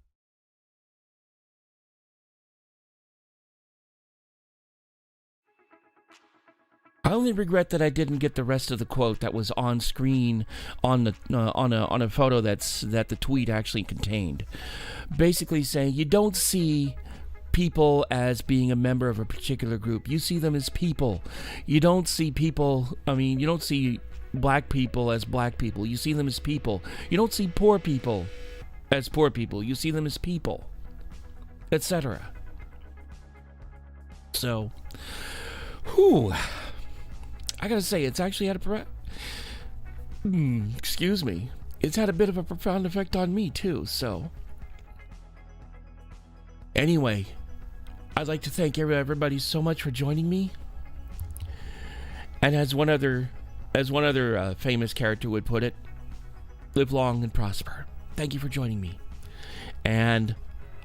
I only regret that I didn't get the rest of the quote that was on screen on the on a photo that the tweet actually contained. Basically saying you don't see people as being a member of a particular group. You see them as people. You don't see people, you don't see black people as black people. You see them as people. You don't see poor people as poor people. You see them as people, etc. So, whew. I gotta say, it's actually had it's had a bit of a profound effect on me too, so. Anyway, I'd like to thank everybody so much for joining me. And as one other famous character would put it, live long and prosper. Thank you for joining me. And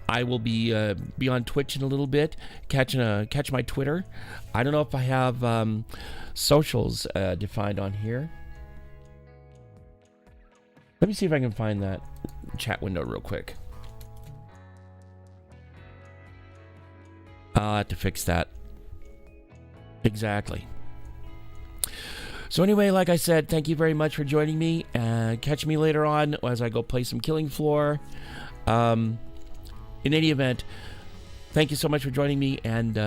I will be on Twitch in a little bit. Catch my Twitter. I don't know if I have socials defined on here. Let me see if I can find that chat window real quick. I'll have to fix that. Exactly. So anyway, like I said, thank you very much for joining me. Catch me later on as I go play some Killing Floor. In any event, thank you so much for joining me, and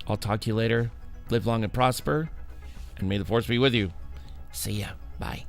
I'll talk to you later. Live long and prosper, and may the force be with you. See ya. Bye.